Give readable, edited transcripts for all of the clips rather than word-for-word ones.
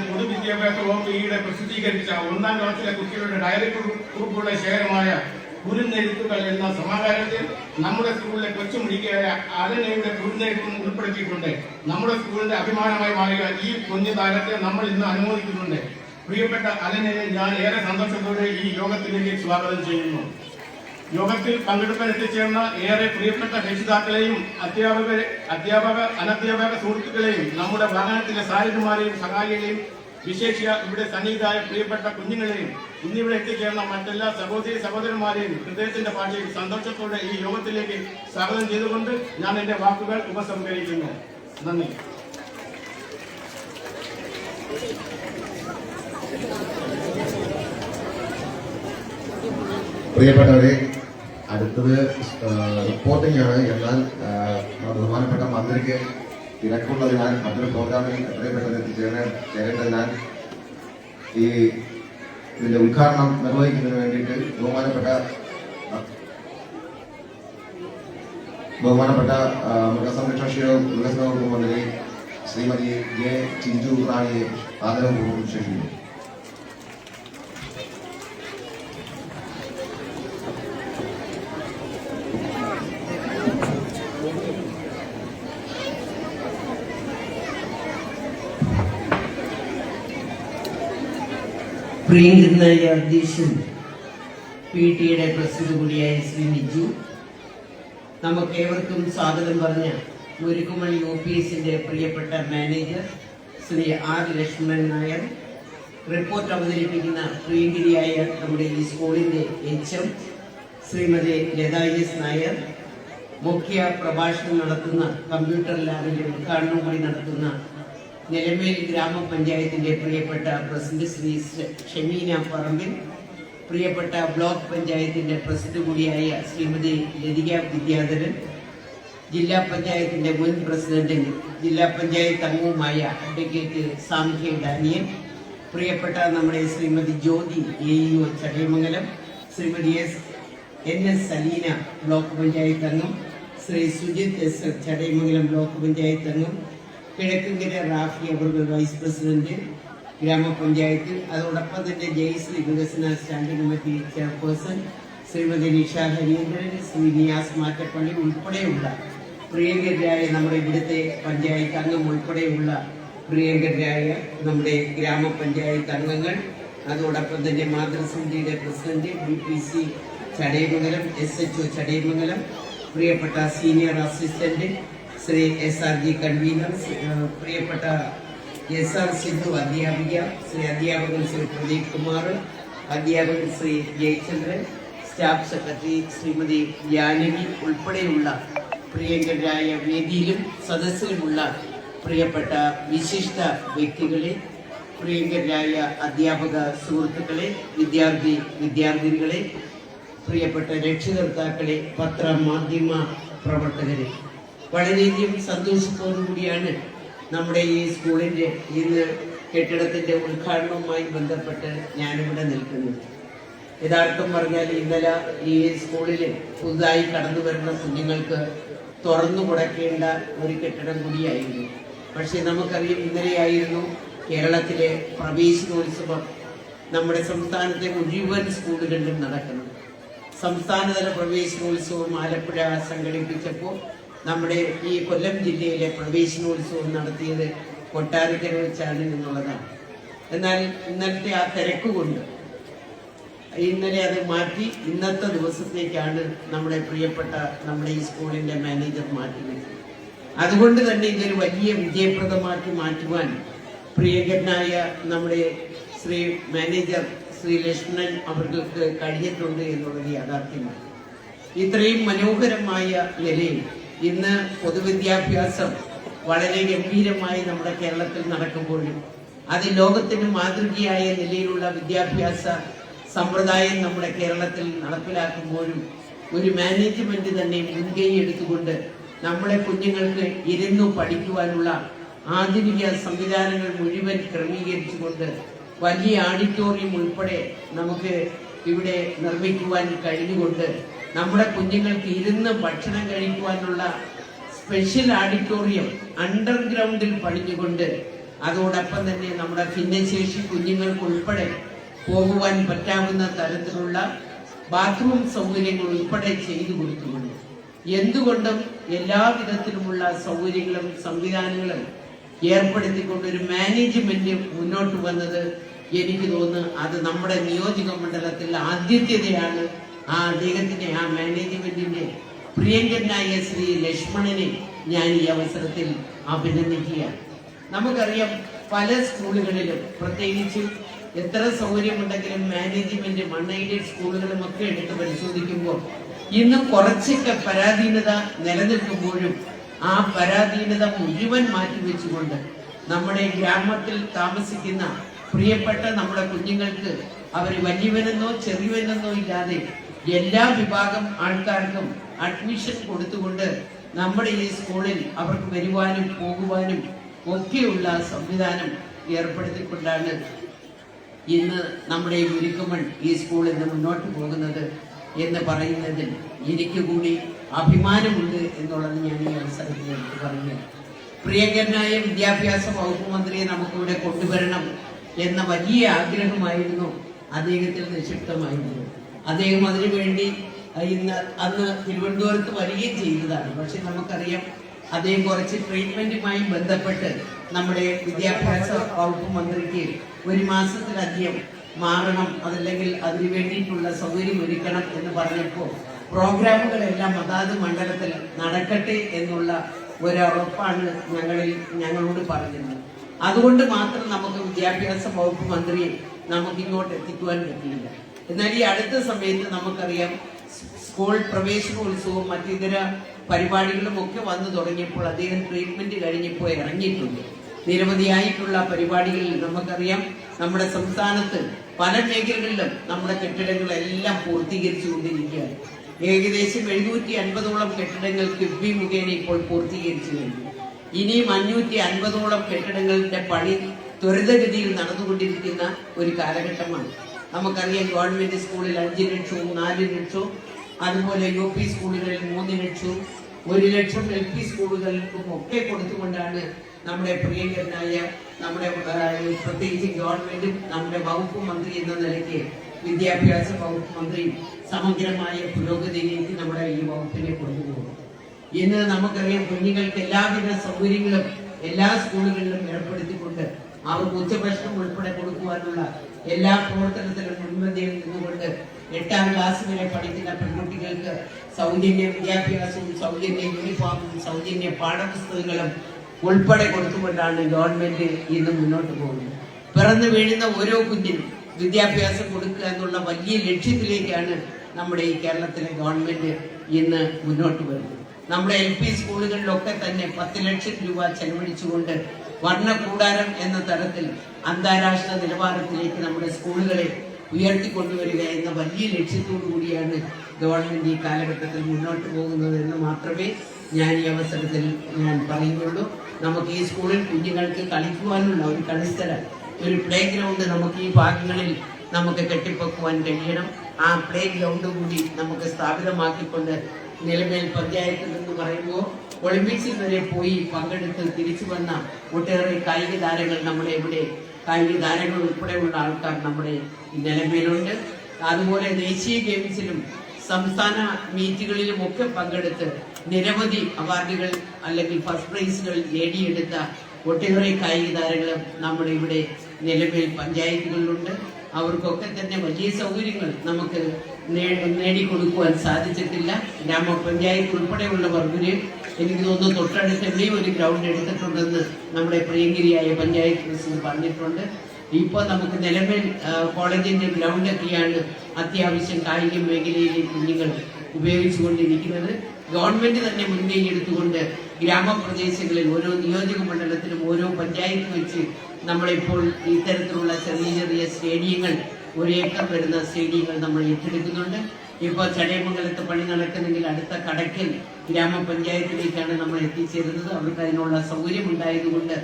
പൊതുവിദ്യാഭ്യാസ വകുപ്പ് ഈയിടെ പ്രസിദ്ധീകരിച്ച 1ാം ക്ലാസ്സിലെ കുട്ടികളുടെ ഡയറി കുറിപ്പുകളുടെ ശേഖരമായ കുരുന്നെഴുത്തുകൾ എന്ന സമാഹാരത്തിൽ നമ്മുടെ സ്കൂളിലെ കൊച്ചുമിടിക്കായ അലനയുടെ കുരുന്നെഴുത്തും ഉൾപ്പെടുത്തിയിട്ടുണ്ട്. നമ്മുടെ സ്കൂളിന്റെ അഭിമാനമായി മാറിയ ഈ കുഞ്ഞു താരത്തെ നമ്മൾ ഇന്ന് അനുമോദിക്കുന്നുണ്ട്. പ്രിയപ്പെട്ട അലനയെ ഞാൻ ഏറെ സന്തോഷത്തോടെ ഈ യോഗത്തിലേക്ക് സ്വാഗതം ചെയ്യുന്നു. യോഗത്തിൽ പങ്കെടുക്കാൻ എത്തിച്ചേർന്ന ഏറെ പ്രിയപ്പെട്ട രക്ഷിതാക്കളെയും അനധ്യാപക സുഹൃത്തുക്കളെയും നമ്മുടെ വാഹനത്തിലെ സാരഥിമാരെയും സഹായികളെയും വിശേഷിച്ച ഇവിടെ സന്നിഹിതരായ പ്രിയപ്പെട്ട കുഞ്ഞുങ്ങളെയും ഇന്നിവിടെ എത്തിച്ചേർന്ന മറ്റെല്ലാ സഹോദരന്മാരെയും ഹൃദയത്തിന്റെ ഭാഷയിൽ സന്തോഷത്തോടെ ഈ യോഗത്തിലേക്ക് സ്വാഗതം ചെയ്തുകൊണ്ട് ഞാൻ എന്റെ വാക്കുകൾ ഉപസംഹരിക്കുന്നു. നന്ദി. പ്രിയപ്പെട്ടവരെ, അടുത്തത് റിപ്പോർട്ടിംഗ് ആണ്. എന്നാൽ ബഹുമാനപ്പെട്ട മന്ത്രിക്ക് തിരക്കുള്ളതിനാൽ മറ്റൊരു പ്രോഗ്രാമിൽ എത്രയും പെട്ടെന്ന് ചേരേണ്ടതിനാൽ ഇതിന്റെ ഉദ്ഘാടനം നിർവഹിക്കുന്നതിന് വേണ്ടിയിട്ട് ബഹുമാനപ്പെട്ട മൃഗസംരക്ഷണ വികസന വകുപ്പ് മന്ത്രി ശ്രീമതി ജെ ചിഞ്ചു റാണിയെ ആദരപൂർവ്വം ക്ഷണിക്കുന്നു. പ്രിയങ്കരനായ അധ്യക്ഷൻ PTA പ്രസിഡന്റ് കൂടിയായ ശ്രീ നിജു, നമുക്കേവർക്കും സ്വാഗതം പറഞ്ഞ മുരുക്കുമണി OPSന്റെ പ്രിയപ്പെട്ട manager Shri R Lakshmanan Nair, report അവതരിപ്പിക്കുന്ന പ്രിയങ്കരിയായ നമ്മുടെ ഈ സ്കൂളിന്റെ HM ശ്രീമതി ലത S നായർ, മുഖ്യ പ്രഭാഷണം നടത്തുന്ന കമ്പ്യൂട്ടർ ലാബിന്റെ ഉദ്ഘാടനം കൂടി നടത്തുന്ന നിലമേൽ ഗ്രാമപഞ്ചായത്തിന്റെ പ്രിയപ്പെട്ട പ്രസിഡന്റ് ശ്രീ ഷമീന പറമ്പിൽ, പ്രിയപ്പെട്ട ബ്ലോക്ക് പഞ്ചായത്തിന്റെ പ്രസിഡന്റ് കൂടിയായ ശ്രീമതി ലതിക വിദ്യാധരൻ, ജില്ലാ പഞ്ചായത്തിന്റെ മുൻ പ്രസിഡന്റും ജില്ലാ പഞ്ചായത്ത് അംഗവുമായ അഡ്വക്കേറ്റ് സാംഖ്യ ഡാനിയൽ, പ്രിയപ്പെട്ട നമ്മുടെ Shrimati Jyothi AEO Chadayamangalam, Shrimati NS Saleena block panchayat അംഗം, ശ്രീ സുജിത് S ചടയമംഗലം ബ്ലോക്ക് പഞ്ചായത്ത് അംഗം, കിഴക്കങ്കര റാഫി അവർ വൈസ് പ്രസിഡന്റ് ഗ്രാമപഞ്ചായത്ത്, അതോടൊപ്പം തന്നെ ജയശ്രീ വികസന standing committee chairperson Shrimati Nisha Harindran, Shri Niyas Mattappally ഉൾപ്പെടെയുള്ള പ്രിയങ്കരായ നമ്മുടെ ഇവിടുത്തെ പഞ്ചായത്ത് അംഗം ഉൾപ്പെടെയുള്ള പ്രിയങ്കരായ നമ്മുടെ ഗ്രാമപഞ്ചായത്ത് അംഗങ്ങൾ, അതോടൊപ്പം തന്നെ മാതൃസമിതിയുടെ president BPC Chadayamangalam, SHO Chadayamangalam, പ്രിയപ്പെട്ട senior assistant Shri SRG convener, പ്രിയപ്പെട്ട SR സിന്ധു അധ്യാപിക, ശ്രീ അധ്യാപകൻ ശ്രീ പ്രദീപ് കുമാർ, അധ്യാപകൻ ശ്രീ ജയചന്ദ്രൻ, സ്റ്റാഫ് സെക്രട്ടറി ശ്രീമതി ജാനകി ഉൾപ്പെടെയുള്ള പ്രിയങ്കരായ വേദിയിലും സദസ്സിലുമുള്ള പ്രിയപ്പെട്ട വിശിഷ്ട വ്യക്തികളെ, പ്രിയങ്കരായ അധ്യാപക സുഹൃത്തുക്കളെ, വിദ്യാർത്ഥിനികളെ, പ്രിയപ്പെട്ട രക്ഷകർത്താക്കളെ, പത്രമാധ്യമ പ്രവർത്തകരെ, വളരെയധികം സന്തോഷത്തോടു കൂടിയാണ് നമ്മുടെ ഈ സ്കൂളിൻ്റെ ഇന്ന് കെട്ടിടത്തിൻ്റെ ഉദ്ഘാടനവുമായി ബന്ധപ്പെട്ട് ഞാനിവിടെ നിൽക്കുന്നത്. യഥാർത്ഥം പറഞ്ഞാൽ ഇന്നലെ ഈ സ്കൂളിൽ പുതുതായി കടന്നു വരുന്ന കുഞ്ഞുങ്ങൾക്ക് തുറന്നു കൊടുക്കേണ്ട ഒരു കെട്ടിടം കൂടിയായിരുന്നു. പക്ഷേ നമുക്കറിയാം, ഇന്നലെയായിരുന്നു കേരളത്തിലെ പ്രവേശനോത്സവം നമ്മുടെ സംസ്ഥാനത്തെ മുഴുവൻ സ്കൂളുകളിലും നടക്കുന്നത്. സംസ്ഥാനതല പ്രവേശനോത്സവം ആലപ്പുഴ സംഘടിപ്പിച്ചപ്പോൾ നമ്മുടെ ഈ കൊല്ലം ജില്ലയിലെ പ്രവേശനോത്സവം നടത്തിയത് കൊട്ടാരക്കര വെച്ചാണ് എന്നുള്ളതാണ്. എന്നാൽ ഇന്നലത്തെ ആ തിരക്ക് കൊണ്ട് ഇന്നലെ അത് മാറ്റി ഇന്നത്തെ ദിവസത്തേക്കാണ് നമ്മുടെ പ്രിയപ്പെട്ട നമ്മുടെ ഈ സ്കൂളിന്റെ മാനേജർ മാറ്റുന്നത്. അതുകൊണ്ട് തന്നെ ഇതൊരു വലിയ വിജയപ്രദമാക്കി മാറ്റുവാൻ പ്രിയങ്കരനായ നമ്മുടെ ശ്രീ മാനേജർ ശ്രീ ലക്ഷ്മണൻ അവർക്ക് കഴിഞ്ഞിട്ടുണ്ട് എന്നുള്ളത് യാഥാർത്ഥ്യമാണ്. ഇത്രയും മനോഹരമായ നിലയിൽ ഇന്ന് പൊതുവിദ്യാഭ്യാസം വളരെ ഗംഭീരമായി നമ്മുടെ കേരളത്തിൽ നടക്കുമ്പോഴും അത് ലോകത്തിന് മാതൃകയായ നിലയിലുള്ള വിദ്യാഭ്യാസ സമ്പ്രദായം നമ്മുടെ കേരളത്തിൽ നടപ്പിലാക്കുമ്പോഴും ഒരു മാനേജ്മെന്റ് തന്നെ മുൻകൈ എടുത്തുകൊണ്ട് നമ്മുടെ കുഞ്ഞുങ്ങൾക്ക് ഇരുന്നു പഠിക്കുവാനുള്ള ആധുനിക സംവിധാനങ്ങൾ മുഴുവൻ ക്രമീകരിച്ചുകൊണ്ട് വലിയ ഓഡിറ്റോറിയം ഉൾപ്പെടെ നമുക്ക് ഇവിടെ നിർമ്മിക്കുവാൻ കഴിഞ്ഞുകൊണ്ട് നമ്മുടെ കുഞ്ഞുങ്ങൾക്ക് ഇരുന്ന് ഭക്ഷണം കഴിക്കുവാനുള്ള സ്പെഷ്യൽ ഓഡിറ്റോറിയം അണ്ടർഗ്രൗണ്ടിൽ പണിഞ്ഞുകൊണ്ട് അതോടൊപ്പം തന്നെ നമ്മുടെ ഭിന്നശേഷി കുഞ്ഞുങ്ങൾക്ക് ഉൾപ്പെടെ പോകുവാൻ പറ്റാവുന്ന തരത്തിലുള്ള ബാത്റൂം സൗകര്യങ്ങൾ ഉൾപ്പെടെ ചെയ്തു കൊടുത്തുകൊണ്ട് എന്തുകൊണ്ടും എല്ലാവിധത്തിലുമുള്ള സൗകര്യങ്ങളും സംവിധാനങ്ങളും ഏർപ്പെടുത്തിക്കൊണ്ട് ഒരു മാനേജ്മെന്റ് മുന്നോട്ട് വന്നത് എനിക്ക് തോന്നുന്നു അത് നമ്മുടെ നിയോജക മണ്ഡലത്തിൽ ആദ്യത്തേതാണ്. അദ്ദേഹത്തിന്റെ ആ മാനേജ്മെന്റിന്റെ പ്രിയങ്കരനായ ശ്രീ ലക്ഷ്മണനെ ഞാൻ ഈ അവസരത്തിൽ അഭിനന്ദിക്കുകയാണ്. നമുക്കറിയാം പല സ്കൂളുകളിലും പ്രത്യേകിച്ച് എത്ര സൗകര്യമുണ്ടെങ്കിലും മാനേജ്മെന്റ് എയ്ഡഡ് സ്കൂളുകളും ഒക്കെ എടുത്ത് പരിശോധിക്കുമ്പോൾ ഇന്ന് കുറച്ചൊക്കെ പരാധീനത നിലനിൽക്കുമ്പോഴും ആ പരാധീനത മുഴുവൻ മാറ്റിവെച്ചുകൊണ്ട് നമ്മുടെ ഗ്രാമത്തിൽ താമസിക്കുന്ന പ്രിയപ്പെട്ട നമ്മുടെ കുഞ്ഞുങ്ങൾക്ക് അവർ വലിയവനെന്നോ ചെറിയവനെന്നോ ഇല്ലാതെ എല്ലാ വിഭാഗം ആൾക്കാർക്കും അഡ്മിഷൻ കൊടുത്തുകൊണ്ട് നമ്മുടെ ഈ സ്കൂളിൽ അവർക്ക് വരുവാനും പോകുവാനും ഒക്കെയുള്ള സംവിധാനം ഏർപ്പെടുത്തിക്കൊണ്ടാണ് ഇന്ന് നമ്മുടെ ഗുരുക്കമ്മൾ ഈ സ്കൂളിൽ നിന്ന് മുന്നോട്ട് പോകുന്നത് എന്ന് പറയുന്നതിൽ എനിക്ക് കൂടി അഭിമാനമുണ്ട് എന്നുള്ളത് ഞാൻ ഈ അവസരത്തിൽ എടുത്തു പറയുകയാണ്. പ്രിയങ്കരനായ വിദ്യാഭ്യാസ വകുപ്പ് മന്ത്രിയെ നമുക്കിവിടെ കൊണ്ടുവരണം എന്ന വലിയ ആഗ്രഹമായിരുന്നു അദ്ദേഹത്തിൽ നിക്ഷിപ്തമായിരുന്നു. അദ്ദേഹം അതിനുവേണ്ടി അന്ന് തിരുവനന്തപുരത്ത് വരികയും ചെയ്തതാണ്. പക്ഷെ നമുക്കറിയാം അദ്ദേഹം കുറച്ച് ട്രീറ്റ്മെന്റുമായി ബന്ധപ്പെട്ട് നമ്മുടെ വിദ്യാഭ്യാസ വകുപ്പ് മന്ത്രിക്ക് ഒരു മാസത്തിലധികം മാറണം, അതല്ലെങ്കിൽ അതിനു വേണ്ടിയിട്ടുള്ള സൗകര്യം ഒരുക്കണം എന്ന് പറഞ്ഞപ്പോൾ പ്രോഗ്രാമുകളെല്ലാം അതാത് മണ്ഡലത്തിൽ നടക്കട്ടെ എന്നുള്ള ഒരുറപ്പാണ് ഞങ്ങളോട് പറഞ്ഞത്. അതുകൊണ്ട് മാത്രം നമുക്ക് വിദ്യാഭ്യാസ വകുപ്പ് മന്ത്രിയെ നമുക്ക് ഇങ്ങോട്ട് എത്തിക്കുവാൻ പറ്റിയില്ല. എന്നാൽ ഈ അടുത്ത സമയത്ത് നമുക്കറിയാം സ്കൂൾ പ്രവേശനോത്സവവും മറ്റിതര പരിപാടികളും ഒക്കെ വന്നു തുടങ്ങിയപ്പോൾ അദ്ദേഹം ട്രീറ്റ്മെന്റ് കഴിഞ്ഞപ്പോൾ ഇറങ്ങിയിട്ടുണ്ട്. നിരവധിയായിട്ടുള്ള പരിപാടികളിൽ നമുക്കറിയാം നമ്മുടെ സംസ്ഥാനത്ത് പല മേഖലകളിലും നമ്മുടെ കെട്ടിടങ്ങളെല്ലാം പൂർത്തീകരിച്ചു കൊണ്ടിരിക്കുകയാണ്. ഏകദേശം 750ഓളം കെട്ടിടങ്ങൾ കിഫ്ബി മുഖേന ഇപ്പോൾ പൂർത്തീകരിച്ചു കഴിഞ്ഞു. ഇനിയും 550ഓളം കെട്ടിടങ്ങളുടെ പണി ത്വരിതഗതിയിൽ നടന്നുകൊണ്ടിരിക്കുന്ന ഒരു കാലഘട്ടമാണ്. നമുക്കറിയാം ഗവൺമെന്റ് സ്കൂളിൽ 5 ലക്ഷവും 4 ലക്ഷവും, അതുപോലെ യു പി സ്കൂളുകളിൽ 3 ലക്ഷവും 1 ലക്ഷം LP സ്കൂളുകൾക്കും ഒക്കെ കൊടുത്തുകൊണ്ടാണ് നമ്മുടെ പ്രിയങ്കരനായ നമ്മുടെ പ്രത്യേകിച്ച് ഗവൺമെന്റും നമ്മുടെ വകുപ്പ് മന്ത്രി എന്ന നിലയ്ക്ക് വിദ്യാഭ്യാസ വകുപ്പ് മന്ത്രി സമഗ്രമായ പുരോഗതിയിലേക്ക് നമ്മുടെ ഈ വകുപ്പിനെ കൊണ്ടുപോകും. ഇന്ന് നമുക്കറിയാം കുഞ്ഞുങ്ങൾക്ക് എല്ലാവിധ സൗകര്യങ്ങളും എല്ലാ സ്കൂളുകളിലും ഏർപ്പെടുത്തിക്കൊണ്ട് അവർക്ക് ഉച്ചഭക്ഷണം ഉൾപ്പെടെ കൊടുക്കുവാനുള്ള എല്ലാ പ്രവർത്തനത്തിലും മുൻപന്തിയിൽ നിന്നുകൊണ്ട് 8ാം ക്ലാസ് വരെ പഠിക്കുന്ന പെൺകുട്ടികൾക്ക് സൗജന്യ വിദ്യാഭ്യാസവും സൗജന്യ യൂണിഫോമും സൗജന്യ പാഠപുസ്തകങ്ങളും ഉൾപ്പെടെ കൊടുത്തുകൊണ്ടാണ് ഗവൺമെന്റ് ഇന്ന് മുന്നോട്ട് പോകുന്നത്. പിറന്നു വീഴുന്ന ഓരോ കുഞ്ഞിനും വിദ്യാഭ്യാസം കൊടുക്കുക എന്നുള്ള വലിയ ലക്ഷ്യത്തിലേക്കാണ് നമ്മുടെ ഈ കേരളത്തിലെ ഗവൺമെന്റ് ഇന്ന് മുന്നോട്ട് വരുന്നത്. നമ്മുടെ LP സ്കൂളുകളിലൊക്കെ തന്നെ 10 ലക്ഷം രൂപ ചെലവഴിച്ചുകൊണ്ട് വർണ്ണക്കൂടാരം എന്ന തരത്തിൽ അന്താരാഷ്ട്ര നിലവാരത്തിലേക്ക് നമ്മുടെ സ്കൂളുകളെ ഉയർത്തിക്കൊണ്ടുവരിക എന്ന വലിയ ലക്ഷ്യത്തോടു കൂടിയാണ് ഗവൺമെന്റ് ഈ കാലഘട്ടത്തിൽ മുന്നോട്ട് പോകുന്നത് എന്ന് മാത്രമേ ഞാൻ ഈ അവസരത്തിൽ പറയുന്നുള്ളൂ. നമുക്ക് ഈ സ്കൂളിൽ കുഞ്ഞുങ്ങൾക്ക് കളിക്കുവാനുള്ള ഒരു കളിസ്ഥല, ഒരു പ്ലേ ഗ്രൗണ്ട് നമുക്ക് ഈ ഭാഗങ്ങളിൽ നമുക്ക് കെട്ടിപ്പൊക്കുവാൻ കഴിയണം. ആ പ്ലേ ഗ്രൗണ്ട് കൂടി നമുക്ക് സ്ഥാപിതമാക്കിക്കൊണ്ട് നിലമേൽ പഞ്ചായത്തിൽ എന്ന് പറയുമ്പോൾ ഒളിമ്പിക്സിൽ വരെ പോയി പങ്കെടുത്ത് തിരിച്ചു വന്ന ഒട്ടേറെ കായിക താരങ്ങൾ നമ്മുടെ ഇവിടെ കായിക താരങ്ങൾ ഉൾപ്പെടെയുള്ള ആൾക്കാർ നമ്മുടെ നിലമേലുണ്ട്. അതുപോലെ ദേശീയ ഗെയിംസിലും സംസ്ഥാന മീറ്റുകളിലും ഒക്കെ പങ്കെടുത്ത് നിരവധി അവാർഡുകൾ അല്ലെങ്കിൽ ഫസ്റ്റ് പ്രൈസുകൾ നേടിയെടുത്ത ഒട്ടേറെ കായിക താരങ്ങളും നമ്മുടെ ഇവിടെ നിലമേൽ പഞ്ചായത്തുകളിലുണ്ട്. അവർക്കൊക്കെ തന്നെ വലിയ സൗകര്യങ്ങൾ നമുക്ക് നേടിക്കൊടുക്കുവാൻ സാധിച്ചിട്ടില്ല. ഗ്രാമപഞ്ചായത്ത് ഉൾപ്പെടെയുള്ളവർക്ക് എനിക്ക് തോന്നുന്നു തൊട്ടടുത്ത് എവിടെയും ഒരു ഗ്രൗണ്ട് എടുത്തിട്ടുണ്ടെന്ന് നമ്മുടെ പ്രിയങ്കരിയായ പഞ്ചായത്ത് പ്രസിഡന്റ് പറഞ്ഞിട്ടുണ്ട്. ഇപ്പോൾ നമുക്ക് നിലവിൽ കോളേജിന്റെ ഗ്രൗണ്ടൊക്കെയാണ് അത്യാവശ്യം കായിക മേഖലയിലെ കുഞ്ഞുങ്ങൾ ഉപയോഗിച്ചുകൊണ്ടിരിക്കുന്നത്. ഗവൺമെന്റ് തന്നെ മുൻകൈ എടുത്തുകൊണ്ട് ഗ്രാമപ്രദേശങ്ങളിൽ ഓരോ നിയോജക മണ്ഡലത്തിലും ഓരോ പഞ്ചായത്ത് വെച്ച് നമ്മളിപ്പോൾ ഇത്തരത്തിലുള്ള ചെറിയ ചെറിയ സ്റ്റേഡിയങ്ങൾ 1 ഏക്കർ വരുന്ന സ്റ്റേഡിയങ്ങൾ നമ്മൾ ഏറ്റെടുക്കുന്നുണ്ട്. ഇപ്പോൾ ചടയമംഗലത്ത് പണി നടക്കുന്നെങ്കിൽ അടുത്ത കടക്കൽ ഗ്രാമപഞ്ചായത്തിലേക്കാണ് നമ്മൾ എത്തിച്ചേരുന്നത്. അവർക്ക് അതിനുള്ള സൗകര്യം ഉണ്ടായതുകൊണ്ട്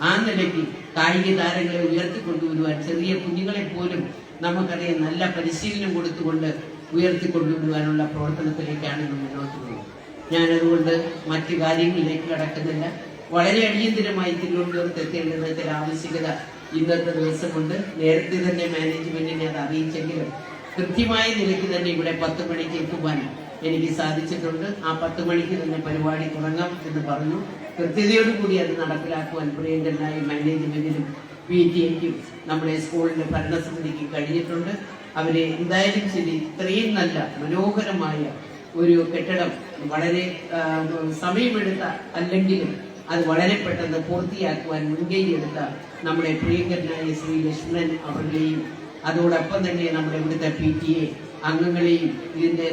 ആ നിലയ്ക്ക് കായിക താരങ്ങളെ ഉയർത്തിക്കൊണ്ടുവരുവാൻ ചെറിയ കുഞ്ഞുങ്ങളെ പോലും നമുക്കറിയാം നല്ല പരിശീലനം കൊടുത്തുകൊണ്ട് ഉയർത്തിക്കൊണ്ടുവരുവാനുള്ള പ്രവർത്തനത്തിലേക്കാണ് മുന്നോട്ട് പോകുന്നത്. ഞാനതുകൊണ്ട് മറ്റു കാര്യങ്ങളിലേക്ക് കടക്കുന്നില്ല. വളരെ അടിയന്തിരമായി തിരുവനന്തപുരത്ത് എത്തേണ്ടുന്ന ചില ആവശ്യകത ഇന്നത്തെ ദിവസമുണ്ട്. നേരത്തെ തന്നെ മാനേജ്മെന്റിനെ അത് അറിയിച്ചെങ്കിലും കൃത്യമായ നിലയ്ക്ക് തന്നെ ഇവിടെ 10 മണിക്ക് എത്തുവാൻ എനിക്ക് സാധിച്ചിട്ടുണ്ട്. ആ 10 മണിക്ക് തന്നെ പരിപാടി തുടങ്ങാം എന്ന് പറഞ്ഞു. കൃത്യതയോടുകൂടി അത് നടപ്പിലാക്കുവാൻ പ്രിയങ്കരനായ മാനേജ്മെന്റിനും PTA-ക്കും നമ്മുടെ സ്കൂളിന്റെ ഭരണസമിതിക്ക് കഴിഞ്ഞിട്ടുണ്ട്. അവരെ എന്തായാലും ശരി ഇത്രയും നല്ല മനോഹരമായ ഒരു കെട്ടിടം വളരെ സമയമെടുത്ത അല്ലെങ്കിലും അത് വളരെ പെട്ടെന്ന് പൂർത്തിയാക്കുവാൻ മുൻകൈയെടുത്ത നമ്മുടെ പ്രിയങ്കരനായ ശ്രീ ലക്ഷ്മണൻ അവരുടെയും അതോടൊപ്പം തന്നെ നമ്മുടെ ഇവിടുത്തെ PTA അംഗങ്ങളെയും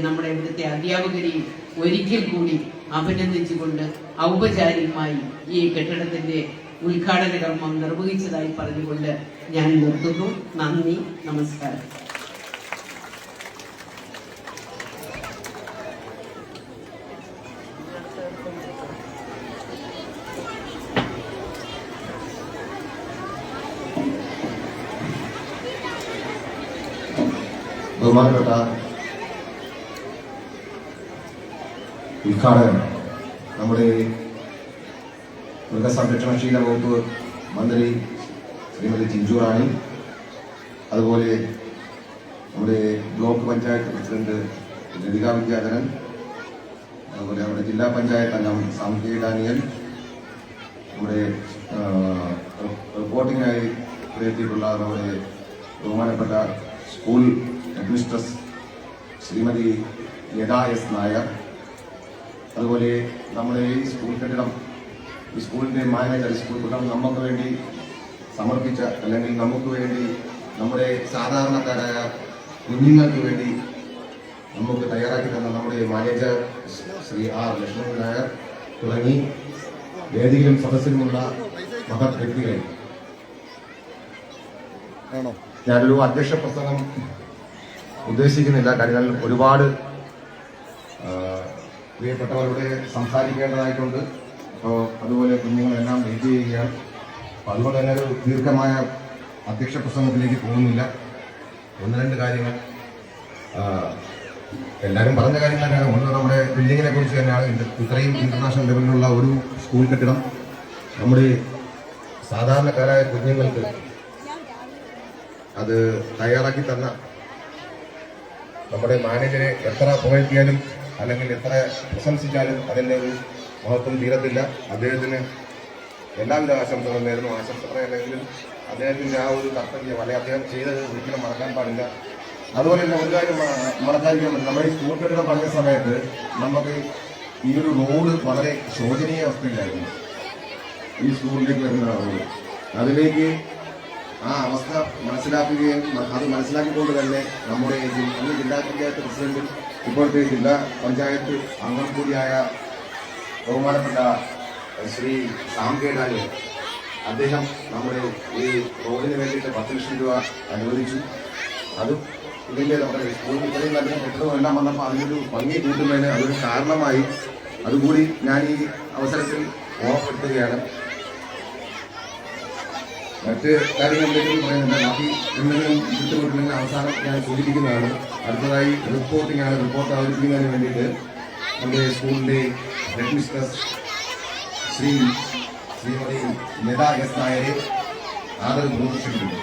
നമ്മുടെ ഇവിടുത്തെ അധ്യാപകരെയും ഒരിക്കൽ കൂടി അഭിനന്ദിച്ചുകൊണ്ട് ഔപചാരികമായി ഈ കെട്ടിടത്തിന്റെ ഉദ്ഘാടന കർമ്മം നിർവഹിച്ചതായി പറഞ്ഞുകൊണ്ട് ഞാൻ നിർത്തുന്നു. നന്ദി, നമസ്കാരം. ബഹുമാനപ്പെട്ട ഉദ്ഘാടകൻ നമ്മുടെ മൃഗസംരക്ഷണശീല വകുപ്പ് മന്ത്രി ശ്രീമതി ചിഞ്ചു റാണി, അതുപോലെ നമ്മുടെ ബ്ലോക്ക് പഞ്ചായത്ത് പ്രസിഡന്റ് ലതിക വിദ്യാധരൻ, അതുപോലെ നമ്മുടെ ജില്ലാ പഞ്ചായത്ത് അംഗം സാംകി ഡാനിയൽ, നമ്മുടെ റിപ്പോർട്ടിംഗായി എത്തിയിട്ടുള്ള നമ്മുടെ ബഹുമാനപ്പെട്ട school headmistress Shrimati Yada S Nair, അതുപോലെ നമ്മുടെ ഈ സ്കൂൾ കെട്ടിടം ഈ സ്കൂളിൻ്റെ മാനേജർ സ്കൂൾ കെട്ടിടം നമുക്ക് വേണ്ടി സമർപ്പിച്ച അല്ലെങ്കിൽ നമുക്ക് വേണ്ടി നമ്മുടെ സാധാരണക്കാരായ കുഞ്ഞുങ്ങൾക്ക് വേണ്ടി നമുക്ക് തയ്യാറാക്കി തന്ന നമ്മുടെ മാനേജർ ശ്രീ R ലക്ഷ്മണൻ നായർ തുടങ്ങി വേദിയിലും സദസ്സിലുമുള്ള മഹത് വ്യക്തികൾ, ഞാനൊരു അധ്യക്ഷ പ്രസംഗം ഉദ്ദേശിക്കുന്നില്ല. കാര്യങ്ങൾ ഒരുപാട് പ്രിയപ്പെട്ടവരോട് സംസാരിക്കേണ്ടതായിട്ടുണ്ട്. അപ്പോൾ അതുപോലെ കുഞ്ഞുങ്ങളെല്ലാം വെയിറ്റ് ചെയ്യുകയാണ്. അപ്പോൾ അതുകൊണ്ട് തന്നെ ഒരു ദീർഘമായ അധ്യക്ഷ പ്രസംഗത്തിലേക്ക് പോകുന്നില്ല. 1-2 കാര്യങ്ങൾ എല്ലാവരും പറഞ്ഞ കാര്യങ്ങൾ തന്നെയാണ്. ഒന്ന് നമ്മുടെ ബിൽഡിങ്ങിനെ കുറിച്ച് തന്നെയാണ്. ഇത്രയും ഇന്റർനാഷണൽ ലെവലിലുള്ള ഒരു സ്കൂൾ കെട്ടിടം നമ്മുടെ സാധാരണക്കാരായ കുഞ്ഞുങ്ങൾക്ക് അത് തയ്യാറാക്കി തന്ന നമ്മുടെ മാനേജരെ എത്ര പുകഴ്ത്തിയാലും അല്ലെങ്കിൽ എത്ര പ്രശംസിച്ചാലും അതിൻ്റെ ഒരു മഹത്വം തീരത്തില്ല. അദ്ദേഹത്തിന് എല്ലാവിധ ആശംസകളും നേരുന്നു. ആശംസകളെ അല്ലെങ്കിൽ അദ്ദേഹത്തിൻ്റെ ആ ഒരു കർത്തവ്യം അല്ലെങ്കിൽ അദ്ദേഹം ചെയ്തത് ഒരിക്കലും മറക്കാൻ പാടില്ല. അതുപോലെ തന്നെ ഒരു കാര്യം മറക്കാതിരിക്കാൻ പറ്റില്ല. നമ്മുടെ ഈ സ്കൂൾ കെട്ടിടം പറഞ്ഞ സമയത്ത് നമുക്ക് ഈ ഒരു റോഡ് വളരെ ശോചനീയ അവസ്ഥയിലായിരുന്നു. ഈ സ്കൂളിലേക്ക് വരുന്ന റോഡ്, അതിലേക്ക് ആ അവസ്ഥ മനസ്സിലാക്കുകയും അത് മനസ്സിലാക്കിക്കൊണ്ട് തന്നെ നമ്മുടെ ജില്ലാ പഞ്ചായത്ത് പ്രസിഡന്റും ഇപ്പോഴത്തെ ജില്ലാ പഞ്ചായത്ത് അംഗം കൂടിയായ ബഹുമാനപ്പെട്ട ശ്രീ സാംകി ഡാനിയൽ അദ്ദേഹം നമ്മുടെ ഈ റോഡിന് വേണ്ടിയിട്ട് 10 ലക്ഷം രൂപ അനുവദിച്ചു. അതും ഇതിൻ്റെ നമ്മുടെ സ്കൂളിൽ ഇത്രയും നല്ല കെട്ടിടവും എല്ലാം വന്നപ്പോൾ അതിനൊരു ഭംഗി കൂട്ടുന്നതിന് അതൊരു കാരണമായി. അതുകൂടി ഞാൻ ഈ അവസരത്തിൽ ഓർമ്മപ്പെടുത്തുകയാണ്. മറ്റ് കാര്യങ്ങളിലേക്കും പറയുന്നുണ്ട്. ബാക്കി എന്തെങ്കിലും വിട്ടുപോയിട്ടുണ്ടെങ്കിൽ അവസാനം ഞാൻ സൂചിപ്പിക്കുന്നതാണ്. അടുത്തതായി റിപ്പോർട്ടിംഗാണ്. റിപ്പോർട്ട് അവതരിപ്പിക്കുന്നതിന് വേണ്ടിയിട്ട് നമ്മുടെ സ്കൂളിൻ്റെ ഹെഡ്മിസ്ട്രസ് ശ്രീമതി ലതാ എസ് നായരെ ആദരപൂർവ്വം ക്ഷണിക്കുന്നു.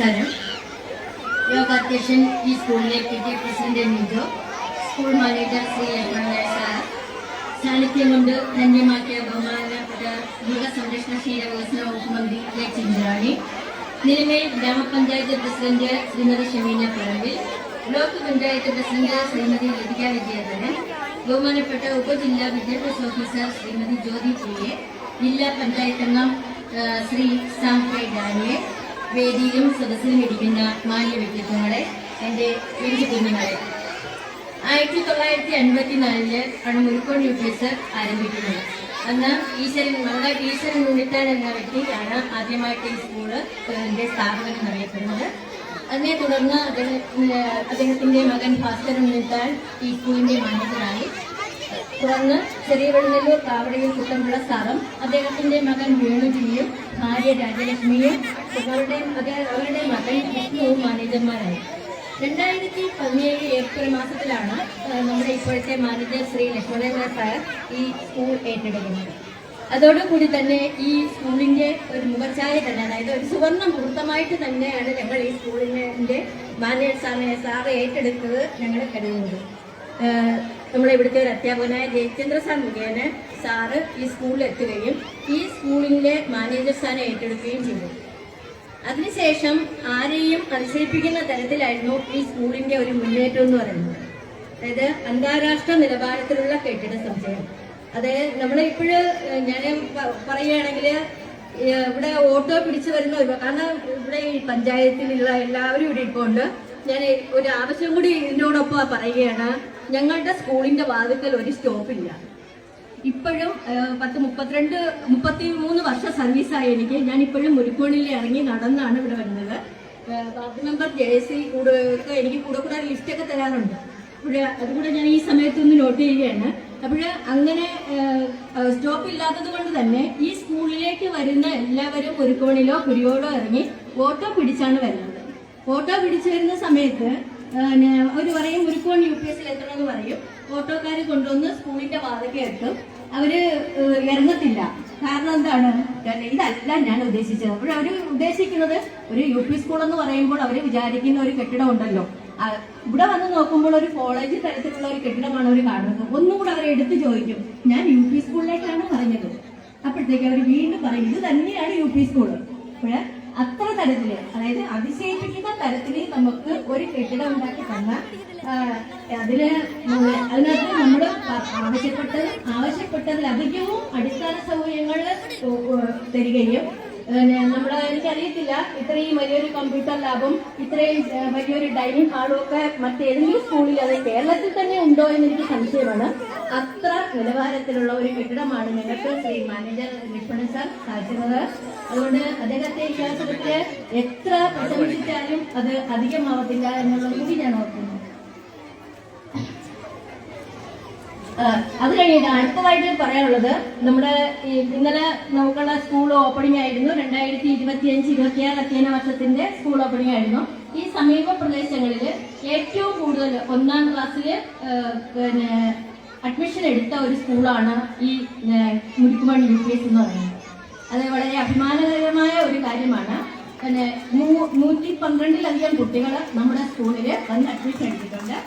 നമസ്കാരം. യോഗാധ്യക്ഷൻ ഈ സ്കൂളിലെ PTA president Nijo, school manager Shri Lakshmana sir, സാന്നിധ്യം കൊണ്ട് ധന്യമാക്കിയ ബഹുമാനപ്പെട്ട മൃഗസംരക്ഷണ ക്ഷീരവികസന വകുപ്പ് മന്ത്രി ചിഞ്ചറാണി, നിലമേൽ ഗ്രാമപഞ്ചായത്ത് പ്രസിഡന്റ് ശ്രീമതി ഷമീന പറമ്പിൽ, ബ്ലോക്ക് പഞ്ചായത്ത് പ്രസിഡന്റ് ശ്രീമതി ലതിക വിജയധരൻ, ബഹുമാനപ്പെട്ട ഉപജില്ലാ വിദ്യാഭ്യാസ ഓഫീസർ ശ്രീമതി ജ്യോതി PA, ജില്ലാ പഞ്ചായത്ത് അംഗം ശ്രീ സാം കെ ഡാനിയെ, വേദിയിലും സദസ്സിലും ഇരിക്കുന്ന മാന്യ വ്യക്തിത്വങ്ങളെ, എൻ്റെ വീട്ടു കുഞ്ഞുങ്ങളെ. 1954 ആണ് മുരുക്കോൺ UPS ആരംഭിക്കുന്നത്. അന്ന് നമ്മുടെ ഈശ്വരൻ ഉണ്ണിത്താൻ എന്ന വ്യക്തിയാണ് ആദ്യമായിട്ട് ഈ സ്കൂള് സ്ഥാപനം എന്നറിയപ്പെടുന്നത്. അതിനെ തുടർന്ന് അദ്ദേഹത്തിന്റെ മകൻ ഭാസ്കരൻ ഉണ്ണിത്താൻ ഈ സ്കൂളിന്റെ മാനേജറായി. തുടർന്ന് ചെറിയ വെള്ളനെല്ലൂർ കാവടിയിൽ കുട്ടമ്പിള്ള സാറും അദ്ദേഹത്തിന്റെ മകൻ വേണുജിയും ഭാര്യ രാജലക്ഷ്മിയും അവരുടെ മകൻ വിഷ്ണുവും മാനേജർമാരായി. 2017 ഏപ്രിൽ മാസത്തിലാണ് നമ്മുടെ ഇപ്പോഴത്തെ മാനേജർ ശ്രീ ലക്ഷ്മണേന്ദ്ര സാർ ഈ സ്കൂൾ ഏറ്റെടുക്കുന്നത്. അതോടുകൂടി തന്നെ ഈ സ്കൂളിന്റെ ഒരു മുഖച്ഛായ തന്നെ, അതായത് ഒരു സുവർണ്ണ മുഹൂർത്തമായിട്ട് തന്നെയാണ് ഞങ്ങൾ ഈ സ്കൂളിന്റെ മാനേജർ സാറ് ഏറ്റെടുത്തത് ഞങ്ങൾ കരുതുന്നത്. നമ്മളെ ഇവിടുത്തെ ഒരു അധ്യാപകനായ ജയചന്ദ്ര സാർ മുഖേന സാറ് ഈ സ്കൂളിൽ എത്തുകയും ഈ സ്കൂളിന്റെ മാനേജർ സ്ഥാനം ഏറ്റെടുക്കുകയും ചെയ്തു. അതിനുശേഷം ആരെയും അതിശയിപ്പിക്കുന്ന തരത്തിലായിരുന്നു ഈ സ്കൂളിന്റെ ഒരു മുന്നേറ്റം എന്ന് പറയുന്നത്. അതായത് അന്താരാഷ്ട്ര നിലവാരത്തിലുള്ള കെട്ടിട സമുച്ചയം. അതായത് നമ്മളിപ്പോഴും ഞാൻ പറയുകയാണെങ്കിൽ ഇവിടെ ഓട്ടോ പിടിച്ചു വരുന്ന കാരണം ഇവിടെ ഈ പഞ്ചായത്തിലുള്ള എല്ലാവരും ഇവിടെ ഇപ്പോൾ ഉണ്ട്. ഞാൻ ഒരു ആവശ്യം കൂടി ഇതിനോടൊപ്പം പറയുകയാണ്. ഞങ്ങളുടെ സ്കൂളിന്റെ വാതിക്കൽ ഒരു സ്റ്റോപ്പില്ല. ഇപ്പോഴും 33 വർഷം സർവീസായി എനിക്ക്. ഞാൻ ഇപ്പോഴും മുരുക്കോണിൽ ഇറങ്ങി നടന്നാണ് ഇവിടെ വരുന്നത്. വാർഡ് മെമ്പർ ജയസി ഒക്കെ എനിക്ക് കൂടെ ലിസ്റ്റൊക്കെ തരാറുണ്ട്. അതുകൂടെ ഞാൻ ഈ സമയത്തൊന്ന് നോട്ട് ചെയ്യുകയാണ്. അപ്പോൾ അങ്ങനെ സ്റ്റോപ്പ് ഇല്ലാത്തത് കൊണ്ട് തന്നെ ഈ സ്കൂളിലേക്ക് വരുന്ന എല്ലാവരും മുരുക്കോണിലോ കുരിയോടോ ഇറങ്ങി ഓട്ടോ പിടിച്ചാണ് വരുന്നത്. ഓട്ടോ പിടിച്ചു വരുന്ന സമയത്ത് അവർ പറയും മുരുക്കോൺ UPS എത്തണമെന്ന് പറയും. ഓട്ടോക്കാർ കൊണ്ടുവന്ന് സ്കൂളിന്റെ വാതിൽക്ക് എത്തും. അവര് ഇറങ്ങത്തില്ല. കാരണം എന്താണ്? ഇതല്ല ഞാൻ ഉദ്ദേശിച്ചത്. അപ്പോൾ അവർ ഉദ്ദേശിക്കുന്നത് ഒരു UP സ്കൂൾ എന്ന് പറയുമ്പോൾ അവർ വിചാരിക്കുന്ന ഒരു കെട്ടിടം ഉണ്ടല്ലോ. ഇവിടെ വന്ന് നോക്കുമ്പോൾ ഒരു കോളേജ് തരത്തിലുള്ള ഒരു കെട്ടിടമാണ് അവർ കാണുന്നത്. ഒന്നും കൂടെ അവർ എടുത്തു ചോദിക്കും, ഞാൻ UP സ്കൂളിലേക്കാണ് പറഞ്ഞത്. അപ്പോഴത്തേക്ക് അവർ വീണ്ടും പറയും ഇത് തന്നെയാണ് UP സ്കൂള്. അപ്പോൾ അത്ര തരത്തില്, അതായത് അതിശയിപ്പിക്കുന്ന തരത്തില് നമുക്ക് ഒരു കെട്ടിടം ഉണ്ടാക്കി തന്നാൽ അതിനകത്ത് നമ്മൾ ആവശ്യപ്പെട്ടതിലധികവും അടിസ്ഥാന സൗകര്യങ്ങൾ തരികയും എനിക്കറിയത്തില്ല ഇത്രയും വലിയൊരു കമ്പ്യൂട്ടർ ലാബും ഇത്രയും വലിയൊരു ഡൈനിങ് ഹാളും ഒക്കെ മറ്റേതെങ്കിലും സ്കൂളിൽ അത് കേരളത്തിൽ തന്നെ ഉണ്ടോ എന്ന് എനിക്ക് സംശയമാണ്. അത്ര നിലവാരത്തിലുള്ള ഒരു കെട്ടിടമാണ് ഞങ്ങൾക്ക് ശ്രീ മാനേജർ ലക്ഷ്മണൻ സാർ സാധിക്കുന്നത്. അതുകൊണ്ട് അദ്ദേഹത്തെ ഈ അവസരത്തിൽ എത്ര പ്രശംസിച്ചാലും അത് അധികമാവത്തില്ല എന്നുള്ളത് കൂടി ഞാൻ ഓർക്കുന്നു. അത് കഴിഞ്ഞിട്ട് അടുത്തതായിട്ട് പറയാനുള്ളത്, നമ്മുടെ ഇന്നലെ നമുക്കുള്ള സ്കൂൾ ഓപ്പണിംഗ് ആയിരുന്നു. 2025-26 അധ്യയന വർഷത്തിന്റെ സ്കൂൾ ഓപ്പണിംഗ് ആയിരുന്നു. ഈ സമീപ പ്രദേശങ്ങളിൽ ഏറ്റവും കൂടുതൽ 1ാം ക്ലാസ്സിൽ അഡ്മിഷൻ എടുത്ത ഒരു സ്കൂളാണ് ഈ മുരുക്കുമൺ UPS എന്ന് പറയുന്നത്. അത് വളരെ അഭിമാനകരമായ ഒരു കാര്യമാണ്. 112-ലധികം കുട്ടികൾ നമ്മുടെ സ്കൂളിൽ വന്ന് അഡ്മിഷൻ എടുത്തിട്ടുണ്ട്.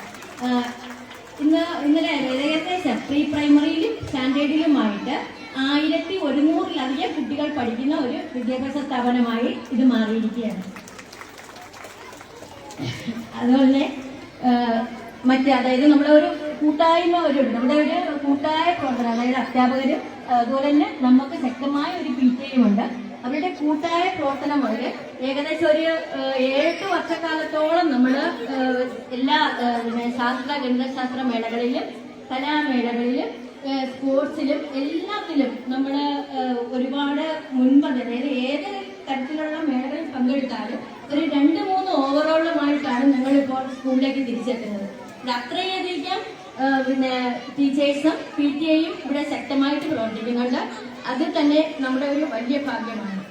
ഇന്നലെ ഏകദേശം പ്രീ പ്രൈമറിയിലും സ്റ്റാൻഡേർഡിലുമായിട്ട് 1100-ലധികം കുട്ടികൾ പഠിക്കുന്ന ഒരു വിദ്യാഭ്യാസ സ്ഥാപനമായി ഇത് മാറിയിരിക്കുകയാണ്. അതുപോലെ അതായത് നമ്മുടെ ഒരു കൂട്ടായ്മ നമ്മുടെ ഒരു കൂട്ടായ പ്രവർത്തനം, അതായത് അധ്യാപകരും അതുപോലെ തന്നെ നമുക്ക് ശക്തമായ ഒരു PTA ഉണ്ട്. അവരുടെ കൂട്ടായ പ്രവർത്തനം വഴി ഏകദേശം ഒരു 7 വർഷക്കാലത്തോളം നമ്മൾ എല്ലാ ഗണിതശാസ്ത്ര മേളകളിലും കലാമേളകളിലും സ്പോർട്സിലും എല്ലാത്തിലും നമ്മൾ ഒരുപാട് മുൻപന്തി, അതായത് ഏത് തരത്തിലുള്ള മേളകളിൽ പങ്കെടുത്താലും ഒരു 2-3 ഓവറോളുമായിട്ടാണ് ഞങ്ങളിപ്പോൾ സ്കൂളിലേക്ക് തിരിച്ചെത്തുന്നത്. അത്രയധികം ടീച്ചേഴ്സും PTAയും ഇവിടെ ശക്തമായിട്ട് പ്രവർത്തിക്കുന്നുണ്ട്. അത് തന്നെ നമ്മുടെ ഒരു വലിയ ഭാഗ്യമാണ്.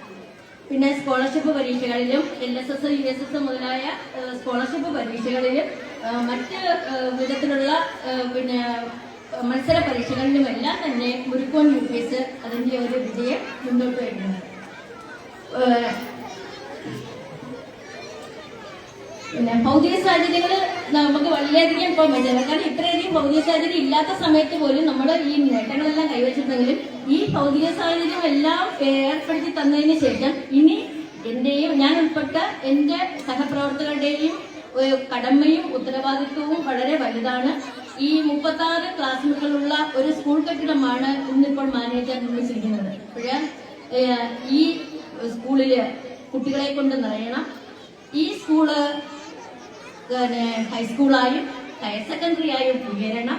പിന്നെ സ്കോളർഷിപ്പ് പരീക്ഷകളിലും LSS, USS മുതലായ സ്കോളർഷിപ്പ് പരീക്ഷകളിലും മറ്റ് വിധത്തിലുള്ള മത്സര പരീക്ഷകളിലുമെല്ലാം തന്നെ മുരുക്കോൺ UPS അതിൻ്റെ ഒരു വിജയം മുന്നോട്ട് വരുന്നുണ്ട്. പിന്നെ ഭൗതിക സാഹചര്യങ്ങൾ നമുക്ക് വളരെയധികം ഇപ്പോൾ മെച്ചമാണ്. കാരണം ഇത്രയധികം ഭൗതിക സാഹചര്യം ഇല്ലാത്ത സമയത്ത് പോലും നമ്മൾ ഈ നേട്ടങ്ങളെല്ലാം കൈവച്ചിട്ടുണ്ടെങ്കിലും ഈ ഭൗതിക സാഹചര്യം എല്ലാം ഏർപ്പെടുത്തി തന്നതിന് ശേഷം ഇനി എന്റെയും ഞാൻ ഉൾപ്പെട്ട എന്റെ സഹപ്രവർത്തകരുടെയും കടമയും ഉത്തരവാദിത്വവും വളരെ വലുതാണ്. ഈ 36 ക്ലാസ്സുകളുള്ള ഒരു സ്കൂൾ കെട്ടിടമാണ് ഇന്നിപ്പോൾ മാനേജർ നിർമ്മിച്ചിരിക്കുന്നത്. ഈ സ്കൂളില് കുട്ടികളെ കൊണ്ട് നിറയണം. ഈ സ്കൂള് ഹൈസ്കൂളായും ഹയർ സെക്കൻഡറി ആയും ഉയരണം.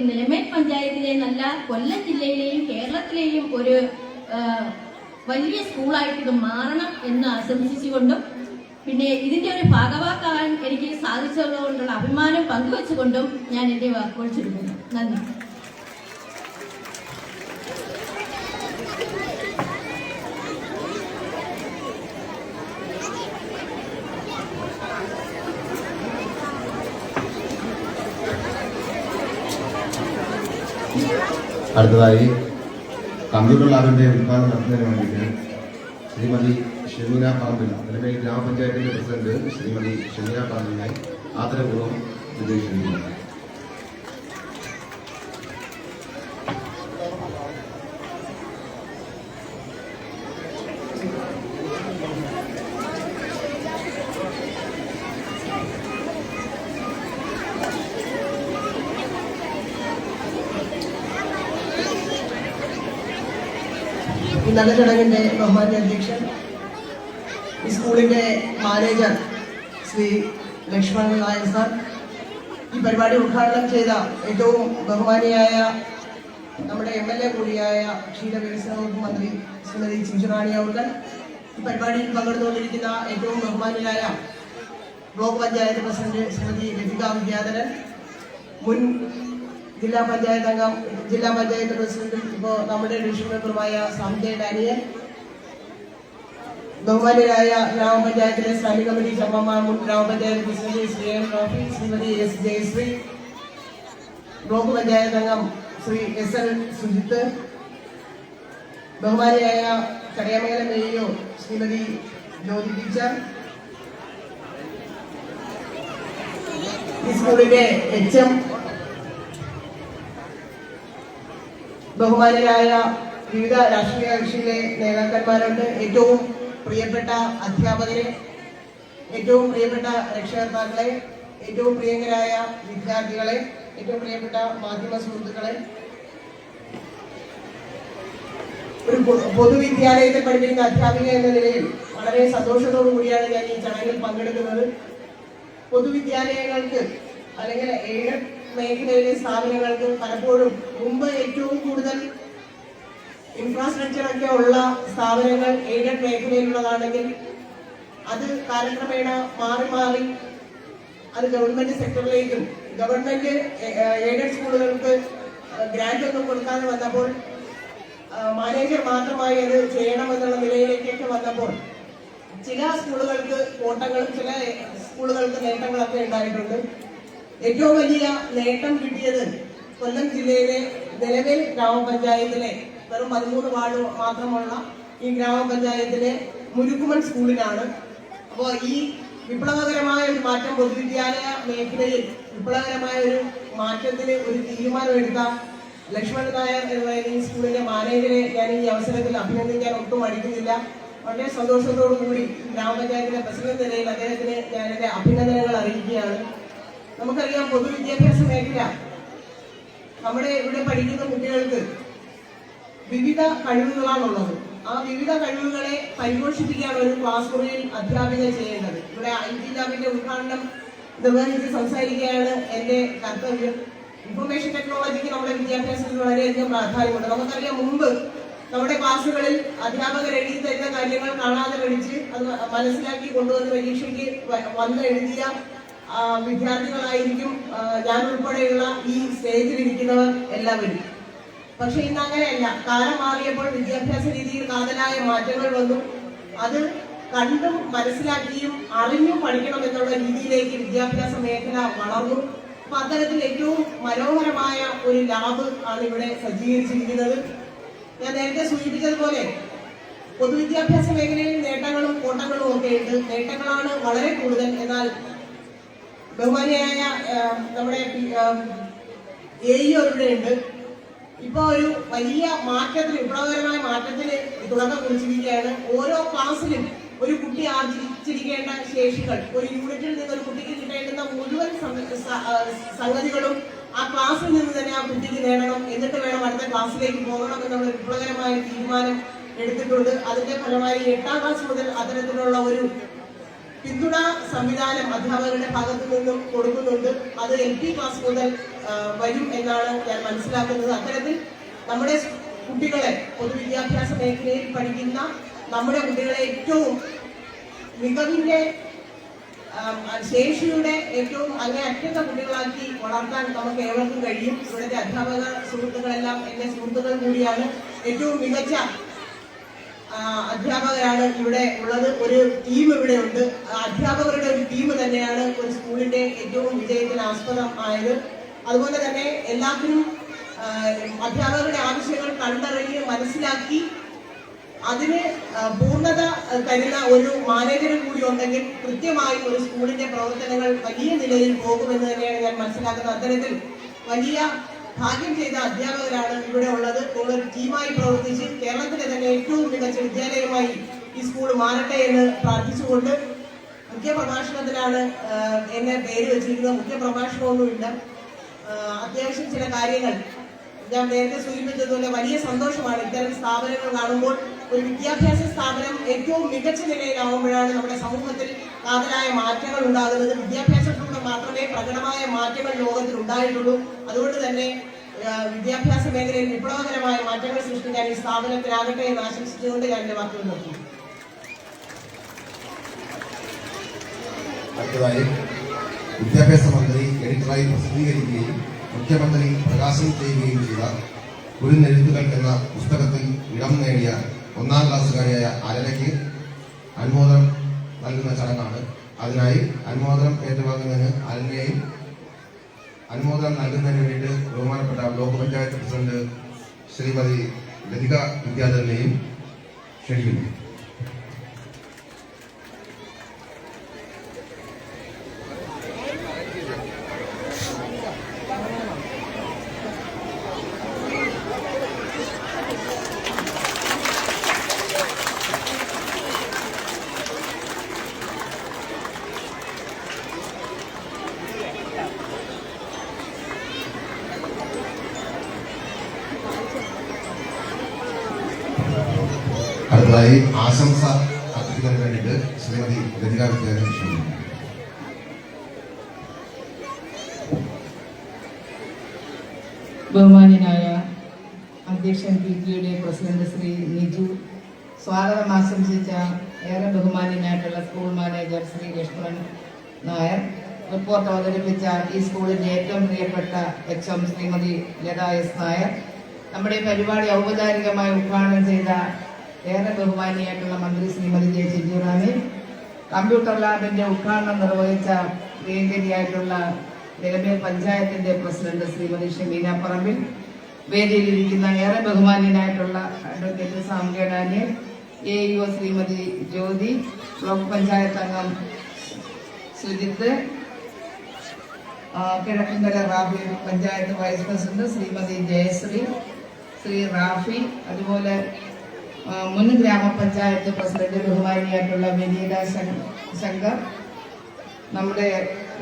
നിലമേൽ പഞ്ചായത്തിലെ നല്ല കൊല്ലം ജില്ലയിലെയും കേരളത്തിലെയും ഒരു വലിയ സ്കൂളായിട്ട് ഇത് മാറണം എന്ന് ആശംസിച്ചുകൊണ്ടും പിന്നെ ഇതിന്റെ ഒരു ഭാഗവാക്കാകാൻ എനിക്ക് സാധിച്ചതുകൊണ്ടുള്ള അഭിമാനം പങ്കുവെച്ചുകൊണ്ടും ഞാൻ എന്റെ വാക്കുകൾ ചുരുക്കുന്നു. നന്ദി. അടുത്തതായി കമ്പ്യൂട്ടർ ലാബിന്റെ ഉദ്ഘാടനം നടത്തുന്നതിന് വേണ്ടിയിട്ട് ശ്രീമതി ഷമീന പറമ്പിൽ, നിലവിൽ ഗ്രാമപഞ്ചായത്തിന്റെ പ്രസിഡന്റ് ശ്രീമതി ഷമീന പറമ്പിലിനെ ആദരപൂർവ്വം നിർദ്ദേശിക്കുന്നു. ഇന്നത്തെ ചടങ്ങിന്റെ ബഹുമാന്യ അധ്യക്ഷൻ, ഈ സ്കൂളിന്റെ മാനേജർ ശ്രീ ലക്ഷ്മൺ നായർ സാർ, ഈ പരിപാടി ഉദ്ഘാടനം ചെയ്ത ഏറ്റവും ബഹുമാനിയായ നമ്മുടെ MLA കൂടിയായ ക്ഷീരവികസന വകുപ്പ് മന്ത്രി ശ്രീമതി ചിഞ്ചുറാണി അവർ, ഈ പരിപാടിയിൽ പങ്കെടുത്തുകൊണ്ടിരിക്കുന്ന ഏറ്റവും ബഹുമാനിയായ ബ്ലോക്ക് പഞ്ചായത്ത് പ്രസിഡന്റ് ശ്രീമതി ലതിക വിദ്യാധരൻ, മുൻ ജില്ലാ പഞ്ചായത്ത് അംഗം, ജില്ലാ പഞ്ചായത്ത് പ്രസിഡന്റും ഇപ്പോൾ നമ്മുടെ ഡിവിഷൻ മെമ്പറുമായ സംജയ് ഡാനിയൽ, ബഹുമാന്യരായ ഗ്രാമപഞ്ചായത്തിലെ സ്റ്റാൻഡിംഗ് കമ്മിറ്റി ചെയർമാൻ, മുൻ grama panchayat president Shri M. Rofi, Shrimati S. Jayasree, block panchayat അംഗം ശ്രീ SL സുജിത്ത്, ബഹുമാന്യരായ ചടയമംഗലം AEO ശ്രീമതി ജ്യോതി ടീച്ചർ, ഈ സ്കൂളിന്റെ HM, ബഹുമാനരായ വിവിധ രാഷ്ട്രീയ കക്ഷിയിലെ നേതാക്കന്മാരുണ്ട്, ഏറ്റവും പ്രിയപ്പെട്ട അധ്യാപകരെ, ഏറ്റവും പ്രിയപ്പെട്ട രക്ഷകർത്താക്കളെ, ഏറ്റവും പ്രിയങ്കരായ വിദ്യാർത്ഥികളെ, ഏറ്റവും പ്രിയപ്പെട്ട മാധ്യമ സുഹൃത്തുക്കളെ, ഒരു പൊതുവിദ്യാലയത്തിൽ പഠിപ്പിക്കുന്ന അധ്യാപിക എന്ന നിലയിൽ വളരെ സന്തോഷത്തോടു കൂടിയാണ് ഞാൻ ഈ ചടങ്ങിൽ പങ്കെടുക്കുന്നത്. പൊതുവിദ്യാലയങ്ങൾക്ക് അല്ലെങ്കിൽ എയ്ഡഡ് മേഖലയിലെ സ്ഥാപനങ്ങൾക്ക് പലപ്പോഴും മുമ്പ് ഏറ്റവും കൂടുതൽ ഇൻഫ്രാസ്ട്രക്ചർ ഒക്കെ ഉള്ള സ്ഥാപനങ്ങൾ എയ്ഡഡ് മേഖലയിലുള്ളതാണെങ്കിൽ അത് കാലക്രമേണ മാറി മാറി അത് ഗവൺമെന്റ് സെക്ടറിലേക്കും ഗവൺമെന്റ് എയ്ഡഡ് സ്കൂളുകൾക്ക് ഗ്രാന്റ് ഒന്നും കൊടുക്കാതെ വന്നപ്പോൾ മാനേജർ മാത്രമായി അത് ചെയ്യണമെന്നുള്ള നിലയിലേക്കൊക്കെ വന്നപ്പോൾ ചില സ്കൂളുകൾക്ക് കോട്ടങ്ങളും ചില സ്കൂളുകൾക്ക് നേട്ടങ്ങളൊക്കെ ഉണ്ടായിട്ടുണ്ട്. ഏറ്റവും വലിയ നേട്ടം കിട്ടിയത് കൊല്ലം ജില്ലയിലെ നിലവിൽ ഗ്രാമപഞ്ചായത്തിലെ വെറും 13 വാർഡ് മാത്രമുള്ള ഈ ഗ്രാമപഞ്ചായത്തിലെ മുരുക്കുമൺ സ്കൂളിനാണ്. അപ്പോൾ ഈ വിപ്ലവകരമായ ഒരു മാറ്റം പൊതുവിദ്യാലയ മേഖലയിൽ വിപ്ലവകരമായ ഒരു മാറ്റത്തിന് ഒരു തീരുമാനമെടുത്ത ലക്ഷ്മൺ നായർ എന്ന ഈ സ്കൂളിന്റെ മാനേജരെ ഞാൻ ഈ അവസരത്തിൽ അഭിനന്ദിക്കാൻ ഒട്ടും മടിക്കുന്നില്ല. വളരെ സന്തോഷത്തോടു കൂടി ഗ്രാമപഞ്ചായത്തിലെ പ്രസിഡന്റ് നിലയിൽ അദ്ദേഹത്തിന് ഞാൻ എന്റെ അഭിനന്ദനങ്ങൾ അറിയിക്കുകയാണ്. നമുക്കറിയാം, പൊതുവിദ്യാഭ്യാസ മേഖല നമ്മുടെ ഇവിടെ പഠിക്കുന്ന കുട്ടികൾക്ക് വിവിധ കഴിവുകളാണുള്ളത്. ആ വിവിധ കഴിവുകളെ പരിപോഷിപ്പിക്കാൻ ഒരു ക്ലാസ് മുറിയിൽ അധ്യാപിക ചെയ്യേണ്ടത്. ഇവിടെ IT ലാബിന്റെ ഉദ്ഘാടനം നിർവഹിച്ച് സംസാരിക്കുകയാണ് എന്റെ കർത്തവ്യം. ഇൻഫർമേഷൻ ടെക്നോളജിക്ക് നമ്മുടെ വിദ്യാഭ്യാസത്തിൽ വളരെയധികം പ്രാധാന്യമുണ്ട്. നമുക്കറിയാം, മുമ്പ് നമ്മുടെ ക്ലാസ്സുകളിൽ അധ്യാപകർ എഴുതി തരുന്ന കാര്യങ്ങൾ കാണാതെ പഠിച്ച് അത് മനസ്സിലാക്കി കൊണ്ടുവന്ന് പരീക്ഷയ്ക്ക് വന്ന് എഴുതിയ വിദ്യാർത്ഥികളായിരിക്കും ഞാൻ ഉൾപ്പെടെയുള്ള ഈ സ്റ്റേജിലിരിക്കുന്നവർ എല്ലാവരും. പക്ഷെ ഇന്ന് അങ്ങനെയല്ല. കാലം മാറിയപ്പോൾ വിദ്യാഭ്യാസ രീതിയിൽ കാതലായ മാറ്റങ്ങൾ വന്നു. അത് കണ്ടും മനസ്സിലാക്കിയും അറിഞ്ഞും പഠിക്കണം എന്നുള്ള രീതിയിലേക്ക് വിദ്യാഭ്യാസ മേഖല വളർന്നു. അപ്പൊ അത്തരത്തിൽ ഏറ്റവും മനോഹരമായ ഒരു ലാബ് ആണ് ഇവിടെ സജ്ജീകരിച്ചിരിക്കുന്നത്. ഞാൻ നേരത്തെ സൂചിപ്പിച്ചതുപോലെ പൊതുവിദ്യാഭ്യാസ മേഖലയിൽ നേട്ടങ്ങളും കോട്ടങ്ങളും ഒക്കെ ഉണ്ട്. നേട്ടങ്ങളാണ് വളരെ കൂടുതൽ. എന്നാൽ ബഹുമാനിയായ നമ്മുടെ അവരുടെ ഉണ്ട്. ഇപ്പൊ ഒരു വലിയ മാറ്റത്തിന്, വിപ്ലവകരമായ മാറ്റത്തിന് തുടക്കം കുറിച്ചിരിക്കുകയാണ്. ഓരോ ക്ലാസ്സിലും ഒരു കുട്ടി ആർജിച്ചിരിക്കേണ്ട ശേഷികൾ, ഒരു യൂണിറ്റിൽ നിന്ന് ഒരു കുട്ടിക്ക് കിട്ടേണ്ടുന്ന മുഴുവൻ സംഗതികളും ആ ക്ലാസ്സിൽ നിന്ന് തന്നെ ആ കുട്ടിക്ക് നേടണം. എന്നിട്ട് വേണം അടുത്ത ക്ലാസ്സിലേക്ക് പോകണം എന്നുള്ള വിപ്ലവകരമായ തീരുമാനം എടുത്തിട്ടുണ്ട്. അതിന്റെ ഫലമായി 8ാം ക്ലാസ് മുതൽ അത്തരത്തിലുള്ള ഒരു പിന്തുണ സംവിധാനം അധ്യാപകരുടെ ഭാഗത്തു നിന്നും കൊടുക്കുന്നുണ്ട്. അത് LP ക്ലാസ് മുതൽ വരും എന്നാണ് ഞാൻ മനസ്സിലാക്കുന്നത്. അത്തരത്തിൽ നമ്മുടെ കുട്ടികളെ, പൊതുവിദ്യാഭ്യാസ മേഖലയിൽ പഠിക്കുന്ന നമ്മുടെ കുട്ടികളെ ഏറ്റവും മികവിന്റെ ശേഷിയുടെ ഏറ്റവും അങ്ങേയറ്റത്ത കുട്ടികളാക്കി വളർത്താൻ നമുക്ക് ഏവർക്കും കഴിയും. ഇവിടുത്തെ അധ്യാപക സുഹൃത്തുക്കളെല്ലാം എന്റെ സുഹൃത്തുക്കൾ കൂടിയാണ്. ഏറ്റവും മികച്ച അധ്യാപകരാണ് ഇവിടെ ഉള്ളത്. ഒരു ടീം ഇവിടെ ഉണ്ട്. അധ്യാപകരുടെ ഒരു ടീം തന്നെയാണ് ഒരു സ്കൂളിന്റെ ഏറ്റവും വിജയത്തിന് ആസ്പദമായത്. അതുപോലെ തന്നെ എല്ലാത്തിനും അധ്യാപകരുടെ ആവശ്യങ്ങൾ കണ്ടറിഞ്ഞ് മനസ്സിലാക്കി അതിന് പൂർണ്ണത തരുന്ന ഒരു മാനേജർ കൂടി ഉണ്ടെങ്കിൽ കൃത്യമായി ഒരു സ്കൂളിന്റെ പ്രവർത്തനങ്ങൾ വലിയ നിലയിൽ പോകുമെന്ന് തന്നെയാണ് ഞാൻ മനസ്സിലാക്കുന്നത്. അത്തരത്തിൽ വലിയ ഭാഗ്യം ചെയ്ത അധ്യാപകരാണ് ഇവിടെ ഉള്ളത്. നിങ്ങളൊരു ടീമായി പ്രവർത്തിച്ച് കേരളത്തിലെ തന്നെ ഏറ്റവും മികച്ച വിദ്യാലയമായി ഈ സ്കൂൾ മാറട്ടെ എന്ന് പ്രാർത്ഥിച്ചുകൊണ്ട് മുഖ്യ പ്രഭാഷണത്തിലാണ് എന്നെ പേര് വെച്ചിരിക്കുന്നത്. മുഖ്യ പ്രഭാഷണമൊന്നുമില്ല. അത്യാവശ്യം ചില കാര്യങ്ങൾ ഞാൻ നേരത്തെ സൂചിപ്പിച്ചതുപോലെ വലിയ സന്തോഷമാണ് ഇത്തരം സ്ഥാപനങ്ങൾ കാണുമ്പോൾ. ഒരു വിദ്യാഭ്യാസ സ്ഥാപനം ഏറ്റവും മികച്ച നിലയിലാവുമ്പോഴാണ് നമ്മുടെ സമൂഹത്തിൽ കാതലായ മാറ്റങ്ങൾ ഉണ്ടാകുന്നത്. വിദ്യാഭ്യാസത്തിലൂടെ മാത്രമേ പ്രകടമായ മാറ്റങ്ങൾ ലോകത്തിൽ ഉണ്ടായിട്ടുള്ളൂ. അതുകൊണ്ട് തന്നെ വിദ്യാഭ്യാസ മേഖലയിൽ വിപ്ലവകരമായ മാറ്റങ്ങൾ സൃഷ്ടിക്കാൻ ഈ സ്ഥാപനത്തിനാകട്ടെ എന്ന് ആശംസിച്ചുകൊണ്ട് ഞാൻ എന്റെ വാക്കുകൾ നിർത്തുന്നു. അടുത്തതായി വിദ്യാഭ്യാസ മന്ത്രി എഡിറ്ററായി പ്രസിദ്ധീകരിക്കുകയും മുഖ്യമന്ത്രി പ്രകാശനം ചെയ്യുകയും ചെയ്ത കുരുന്നെഴുത്തുകൾ എന്ന പുസ്തകത്തിൽ ഇടം നേടിയ 1ാം ക്ലാസ്സുകാരിയായ അലനയ്ക്ക് അനുമോദനം നൽകുന്ന ചടങ്ങാണ്. അതിനായി അനുമോദനം ഏറ്റുവാങ്ങുന്നതിന് അലനെയും അനുമോദനം നൽകുന്നതിന് വേണ്ടിയിട്ട് ബഹുമാനപ്പെട്ട ബ്ലോക്ക് പഞ്ചായത്ത് പ്രസിഡന്റ് ശ്രീമതി ലതിക വിദ്യാധരനെയും ക്ഷണിക്കുന്നു. അടുത്തതായി ആശംസ അർപ്പിക്കുന്നതിന് വേണ്ടിയിട്ട് ശ്രീമതി ലതിക വിദ്യാധരൻ ക്ഷണിക്കുന്നു. ബഹുമാന്യനായ അധ്യക്ഷൻ PTAയുടെ പ്രസിഡന്റ് ശ്രീ നിജു, സ്വാഗതം ആശംസിച്ച ഏറെ ബഹുമാന്യനായിട്ടുള്ള school manager Shri Lakshman Nair, report അവതരിപ്പിച്ച ഈ സ്കൂളിന്റെ ഏറ്റവും പ്രിയപ്പെട്ട HM ശ്രീമതി ലത S നായർ, നമ്മുടെ പരിപാടി ഔപചാരികമായി ഉദ്ഘാടനം ചെയ്ത ഏറെ ബഹുമാനിയായിട്ടുള്ള മന്ത്രി ശ്രീമതി J. ചിഞ്ചുറാണി, കമ്പ്യൂട്ടർ ലാബിന്റെ ഉദ്ഘാടനം നിർവഹിച്ച പ്രിയങ്കരിയായിട്ടുള്ള നിലമേൽ പഞ്ചായത്തിന്റെ പ്രസിഡന്റ് ശ്രീമതി ഷമീന പറമ്പിൽ, വേദിയിലിരിക്കുന്ന ഏറെ ബഹുമാന്യനായിട്ടുള്ള അഡ്വക്കേറ്റ് സാംഗേഡാനി, AEO ശ്രീമതി ജ്യോതി, ബ്ലോക്ക് പഞ്ചായത്ത് അംഗം സുജിത്ത്, കിഴക്കങ്കര റാഫി പഞ്ചായത്ത് വൈസ് പ്രസിഡന്റ് ശ്രീമതി ജയശ്രീ, ശ്രീ റാഫി, അതുപോലെ മുൻ ഗ്രാമപഞ്ചായത്ത് പ്രസിഡന്റ് ബഹുമാനിയായിട്ടുള്ള വിനീത ശങ്കർ, നമ്മുടെ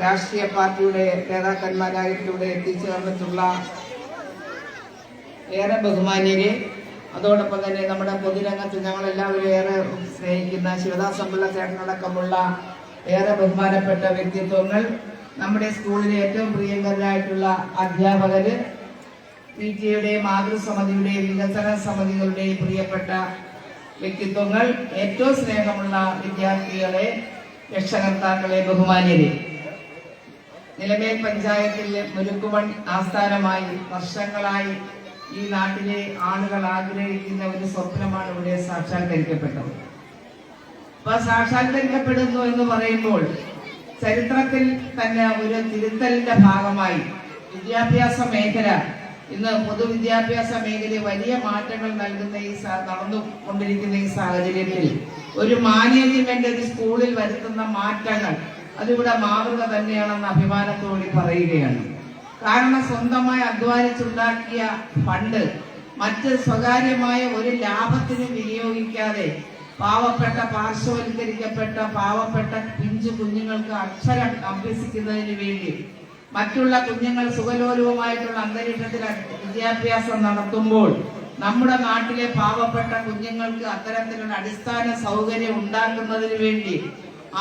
രാഷ്ട്രീയ പാർട്ടിയുടെ നേതാക്കന്മാരായിട്ടിവിടെ എത്തിച്ചേർന്നിട്ടുള്ള ഏറെ ബഹുമാന്യരെ, അതോടൊപ്പം തന്നെ നമ്മുടെ പൊതുരംഗത്ത് ഞങ്ങളെല്ലാവരും ഏറെ സ്നേഹിക്കുന്ന ശിവദാസപിള്ള ചേട്ടനടക്കമുള്ള ഏറെ ബഹുമാനപ്പെട്ട വ്യക്തിത്വങ്ങൾ, നമ്മുടെ സ്കൂളിലെ ഏറ്റവും പ്രിയങ്കരായിട്ടുള്ള അധ്യാപകര്, PTAയുടെയും മാതൃസമിതിയുടെയും വികസന സമിതികളുടെയും പ്രിയപ്പെട്ട വ്യക്തിത്വങ്ങൾ, ഏറ്റവും സ്നേഹമുള്ള വിദ്യാർത്ഥികളെ, രക്ഷകർത്താക്കളെ, ബഹുമാന്യരെ, നിലമേൽ പഞ്ചായത്തിൽ മുരുക്കുവൺ ആസ്ഥാനമായി വർഷങ്ങളായി ഈ നാട്ടിലെ ആളുകൾ ആഗ്രഹിക്കുന്ന ഒരു സ്വപ്നമാണ് ഇവിടെ സാക്ഷാത്കരിക്കപ്പെട്ടത്. അപ്പൊ സാക്ഷാത്കരിക്കപ്പെടുന്നു എന്ന് പറയുമ്പോൾ ചരിത്രത്തിൽ തന്നെ ഒരു തിരുത്തലിന്റെ ഭാഗമായി വിദ്യാഭ്യാസ മേഖല ഇന്ന് പൊതുവിദ്യാഭ്യാസ മേഖലയിൽ വലിയ മാറ്റങ്ങൾ നൽകുന്ന നടന്നുകൊണ്ടിരിക്കുന്ന ഈ സാഹചര്യത്തിൽ ഒരു മാനേജ്മെന്റ് ഒരു സ്കൂളിൽ വരുത്തുന്ന മാറ്റങ്ങൾ അതിവിടെ മാതൃക തന്നെയാണെന്ന് അഭിമാനത്തോടെ പറയുകയാണ്. കാരണം സ്വന്തമായി അധ്വാനിച്ചുണ്ടാക്കിയ ഫണ്ട് മറ്റ് സ്വകാര്യമായ ഒരു ലാഭത്തിനും വിനിയോഗിക്കാതെ പാവപ്പെട്ട പാർശ്വവൽക്കരിക്കപ്പെട്ട പാവപ്പെട്ട പിഞ്ചു കുഞ്ഞുങ്ങൾക്ക് അക്ഷരം അഭ്യസിക്കുന്നതിന് വേണ്ടി മറ്റുള്ള കുഞ്ഞുങ്ങൾ സുഖലോലുപമായിട്ടുള്ള അന്തരീക്ഷത്തിൽ വിദ്യാഭ്യാസം നടത്തുമ്പോൾ നമ്മുടെ നാട്ടിലെ പാവപ്പെട്ട കുഞ്ഞുങ്ങൾക്ക് അത്തരത്തിലുള്ള അടിസ്ഥാന സൗകര്യം ഉണ്ടാക്കുന്നതിന് വേണ്ടി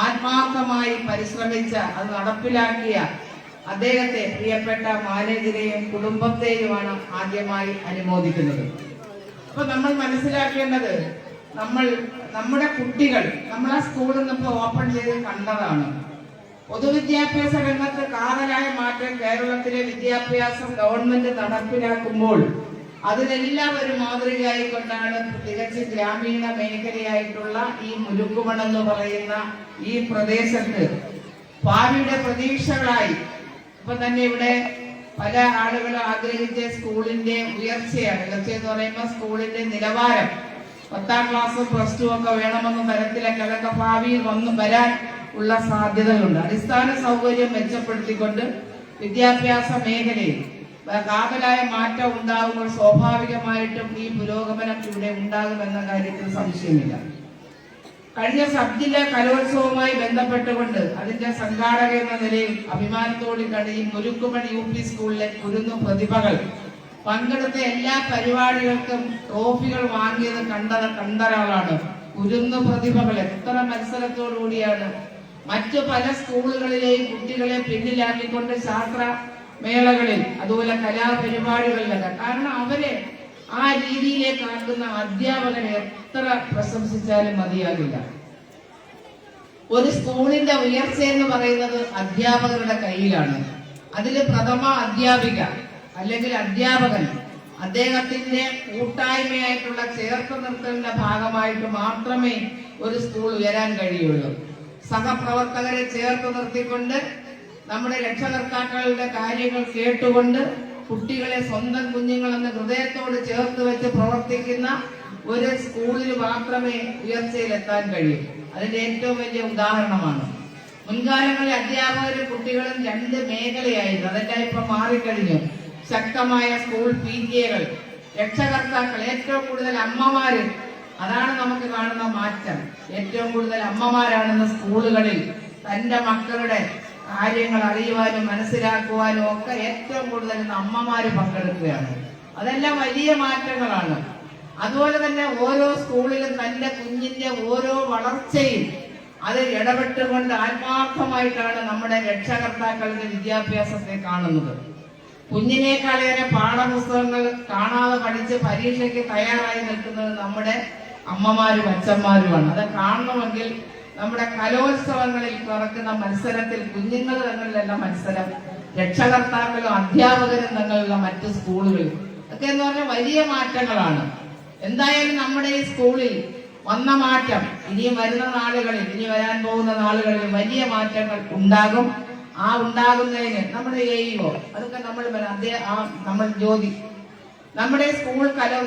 ആത്മാർത്ഥമായി പരിശ്രമിച്ച അത് നടപ്പിലാക്കിയ അദ്ദേഹത്തെ പ്രിയപ്പെട്ട മാനേജരെയും കുടുംബത്തെയുമാണ് ആദ്യമായി അനുമോദിക്കുന്നത്. അപ്പൊ നമ്മൾ മനസ്സിലാക്കേണ്ടത് നമ്മുടെ കുട്ടികൾ നമ്മളെ സ്കൂളിൽ നിന്ന് ഓപ്പൺ ചെയ്ത് കണ്ടതാണ്. പൊതുവിദ്യാഭ്യാസ രംഗത്ത് കാതലായ മാറ്റം കേരളത്തിലെ വിദ്യാഭ്യാസം ഗവൺമെന്റ് നടപ്പിലാക്കുമ്പോൾ അതിനെല്ലാം ഒരു മാതൃകയായിക്കൊണ്ടാണ് തികച്ച് ഗ്രാമീണ മേഖലയായിട്ടുള്ള ഈ മുരുക്കുമൺ എന്ന് പറയുന്ന ഈ പ്രദേശത്ത് ഭാവിയുടെ പ്രതീക്ഷകളായി ഇപ്പൊ തന്നെ ഇവിടെ പല ആളുകളും ആഗ്രഹിച്ച സ്കൂളിന്റെ ഉയർച്ചയാണ്. ഉയർച്ച എന്ന് പറയുമ്പോൾ സ്കൂളിന്റെ നിലവാരം 10ാം ക്ലാസ് +2 ഒക്കെ വേണമെന്ന തരത്തിലൊക്കെ അതൊക്കെ ഭാവിയിൽ വരാൻ ഉള്ള സാധ്യതകളുണ്ട്. അടിസ്ഥാന സൗകര്യം മെച്ചപ്പെടുത്തിക്കൊണ്ട് വിദ്യാഭ്യാസ മേഖലയിൽ കാതലായ മാറ്റം ഉണ്ടാകുമ്പോൾ സ്വാഭാവികമായിട്ടും ഈ പുരോഗമനം ഇവിടെ ഉണ്ടാകുമെന്ന കാര്യത്തിൽ സംശയമില്ല. കഴിഞ്ഞ സബ് ജില്ലാ കലോത്സവവുമായി ബന്ധപ്പെട്ടുകൊണ്ട് അതിന്റെ സംഘാടക എന്ന നിലയിൽ അഭിമാനത്തോടെ കണ്ട് ഈ മുരുക്കുമൺ UP സ്കൂളിലെ കുരുന്നു പ്രതിഭകൾ പങ്കെടുത്ത എല്ലാ പരിപാടികൾക്കും ട്രോഫികൾ വാങ്ങിയത് കണ്ട ഒരാളാണ്. കുരുന്നു പ്രതിഭകൾ എത്ര മത്സരത്തോടുകൂടിയാണ് മറ്റു പല സ്കൂളുകളിലെയും കുട്ടികളെ പിന്നിലാക്കിക്കൊണ്ട് ശാസ്ത്ര മേളകളിൽ അതുപോലെ കലാപരിപാടികളിലൊക്കെ. കാരണം അവരെ ആ രീതിയിലേക്ക് ആക്കുന്ന അധ്യാപകരെ എത്ര പ്രശംസിച്ചാലും മതിയാകില്ല. ഒരു സ്കൂളിന്റെ ഉയർച്ച എന്ന് പറയുന്നത് അധ്യാപകരുടെ കയ്യിലാണ്. അതിൽ പ്രഥമ അധ്യാപിക അല്ലെങ്കിൽ അധ്യാപകൻ അദ്ദേഹത്തിന്റെ കൂട്ടായ്മയായിട്ടുള്ള ചേർത്ത് നിർത്തലിന്റെ ഭാഗമായിട്ട് മാത്രമേ ഒരു സ്കൂൾ ഉയരാൻ കഴിയുള്ളൂ. സഹപ്രവർത്തകരെ ചേർത്ത് നിർത്തിക്കൊണ്ട് നമ്മുടെ രക്ഷകർത്താക്കളുടെ കാര്യങ്ങൾ കേട്ടുകൊണ്ട് കുട്ടികളെ സ്വന്തം കുഞ്ഞുങ്ങളെന്ന് ഹൃദയത്തോട് ചേർത്ത് വെച്ച് പ്രവർത്തിക്കുന്ന ഒരു സ്കൂളിൽ മാത്രമേ ഉയർച്ചയിലെത്താൻ കഴിയൂ. അതിന്റെ ഏറ്റവും വലിയ ഉദാഹരണമാണ് മുൻകാലങ്ങളിൽ അധ്യാപകരും കുട്ടികളും 2 മേഖലയായിരുന്നു. അതെല്ലാം ഇപ്പൊ മാറിക്കഴിഞ്ഞു. ശക്തമായ സ്കൂൾ PTA-കൾ, രക്ഷകർത്താക്കൾ, ഏറ്റവും കൂടുതൽ അമ്മമാര്, അതാണ് നമുക്ക് കാണുന്ന മാറ്റം. ഏറ്റവും കൂടുതൽ അമ്മമാരാണെന്ന സ്കൂളുകളിൽ തന്റെ മക്കളുടെ കാര്യങ്ങൾ അറിയുവാനും മനസ്സിലാക്കുവാനും ഒക്കെ ഏറ്റവും കൂടുതൽ അമ്മമാര് പങ്കെടുക്കുകയാണ്. അതെല്ലാം വലിയ മാറ്റങ്ങളാണ്. അതുപോലെ തന്നെ ഓരോ സ്കൂളിലും തന്റെ കുഞ്ഞിന്റെ ഓരോ വളർച്ചയും അത് ഇടപെട്ടുകൊണ്ട് ആത്മാർത്ഥമായിട്ടാണ് നമ്മുടെ രക്ഷകർത്താക്കളുടെ വിദ്യാഭ്യാസത്തെ കാണുന്നത്. കുഞ്ഞിനേക്കാളേറെ പാഠപുസ്തകങ്ങൾ കാണാതെ പഠിച്ച് പരീക്ഷയ്ക്ക് തയ്യാറായി നിൽക്കുന്നത് നമ്മുടെ അമ്മമാരും അച്ഛന്മാരുമാണ്. അത് കാണണമെങ്കിൽ നമ്മുടെ കലോത്സവങ്ങളിൽ നടക്കുന്ന മത്സരത്തിൽ കുഞ്ഞുങ്ങൾ തമ്മിലുള്ള മത്സരം, രക്ഷകർത്താക്കളും അധ്യാപകരും തമ്മിലുള്ള മറ്റ് സ്കൂളുകളിൽ ഒക്കെ എന്ന് പറഞ്ഞാൽ വലിയ മാറ്റങ്ങളാണ്. എന്തായാലും നമ്മുടെ ഈ സ്കൂളിൽ വന്ന മാറ്റം ഇനിയും വരുന്ന നാളുകളിൽ, ഇനി വരാൻ പോകുന്ന നാളുകളിൽ വലിയ മാറ്റങ്ങൾ ഉണ്ടാകും. ആ ഉണ്ടാകുന്നതിന് നമ്മുടെ AEO അതൊക്കെ നമ്മൾ ജ്യോതി നമ്മുടെ സ്കൂൾ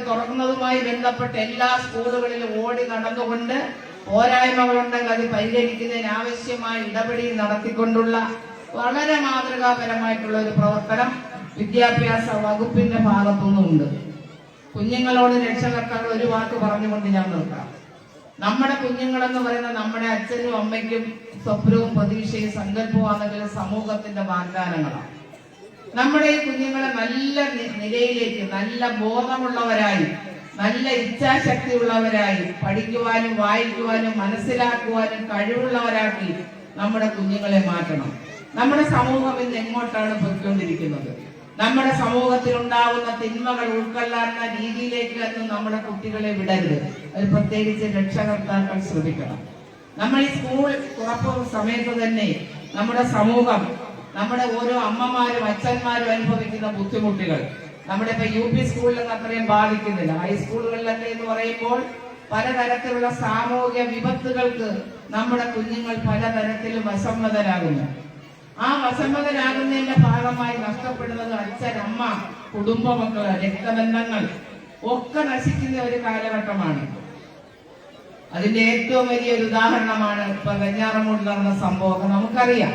തുറക്കുന്നതുമായി ബന്ധപ്പെട്ട് എല്ലാ സ്കൂളുകളിലും ഓടി നടന്നുകൊണ്ട് പോരായ്മകളുണ്ടെങ്കിൽ അത് പരിഹരിക്കുന്നതിന് ആവശ്യമായ ഇടപെടൽ നടത്തിക്കൊണ്ടുള്ള വളരെ മാതൃകാപരമായിട്ടുള്ള ഒരു പ്രവർത്തനം വിദ്യാഭ്യാസ വകുപ്പിന്റെ ഭാഗത്തുനിന്നുണ്ട്. കുഞ്ഞുങ്ങളോട് രക്ഷകർത്താക്കൾ ഒരു വാക്ക് പറഞ്ഞുകൊണ്ട് ഞാൻ നിർത്താം. നമ്മുടെ കുഞ്ഞുങ്ങളെന്ന് പറയുന്ന നമ്മുടെ അച്ഛനും അമ്മയ്ക്കും സ്വപ്നവും പ്രതീക്ഷയും സങ്കല്പമാണെങ്കിലും സമൂഹത്തിന്റെ വാഗ്ദാനങ്ങളാണ്. നമ്മുടെ ഈ കുഞ്ഞുങ്ങളെ നല്ല നിലയിലേക്ക്, നല്ല ബോധമുള്ളവരായി, നല്ല ഇച്ഛാശക്തിയുള്ളവരായി, പഠിക്കുവാനും വായിക്കുവാനും മനസ്സിലാക്കുവാനും കഴിവുള്ളവരാക്കി നമ്മുടെ കുഞ്ഞുങ്ങളെ മാറ്റണം. നമ്മുടെ സമൂഹം ഇന്ന് എങ്ങോട്ടാണ് പോയിക്കൊണ്ടിരിക്കുന്നത്? നമ്മുടെ സമൂഹത്തിൽ ഉണ്ടാവുന്ന തിന്മകൾ ഉൾക്കൊള്ളാത്ത രീതിയിലേക്ക് ഒന്നും നമ്മുടെ കുട്ടികളെ വിടരുത്. അത് പ്രത്യേകിച്ച് രക്ഷകർത്താക്കൾ ശ്രദ്ധിക്കണം. നമ്മൾ ഈ സ്കൂൾ തുറക്കുന്ന സമയത്ത് തന്നെ നമ്മുടെ സമൂഹം, നമ്മുടെ ഓരോ അമ്മമാരും അച്ഛന്മാരും അനുഭവിക്കുന്ന ബുദ്ധിമുട്ടുകൾ നമ്മുടെ ഇപ്പൊ UP സ്കൂളിലൊന്നും അത്രയും ബാധിക്കുന്നില്ല. ഹൈസ്കൂളുകളിലൊക്കെ എന്ന് പറയുമ്പോൾ പലതരത്തിലുള്ള സാമൂഹിക വിപത്തുകൾക്ക് നമ്മുടെ കുഞ്ഞുങ്ങൾ പലതരത്തിലും വസമ്മതരാകുന്നു. ആ വസമ്മതരാകുന്നതിന്റെ ഭാഗമായി നഷ്ടപ്പെടുന്നത് അച്ഛൻ, അമ്മ, കുടുംബ മക്കള്, രക്തബന്ധങ്ങൾ ഒക്കെ നശിക്കുന്ന ഒരു കാലഘട്ടമാണ്. അതിന്റെ ഏറ്റവും വലിയൊരു ഉദാഹരണമാണ് ഇപ്പൊ വെഞ്ഞാറമൂട് നടന്ന സംഭവം. നമുക്കറിയാം,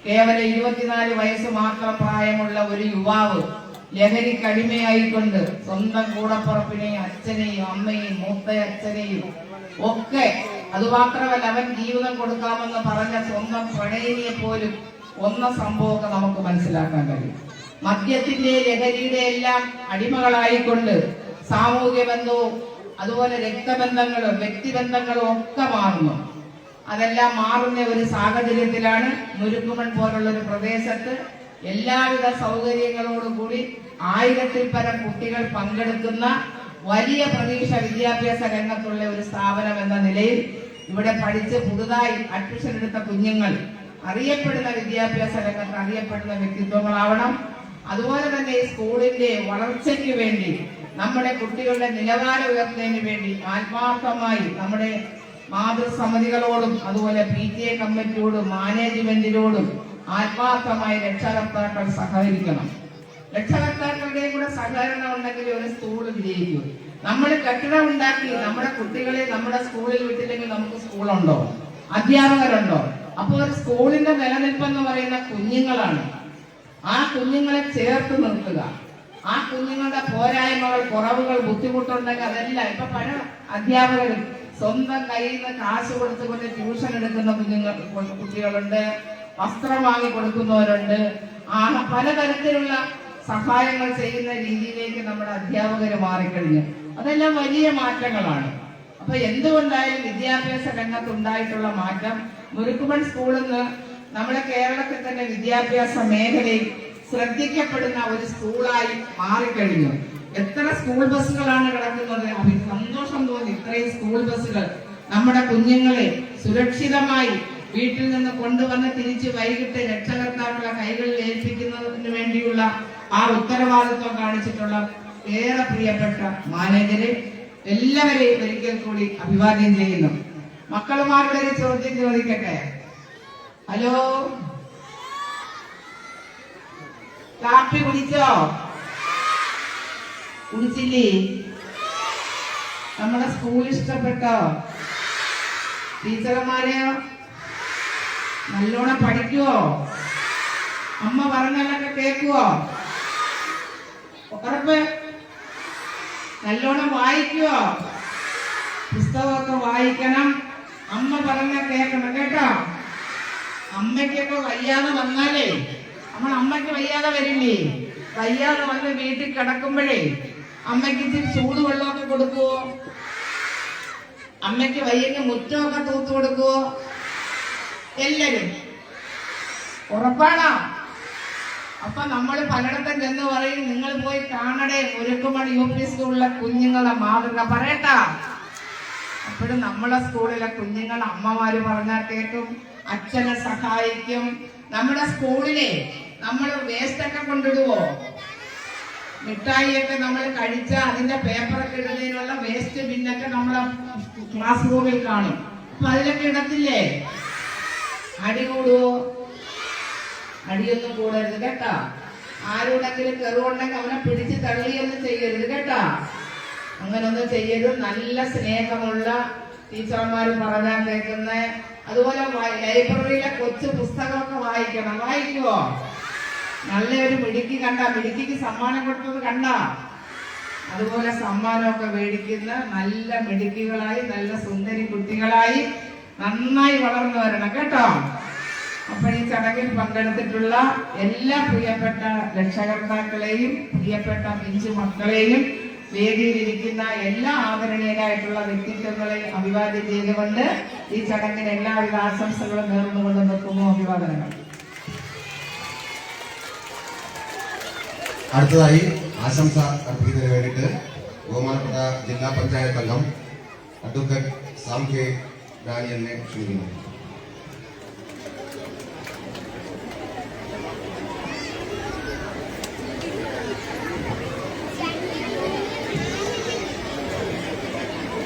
കേവലം 24 വയസ്സ് മാത്രം പ്രായമുള്ള ഒരു യുവാവ് ലഹരിക്കടിമയായിക്കൊണ്ട് സ്വന്തം കൂടപ്പുറപ്പിനെയും അച്ഛനെയും അമ്മയെയും മൂത്ത അച്ഛനെയും ഒക്കെ, അതുമാത്രമല്ല അവൻ ജീവിതം കൊടുക്കാമെന്ന് പറഞ്ഞ സ്വന്തം പ്രണയിനിയെ പോലും ഒന്ന സംഭവമൊക്കെ നമുക്ക് മനസ്സിലാക്കാൻ കഴിയും. മദ്യത്തിന്റെ ലഹരിയുടെ എല്ലാം അടിമകളായിക്കൊണ്ട് സാമൂഹ്യ ബന്ധവും അതുപോലെ രക്തബന്ധങ്ങളും വ്യക്തിബന്ധങ്ങളും ഒക്കെ മാറുന്നു. അതെല്ലാം മാറുന്ന ഒരു സാഹചര്യത്തിലാണ് മുരുക്കുമൺ പോലുള്ള ഒരു പ്രദേശത്ത് എല്ലാവിധ സൗകര്യങ്ങളോടും കൂടി 1000-ൽ പരം കുട്ടികൾ പങ്കെടുക്കുന്ന വലിയ പ്രതീക്ഷ വിദ്യാഭ്യാസ രംഗത്തുള്ള ഒരു സ്ഥാപനം എന്ന നിലയിൽ ഇവിടെ പഠിച്ച് പുതുതായി അഡ്മിഷൻ എടുത്ത കുഞ്ഞുങ്ങൾ അറിയപ്പെടുന്ന വിദ്യാഭ്യാസ രംഗത്ത് അറിയപ്പെടുന്ന വ്യക്തിത്വങ്ങളാവണം. അതുപോലെ തന്നെ ഈ സ്കൂളിന്റെ വളർച്ചയ്ക്ക് വേണ്ടി, നമ്മുടെ കുട്ടികളുടെ നിലവാരം ഉയർത്തുന്നതിന് വേണ്ടി ആത്മാർത്ഥമായി നമ്മുടെ മാതൃസമിതികളോടും അതുപോലെ PTA കമ്മിറ്റിയോടും മാനേജ്മെന്റിനോടും ആത്മാർത്ഥമായി രക്ഷകർത്താക്കൾ സഹകരിക്കണം. രക്ഷകർത്താക്കളുടെയും കൂടെ സഹകരണം ഉണ്ടെങ്കിൽ ഒരു സ്കൂൾ വിജയിക്കും. നമ്മൾ കെട്ടിടം ഉണ്ടാക്കി നമ്മുടെ കുട്ടികളെ നമ്മുടെ സ്കൂളിൽ വിട്ടില്ലെങ്കിൽ നമുക്ക് സ്കൂളുണ്ടോ? അധ്യാപകരുണ്ടോ? അപ്പോൾ ഒരു സ്കൂളിന്റെ നിലനിൽപ്പെന്ന് പറയുന്ന കുഞ്ഞുങ്ങളാണ്. ആ കുഞ്ഞുങ്ങളെ ചേർത്ത് നിർത്തുക. ആ കുഞ്ഞുങ്ങളുടെ പോരായ്മകൾ, കുറവുകൾ, ബുദ്ധിമുട്ടുണ്ടെങ്കിൽ അതെല്ലാം, ഇപ്പൊ പല അധ്യാപകരും സ്വന്തം കയ്യിൽ നിന്ന് കാശ് കൊടുത്തുകൊണ്ട് ട്യൂഷൻ എടുക്കുന്ന കുട്ടികളുണ്ട്, വസ്ത്രം വാങ്ങി കൊടുക്കുന്നവരുണ്ട്. പലതരത്തിലുള്ള സഹായങ്ങൾ ചെയ്യുന്ന രീതിയിലേക്ക് നമ്മുടെ അധ്യാപകർ മാറിക്കഴിഞ്ഞു. അതെല്ലാം വലിയ മാറ്റങ്ങളാണ്. അപ്പൊ എന്തുകൊണ്ടായാലും വിദ്യാഭ്യാസ രംഗത്തുണ്ടായിട്ടുള്ള മാറ്റം മുരുക്കുമൺ സ്കൂളിൽ നിന്ന് നമ്മുടെ കേരളത്തിൽ തന്നെ വിദ്യാഭ്യാസ മേഖലയിൽ ശ്രദ്ധിക്കപ്പെടുന്ന ഒരു സ്കൂളായി മാറിക്കഴിഞ്ഞു. എത്ര സ്കൂൾ ബസ്സുകളാണ് കിടക്കുന്നത്. സന്തോഷം തോന്നി. ഇത്രയും സ്കൂൾ ബസ്സുകൾ നമ്മുടെ കുഞ്ഞുങ്ങളെ സുരക്ഷിതമായി വീട്ടിൽ നിന്ന് കൊണ്ടുവന്ന് തിരിച്ച് വൈകിട്ട് രക്ഷകർത്താക്കളെ കൈകളിൽ ഏൽപ്പിക്കുന്നതിന് വേണ്ടിയുള്ള ആ ഉത്തരവാദിത്വം കാണിച്ചിട്ടുള്ള ഏറെ പ്രിയപ്പെട്ട മാനേജരെ എല്ലാവരെയും ഒരിക്കൽ കൂടി അഭിവാദ്യം ചെയ്യുന്നു. മക്കളുമാരുടെ ഒരു ചോദ്യം ചോദിക്കട്ടെ. ഹലോ, കാപ്പി കുടിച്ചോ? കുടിച്ചില്ലേ? നമ്മുടെ സ്കൂൾ ഇഷ്ടപ്പെട്ടോ? ടീച്ചർമാരെയോ? നല്ലോണം പഠിക്കുവോ? അമ്മ പറഞ്ഞാലൊക്കെ കേൾക്കുവോ? ഉറപ്പ്? നല്ലോണം വായിക്കുവോ? പുസ്തകമൊക്കെ വായിക്കണം. അമ്മ പറഞ്ഞ കേൾക്കണം കേട്ടോ. അമ്മയ്ക്കൊക്കെ വയ്യാതെ വന്നാലേ, അമ്മയ്ക്ക് വയ്യാതെ വരില്ലേ? വയ്യാതെ വന്ന് വീട്ടിൽ കിടക്കുമ്പോഴേ അമ്മയ്ക്ക് ഇച്ചിരി ചൂടുവെള്ളമൊക്കെ കൊടുക്കുവോ? അമ്മയ്ക്ക് വയ്യെങ്കിൽ മുറ്റമൊക്കെ തൂത്തു കൊടുക്കുവോ? എല്ലാരും ഉറപ്പാണോ? അപ്പൊ നമ്മൾ പലയിടത്തും ചെന്ന് പറയും, നിങ്ങൾ പോയി കാണടേ മുരുക്കുമൺ UP സ്കൂളിലെ കുഞ്ഞുങ്ങളെ മാതൃക പറയട്ടാ. അപ്പോഴും നമ്മളെ സ്കൂളിലെ കുഞ്ഞുങ്ങൾ അമ്മമാര് പറഞ്ഞാൽ കേൾക്കും, അച്ഛനെ സഹായിക്കും. നമ്മുടെ സ്കൂളിലെ നമ്മൾ വേസ്റ്റ് ഒക്കെ കൊണ്ടിടുവോ? മിഠായിയൊക്കെ നമ്മൾ കഴിച്ച അതിന്റെ പേപ്പറൊക്കെ ഇടുന്നതിനുള്ള വേസ്റ്റ് ബിന്നൊക്കെ നമ്മളെ ക്ലാസ് റൂമിൽ കാണും. അപ്പൊ അതിലൊക്കെ ഇടത്തില്ലേ? അടി കൂടുവോ? അടിയൊന്നും കൂടരുത് കേട്ടാ. ആരോടെങ്കിലും കെറുണ്ടെങ്കിൽ അവനെ പിടിച്ച് തള്ളിയൊന്നും ചെയ്യരുത് കേട്ടാ. അങ്ങനൊന്നും ചെയ്യരുത്. നല്ല സ്നേഹമുള്ള ടീച്ചർമാർ പറഞ്ഞാൽ കേൾക്കുന്ന, അതുപോലെ ലൈബ്രറിയിലെ കൊച്ചു പുസ്തകമൊക്കെ വായിക്കണം. വായിക്കുവോ? നല്ലൊരു മിടുക്കി കണ്ട, മിടുക്കിക്ക് സമ്മാനം കൊടുത്തത് കണ്ട, അതുപോലെ സമ്മാനമൊക്കെ മേടിക്കുന്ന നല്ല മിടുക്കികളായി നല്ല സുന്ദരി കുട്ടികളായി നന്നായി വളർന്നു വരണം കേട്ടോ. അപ്പോൾ ഈ ചടങ്ങിൽ പങ്കെടുത്തിട്ടുള്ള എല്ലാ പ്രിയപ്പെട്ട രക്ഷകർത്താക്കളെയും പ്രിയപ്പെട്ട പിഞ്ചു മക്കളെയും വേദിയിലിരിക്കുന്ന എല്ലാ ആദരണീയരായിട്ടുള്ള വ്യക്തിത്വങ്ങളെയും അഭിവാദ്യം ചെയ്തുകൊണ്ട് ഈ ചടങ്ങിന് എല്ലാവിധ ആശംസകളും നേർന്നുകൊണ്ട് നിർത്തുന്നു. അഭിവാദനങ്ങൾ. അടുത്തതായി ആശംസ അർപ്പിക്കുന്നതിന് വേണ്ടിയിട്ട് ബഹുമാനപ്പെട്ട ജില്ലാ പഞ്ചായത്ത് അംഗം അഡ്വക്കേറ്റ് സാം കെ ഡാനിയലിനെ ക്ഷണിക്കുന്നു.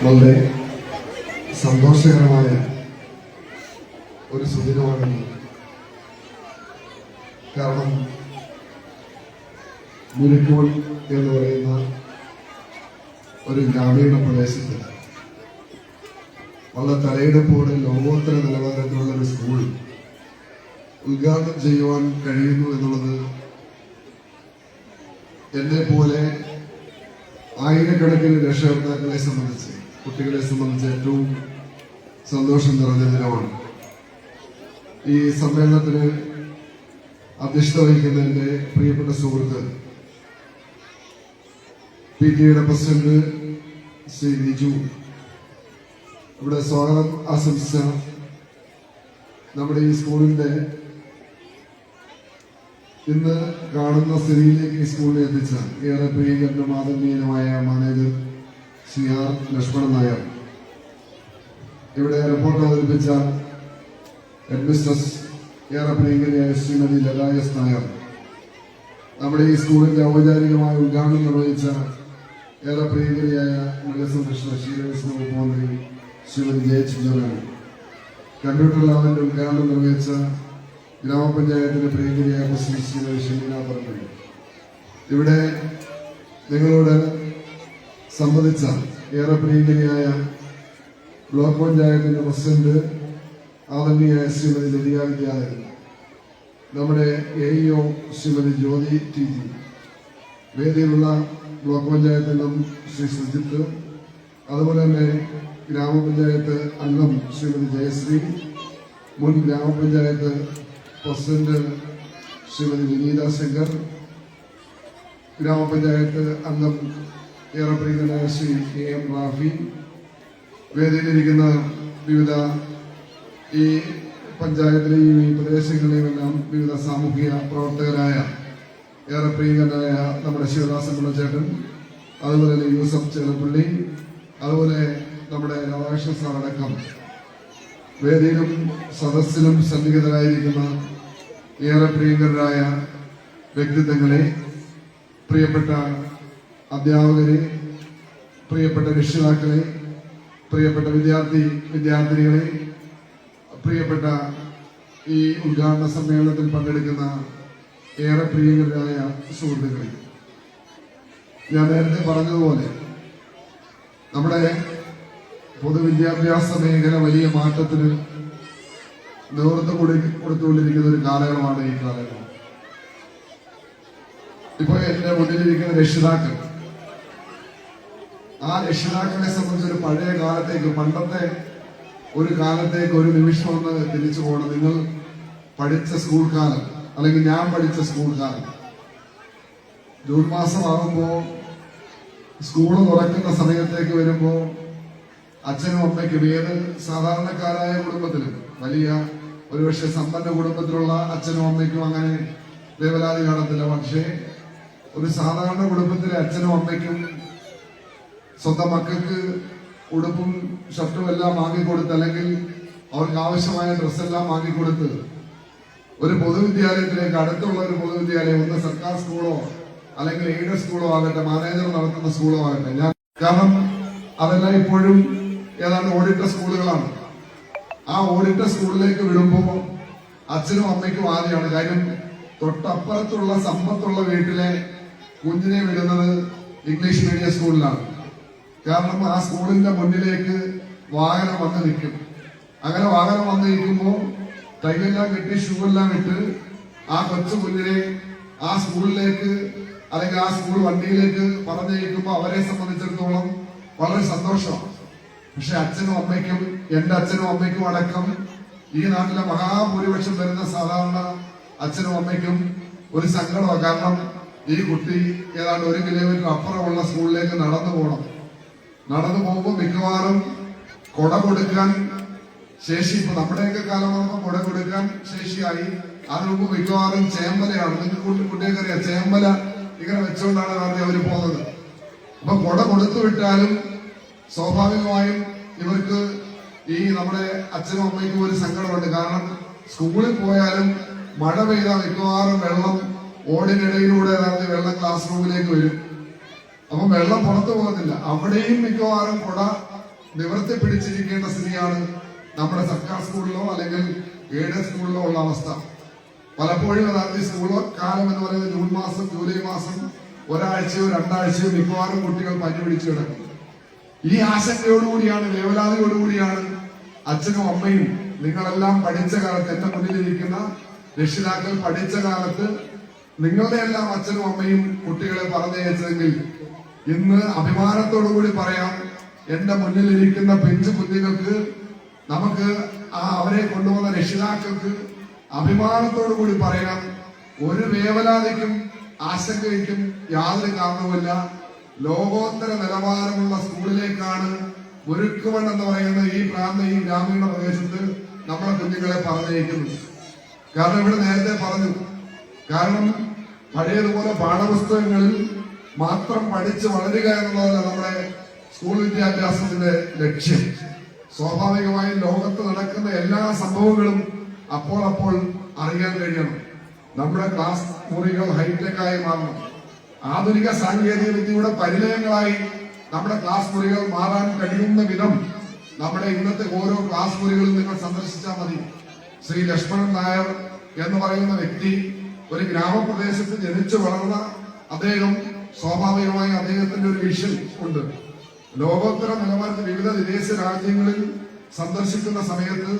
വളരെ സന്തോഷകരമായ ഒരു സുദിനമാണെന്ന്. കാരണം മുരിക്കോൾ എന്ന് പറയുന്ന ഒരു ഗ്രാമീണ പ്രദേശത്ത് വളരെ തലയെടുപ്പോടെ ലോകോത്തര നിലവാരത്തിലുള്ള ഒരു സ്കൂൾ ഉദ്ഘാടനം ചെയ്യുവാൻ കഴിയുന്നു എന്നുള്ളത് എന്നെ പോലെ ആയിരക്കണക്കിന് രക്ഷകർത്താക്കളെ സംബന്ധിച്ച്, കുട്ടികളെ സംബന്ധിച്ച് ഏറ്റവും സന്തോഷം നിറഞ്ഞ ദിനമാണ്. ഈ സമ്മേളനത്തിന് അധ്യക്ഷത വഹിക്കുന്ന എന്റെ പ്രിയപ്പെട്ട സുഹൃത്ത് PTA പ്രസിഡന്റ് ശ്രീ നിജു, ഇവിടെ സ്വാഗതം ആശംസിച്ച നമ്മുടെ ഈ സ്കൂളിന്റെ ഇന്ന് കാണുന്ന സ്ഥിതിയിലേക്ക് ഈ സ്കൂളിനെ എത്തിച്ച ഏറെ പ്രിയങ്കരനും ആദരണീയനുമായ മാനേജർ ശ്രീ ആർ ലക്ഷ്മണൻ നായർ, ഇവിടെ റിപ്പോർട്ട് അവതരിപ്പിച്ച ഹെഡ്മിസ്ട്രസ് ഏറെ പ്രിയങ്കരയായ ശ്രീമതി ലതാ എസ് നായർ, നമ്മുടെ ഈ സ്കൂളിന്റെ ഔപചാരികമായ ഉദ്ഘാടനം നിർവഹിച്ച ഏറെ പ്രിയങ്കരയായ മൃഗസംരക്ഷണ ക്ഷീരവികസന വകുപ്പ് മന്ത്രി ശ്രീമതി ജയചന്ദ്രൻ, കമ്പ്യൂട്ടർ ലാബിന്റെ ഉദ്ഘാടനം നിർവഹിച്ച ഗ്രാമപഞ്ചായത്തിന്റെ പ്രിയങ്കരിയായ പ്രസിഡന്റ് ശ്രീമതി ഷമീന പറമ്പള്ളി, ഇവിടെ നിങ്ങളോട് സംബന്ധിച്ച ഏറെ പ്രിയങ്കരിയായ ബ്ലോക്ക് പഞ്ചായത്തിന്റെ പ്രസിഡന്റ് ആദരണീയായ ശ്രീമതി ലതിക വിദ്യാധരൻ, നമ്മുടെ AEO ശ്രീമതി ജ്യോതി TG, വേദിയിലുള്ള ബ്ലോക്ക് പഞ്ചായത്ത് അംഗം ശ്രീ സുജിത്ത്, അതുപോലെ തന്നെ ഗ്രാമപഞ്ചായത്ത് അംഗം ശ്രീമതി ജയശ്രീ, മുൻ ഗ്രാമപഞ്ചായത്ത് പ്രസിഡന്റ് ശ്രീമതി വിനീത ശങ്കർ, ഗ്രാമപഞ്ചായത്ത് അംഗം ഏറെ പ്രിയങ്കരനായ ശ്രീ AM റാഫി, വേദിയിലിരിക്കുന്ന വിവിധ ഈ പഞ്ചായത്തിലെയും ഈ പ്രദേശങ്ങളിലെയും എല്ലാം വിവിധ സാമൂഹിക പ്രവർത്തകരായ ഏറെ പ്രിയങ്കരനായ നമ്മുടെ ശിവദാസൻ പിള്ളച്ചേട്ടൻ, അതുപോലെ തന്നെ യൂസഫ് ചേലപ്പള്ളി, അതുപോലെ നമ്മുടെ രാധാകൃഷ്ണൻ സാർ അടക്കം വേദിയിലും സദസ്സിലും സന്നിഹിതരായിരിക്കുന്ന ഏറെ പ്രിയങ്കരായ വ്യക്തിത്വങ്ങളെ, പ്രിയപ്പെട്ട അധ്യാപകരെ, പ്രിയപ്പെട്ട രക്ഷിതാക്കളെ, പ്രിയപ്പെട്ട വിദ്യാർത്ഥിനികളെ, പ്രിയപ്പെട്ട ഈ ഉദ്ഘാടന സമ്മേളനത്തിൽ പങ്കെടുക്കുന്ന ഏറെ പ്രിയങ്കരായ സുഹൃത്തുക്കളെ, ഞാൻ നേരത്തെ പറഞ്ഞതുപോലെ നമ്മുടെ പൊതുവിദ്യാഭ്യാസ മേഖല വലിയ മാറ്റത്തിന് നേതൃത്വം കൊടുത്തുകൊണ്ടിരിക്കുന്ന ഒരു കാലയളവാണ് ഈ കാലയളവ്. ഇപ്പൊ എന്റെ മുന്നിലിരിക്കുന്ന രക്ഷിതാക്കൾ, ആ രക്ഷിതാക്കളെ സംബന്ധിച്ച് ഒരു പഴയ കാലത്തേക്ക്, പണ്ടത്തെ ഒരു കാലത്തേക്ക് ഒരു നിമിഷം ഒന്ന് തിരിച്ചു പോകണം. നിങ്ങൾ പഠിച്ച സ്കൂൾ കാലം, അല്ലെങ്കിൽ ഞാൻ പഠിച്ച സ്കൂൾ കാലം, ജൂൺ മാസമാകുമ്പോ സ്കൂള് തുറക്കുന്ന സമയത്തേക്ക് വരുമ്പോ അച്ഛനും അമ്മയ്ക്കും, ഏത് സാധാരണക്കാരായ കുടുംബത്തിലും, വലിയ ഒരുപക്ഷെ സമ്പന്ന കുടുംബത്തിലുള്ള അച്ഛനും അമ്മയ്ക്കും അങ്ങനെ വേവലാതി കാണത്തില്ല. പക്ഷേ ഒരു സാധാരണ കുടുംബത്തിലെ അച്ഛനും അമ്മയ്ക്കും സ്വന്തം മക്കൾക്ക് ഉടുപ്പും ഷർട്ടും എല്ലാം വാങ്ങിക്കൊടുത്ത്, അല്ലെങ്കിൽ അവർക്ക് ആവശ്യമായ ഡ്രസ്സെല്ലാം വാങ്ങിക്കൊടുത്ത് ഒരു പൊതുവിദ്യാലയത്തിലേക്ക്, അടുത്തുള്ള ഒരു പൊതുവിദ്യാലയം, ഒന്ന് സർക്കാർ സ്കൂളോ അല്ലെങ്കിൽ എയ്ഡഡ് സ്കൂളോ ആകട്ടെ, മാനേജർ നടത്തുന്ന സ്കൂളോ ആകട്ടെ, കാരണം അതെല്ലാം ഇപ്പോഴും ഏതാണ്ട് ഓഡിറ്റർ സ്കൂളുകളാണ്. ആ ഓഡിറ്റർ സ്കൂളിലേക്ക് വിടുമ്പോൾ അച്ഛനും അമ്മയ്ക്കും ആദ്യമാണ് കാര്യം. തൊട്ടപ്പുറത്തുള്ള സമ്പത്തുള്ള വീട്ടിലെ കുഞ്ഞിനെ വിടുന്നത് ഇംഗ്ലീഷ് മീഡിയം സ്കൂളിലാണ്. കാരണം ആ സ്കൂളിന്റെ മുന്നിലേക്ക് വാഹനം വന്ന് നിൽക്കും. അങ്ങനെ വാഹനം വന്ന് നിൽക്കുമ്പോൾ ടൈലെല്ലാം കെട്ടി, ഷൂ എല്ലാം ഇട്ട് ആ കൊച്ചു കുഞ്ഞിനെ ആ സ്കൂളിലേക്ക് അല്ലെങ്കിൽ ആ സ്കൂൾ വണ്ടിയിലേക്ക് പറഞ്ഞയക്കുമ്പോൾ അവരെ സംബന്ധിച്ചിടത്തോളം വളരെ സന്തോഷമാണ്. പക്ഷെ അച്ഛനും അമ്മയ്ക്കും, എന്റെ അച്ഛനും അമ്മയ്ക്കും അടക്കം ഈ നാട്ടിലെ മഹാഭൂരിപക്ഷം വരുന്ന സാധാരണ അച്ഛനും അമ്മയ്ക്കും ഒരു സങ്കടമാണ്. കാരണം ഈ കുട്ടി ഏതാണ്ട് 1 കിലോമീറ്റർ അപ്പുറമുള്ള സ്കൂളിലേക്ക് നടന്നു പോകണം. നടന്നു പോകുമ്പോൾ മിക്കവാറും കൊട കൊടുക്കാൻ ശേഷി, ഇപ്പൊ നമ്മുടെയൊക്കെ കാലം വന്നപ്പോൾ കൊട കൊടുക്കാൻ ശേഷിയായി. അതിനു മുമ്പ് മിക്കവാറും ചേമ്പലയാണ്. നിങ്ങൾക്ക് കുട്ടികൾക്കറിയാം, ചേമ്പല ഇങ്ങനെ വെച്ചുകൊണ്ടാണ് ആദ്യം അവർ പോകുന്നത്. അപ്പൊ കൊട കൊടുത്തു വിട്ടാലും സ്വാഭാവികമായും ഇവർക്ക്, ഈ നമ്മുടെ അച്ഛനും അമ്മയ്ക്കും ഒരു സങ്കടമുണ്ട്. കാരണം സ്കൂളിൽ പോയാലും മഴ പെയ്താൽ മിക്കവാറും വെള്ളം ഓടിനിടയിലൂടെ വെള്ളം ക്ലാസ് റൂമിലേക്ക് വരും. അപ്പം വെള്ളം പുറത്തു പോകുന്നില്ല. അവിടെയും മിക്കവാറും കുട നിവർത്തി പിടിച്ചിരിക്കേണ്ട സ്ഥിതിയാണ് നമ്മുടെ സർക്കാർ സ്കൂളിലോ അല്ലെങ്കിൽ എയ്ഡഡ് സ്കൂളിലോ ഉള്ള അവസ്ഥ. പലപ്പോഴും യഥാർത്ഥ സ്കൂളോ കാലം എന്ന് പറയുന്നത് ജൂൺ മാസം, ജൂലൈ മാസം, ഒരാഴ്ചയോ 2 ആഴ്ചയോ മിക്കവാറും കുട്ടികൾ പനി പിടിച്ചു കിടക്കും. ഈ ആശങ്കയോടുകൂടിയാണ്, വേവലാതിയോടുകൂടിയാണ് അച്ഛനും അമ്മയും നിങ്ങളെല്ലാം പഠിച്ച കാലത്ത്, എന്റെ മുന്നിലിരിക്കുന്ന രക്ഷിതാക്കൾ പഠിച്ച കാലത്ത് നിങ്ങളുടെ എല്ലാം അച്ഛനും അമ്മയും കുട്ടികളെ പറഞ്ഞയച്ചതെങ്കിൽ ഇന്ന് അഭിമാനത്തോടുകൂടി പറയാം, എന്റെ മുന്നിലിരിക്കുന്ന പിഞ്ചു കുഞ്ഞുങ്ങൾക്ക്, നമുക്ക് അവരെ കൊണ്ടുവന്ന രക്ഷിതാക്കൾക്ക് അഭിമാനത്തോടു കൂടി പറയാം, ഒരു വേവലാതിക്കും ആശങ്കയ്ക്കും യാതൊരു കാരണവുമില്ല. ലോകോത്തര നിലവാരമുള്ള സ്കൂളിലേക്കാണ് മുരുക്കുവൺ എന്ന് പറയുന്ന ഈ ഗ്രാമീണ പ്രദേശത്ത് നമ്മുടെ കുഞ്ഞുങ്ങളെ പറഞ്ഞയക്കുന്നത്. കാരണം ഇവിടെ നേരത്തെ പറഞ്ഞു, കാരണം പഴയതുപോലെ പാഠപുസ്തകങ്ങളിൽ മാത്രം പഠിച്ച് വളരുക എന്നുള്ളതല്ല നമ്മുടെ സ്കൂൾ വിദ്യാഭ്യാസത്തിന്റെ ലക്ഷ്യം. സ്വാഭാവികമായും ലോകത്ത് നടക്കുന്ന എല്ലാ സംഭവങ്ങളും അപ്പോൾ അറിയാൻ കഴിയണം. നമ്മുടെ ക്ലാസ് മുറികൾ ഹൈടെക്കായി മാറണം. ആധുനിക സാങ്കേതിക വിദ്യയുടെ പരിലയങ്ങളായി നമ്മുടെ ക്ലാസ് മുറികൾ മാറാൻ കഴിയുന്ന വിധം നമ്മുടെ ഇന്നത്തെ ഓരോ ക്ലാസ് മുറികളും നിങ്ങൾ സന്ദർശിച്ചാൽ മതി. ശ്രീ ലക്ഷ്മണൻ നായർ എന്ന് പറയുന്ന വ്യക്തി ഒരു ഗ്രാമപ്രദേശത്ത് ജനിച്ചു വളർന്ന അദ്ദേഹം, സ്വാഭാവികമായി അദ്ദേഹത്തിന്റെ ഒരു വിഷൻ ഉണ്ട്. ലോകോത്തര നിലവാരത്തിൽ വിവിധ വിദേശ രാജ്യങ്ങളിൽ സന്ദർശിക്കുന്ന സമയത്ത്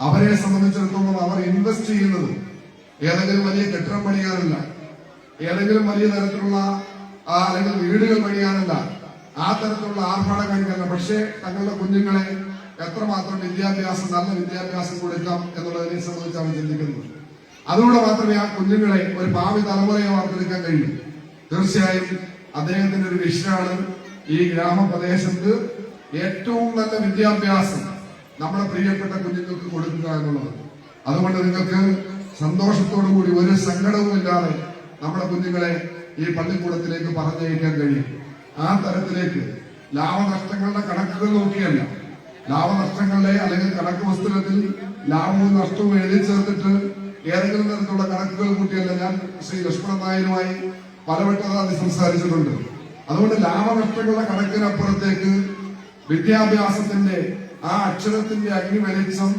അവരെ സംബന്ധിച്ചിടത്തോളം അവർ ഇൻവെസ്റ്റ് ചെയ്യുന്നത് ഏതെങ്കിലും വലിയ കെട്ടിടം പണിയാനല്ല, ഏതെങ്കിലും വലിയ തരത്തിലുള്ള അല്ലെങ്കിൽ വീടുകൾ പണിയാനല്ല, ആ തരത്തിലുള്ള ആർഭാടം കാണിക്കാനല്ല. പക്ഷേ തങ്ങളുടെ കുഞ്ഞുങ്ങളെ എത്രമാത്രം നല്ല വിദ്യാഭ്യാസം കൊടുക്കാം എന്നുള്ളതിനെ സംബന്ധിച്ചാണ് ചിന്തിക്കുന്നത്. അതുകൊണ്ട് മാത്രമേ ആ കുഞ്ഞുങ്ങളെ ഒരു ഭാവി തലമുറയെ വാർത്തെടുക്കാൻ കഴിയൂ. തീർച്ചയായും അദ്ദേഹത്തിന്റെ ഒരു വിഷനാണ് ഈ ഗ്രാമപ്രദേശത്ത് ഏറ്റവും നല്ല വിദ്യാഭ്യാസം നമ്മുടെ പ്രിയപ്പെട്ട കുഞ്ഞുങ്ങൾക്ക് കൊടുക്കുക എന്നുള്ളത്. അതുകൊണ്ട് നിങ്ങൾക്ക് സന്തോഷത്തോടു കൂടി, ഒരു സങ്കടവും ഇല്ലാതെ നമ്മുടെ കുഞ്ഞുങ്ങളെ ഈ പള്ളിക്കൂടത്തിലേക്ക് പറഞ്ഞയക്കാൻ കഴിയും. ആ തരത്തിലേക്ക് ലാഭനഷ്ടങ്ങളുടെ കണക്കുകൾ നോക്കിയല്ല, ലാഭനഷ്ടങ്ങളുടെ അല്ലെങ്കിൽ കണക്ക് പുസ്തകത്തിൽ ലാഭവും നഷ്ടവും എഴുതി ചേർത്തിട്ട് ഏതെങ്കിലും തരത്തിലുള്ള കണക്കുകൾ കൂട്ടിയല്ല. ഞാൻ ശ്രീ ലക്ഷ്മണൻ നായരുമായി പലവട്ടം സംസാരിച്ചിട്ടുണ്ട്. അതുകൊണ്ട് ലാഭനഷ്ടങ്ങളുടെ കണക്കിനപ്പുറത്തേക്ക് വിദ്യാഭ്യാസത്തിന്റെ ആ അക്ഷരത്തിന്റെ അഗ്നി വെളിച്ചം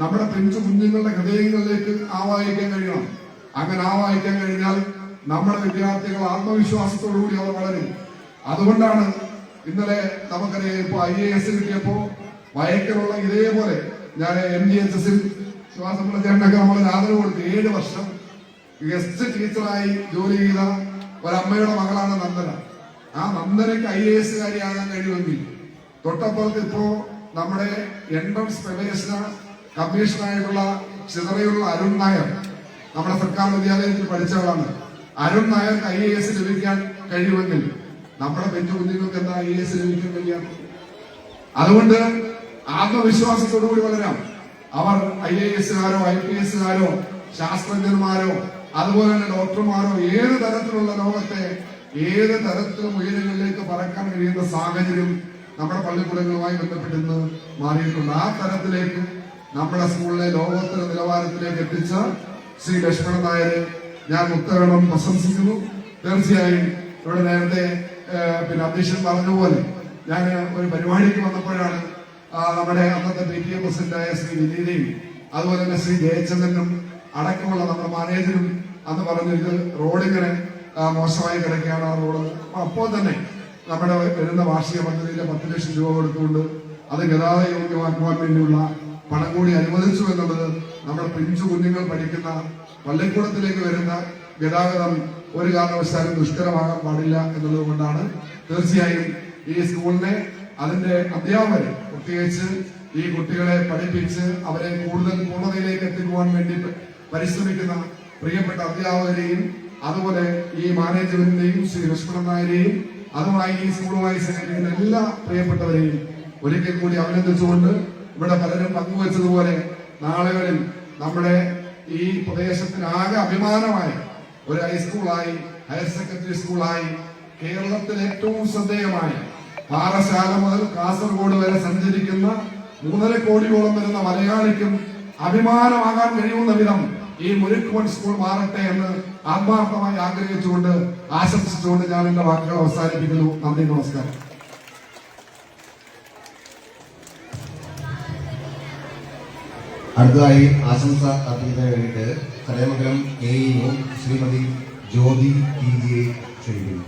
നമ്മുടെ പിഞ്ചു കുഞ്ഞുങ്ങളുടെ ഹൃദയങ്ങളിലേക്ക് ആവാഹിക്കാൻ കഴിയണം. അങ്ങനെ ആവാഹിക്കാൻ കഴിഞ്ഞാൽ നമ്മുടെ വിദ്യാർത്ഥികൾ ആത്മവിശ്വാസത്തോടുകൂടി അവർ വളരും. അതുകൊണ്ടാണ് ഇന്നലെ നമുക്കറിയാം, ഇപ്പൊ IAS കിട്ടിയപ്പോ വയക്കലുള്ള ഇതേപോലെ ഞാൻ MGHS-ൽ ശ്വാസമുള്ള ചേട്ടനൊക്കെ നമ്മൾ ആദരവ് കൊടുത്ത് 7 വർഷം ഗസ്റ്റ് ടീച്ചറായി ജോലി ചെയ്ത ഒരമ്മയുടെ മകളാണ് നന്ദന. ആ നന്ദനയ്ക്ക് IAS-കാരിയാകാൻ കഴിയുമെങ്കിൽ തൊട്ടപ്പുറത്ത് ഇപ്പോ നമ്മുടെ എൻട്രൻസ് പ്രവേശന കമ്മീഷണറായിട്ടുള്ള ചിതറയുള്ള അരുൺ നായർ, നമ്മുടെ സർക്കാർ വിദ്യാലയത്തിൽ പഠിച്ചവളാണ്. അരുൺ നായർക്ക് IAS ലഭിക്കാൻ കഴിയുമെങ്കിൽ നമ്മുടെ പെഞ്ചു കുഞ്ഞുങ്ങൾക്ക് എന്താ IAS ലഭിക്കാൻ കഴിയാം? അതുകൊണ്ട് ആത്മവിശ്വാസത്തോടുകൂടി വളരാം. അവർ IAS-കാരോ IPS-കാരോ ശാസ്ത്രജ്ഞന്മാരോ അതുപോലെ തന്നെ ഡോക്ടർമാരോ ഏത് തരത്തിലുള്ള ലോകത്തെ ഏത് തരത്തിലും ഉയരങ്ങളിലേക്ക് പറക്കാൻ കഴിയുന്ന സാഹചര്യം നമ്മുടെ പള്ളിക്കൂടങ്ങളുമായി ബന്ധപ്പെട്ട് ഇന്ന് മാറിയിട്ടുണ്ട്. ആ തരത്തിലേക്ക് നമ്മുടെ സ്കൂളിലെ ലോകോത്തര നിലവാരത്തിലേക്ക് എത്തിച്ച ശ്രീ ലക്ഷ്മണൻ നായരെ ഞാൻ മുക്തകണം പ്രശംസിക്കുന്നു. തീർച്ചയായും ഇവിടെ നേരത്തെ അധ്യക്ഷൻ പറഞ്ഞതുപോലെ ഞാൻ ഒരു പരിപാടിക്ക് വന്നപ്പോഴാണ് നമ്മുടെ അന്നത്തെ PTA പ്രസിഡന്റായ ശ്രീ വിനീതയും അതുപോലെ തന്നെ ശ്രീ ജയചന്ദ്രനും അടക്കമുള്ള നമ്മുടെ മാനേജരും അന്ന് പറഞ്ഞു, ഇത് റോഡിങ്ങനെ മോശമായി കിടക്കുകയാണ് ആ റോഡ്. അപ്പോൾ തന്നെ നമ്മുടെ വരുന്ന വാർഷിക പദ്ധതിയിലെ 10 ലക്ഷം രൂപ കൊടുത്തുകൊണ്ട് അത് ഗതാഗത യോഗ്യമാക്കുവാൻ വേണ്ടിയുള്ള പണം കൂടി അനുവദിച്ചു എന്നുള്ളത് നമ്മുടെ പിഞ്ചു കുഞ്ഞുങ്ങൾ പഠിക്കുന്ന പള്ളിക്കൂടത്തിലേക്ക് വരുന്ന ഗതാഗതം ഒരു കാരണവശാലും ദുഷ്കരമാകാൻ പാടില്ല എന്നുള്ളത് കൊണ്ടാണ് തീർച്ചയായും ഈ സ്കൂളിനെ അതിന്റെ അധ്യാപകരെ, പ്രത്യേകിച്ച് ഈ കുട്ടികളെ പഠിപ്പിച്ച് അവരെ കൂടുതൽ പൂർണ്ണതയിലേക്ക് എത്തിക്കുവാൻ വേണ്ടി പരിശ്രമിക്കുന്ന പ്രിയപ്പെട്ട അധ്യാപകരെയും അതുപോലെ ഈ മാനേജ്മെന്റിനെയും ശ്രീ ലക്ഷ്മണൻ നായരെയും അതുമായി ഈ സ്കൂളുമായി സഹകരിക്കുന്ന എല്ലാ പ്രിയപ്പെട്ടവരെയും ഒരിക്കൽ കൂടി അഭിനന്ദിച്ചുകൊണ്ട് ഇവിടെ പലരും പങ്കുവച്ചതുപോലെ നാളുകളിൽ നമ്മുടെ ഈ പ്രദേശത്തിനാകെ അഭിമാനമായ ഒരു ഹൈസ്കൂളായി, ഹയർ സെക്കൻഡറി സ്കൂളായി, കേരളത്തിൽ ഏറ്റവും ശ്രദ്ധേയമായ പാറശാല മുതൽ കാസർഗോഡ് വരെ സഞ്ചരിക്കുന്ന 3.5 കോടിയോളം വരുന്ന മലയാളിക്കും അഭിമാനമാകാൻ കഴിയുന്ന വിധം ഈ മുരുക്കുവൺ സ്കൂൾ മാറട്ടെ എന്ന് ആത്മാർത്ഥമായി ആഗ്രഹിച്ചുകൊണ്ട് ആശംസിച്ചുകൊണ്ട് ഞാൻ എന്റെ വാക്കുകൾ അവസാനിപ്പിക്കുന്നു. നന്ദി, നമസ്കാരം. അടുത്തതായി ആശംസ അർപ്പിക്കുന്നതിന് വേണ്ടിയിട്ട് ചടയമംഗലം AEO ശ്രീമതി ജ്യോതി TJ ക്ഷണിക്കുന്നു.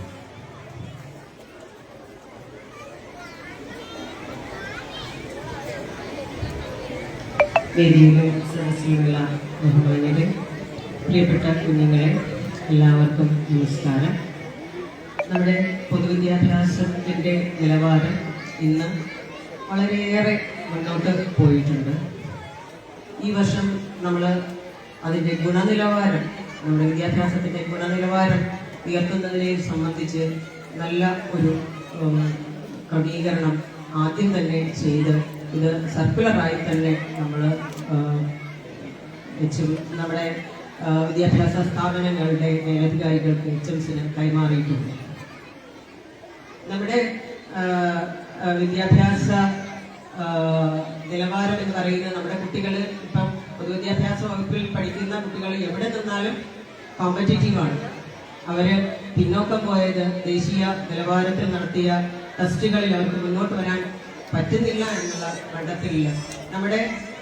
വേദിയിലും സദസ്സിലുമുള്ള ബഹുമാന്യരെ, പ്രിയപ്പെട്ട കുഞ്ഞുങ്ങളെ, എല്ലാവർക്കും നമസ്കാരം. നമ്മുടെ പൊതുവിദ്യാഭ്യാസത്തിൻ്റെ നിലവാരം ഇന്ന് വളരെയേറെ മുന്നോട്ട് പോയിട്ടുണ്ട്. ഈ വർഷം നമ്മൾ അതിൻ്റെ ഗുണനിലവാരം, നമ്മുടെ വിദ്യാഭ്യാസത്തിൻ്റെ ഗുണനിലവാരം ഉയർത്തുന്നതിനെ സംബന്ധിച്ച് നല്ല ഒരു ക്രമീകരണം ആദ്യം തന്നെ ചെയ്ത് ഇത് സർക്കുലറായി തന്നെ നമ്മൾ നമ്മുടെ വിദ്യാഭ്യാസ സ്ഥാപനങ്ങളുടെ മേലധികാരികൾക്ക് HMസിന് കൈമാറിയിട്ടുണ്ട്. നമ്മുടെ വിദ്യാഭ്യാസ നിലവാരം എന്ന് പറയുന്നത് നമ്മുടെ കുട്ടികൾ ഇപ്പം പൊതുവിദ്യാഭ്യാസ വകുപ്പിൽ പഠിക്കുന്ന കുട്ടികൾ എവിടെ നിന്നാലും കോമ്പറ്റീറ്റീവാണ്. അവർ പിന്നോക്കം പോയത് ദേശീയ നിലവാരത്തിൽ നടത്തിയ ടെസ്റ്റുകളിൽ അവർക്ക് മുന്നോട്ട് വരാൻ പറ്റുന്നില്ല എന്നുള്ള കണ്ടെത്തലില്ല. നമ്മുടെ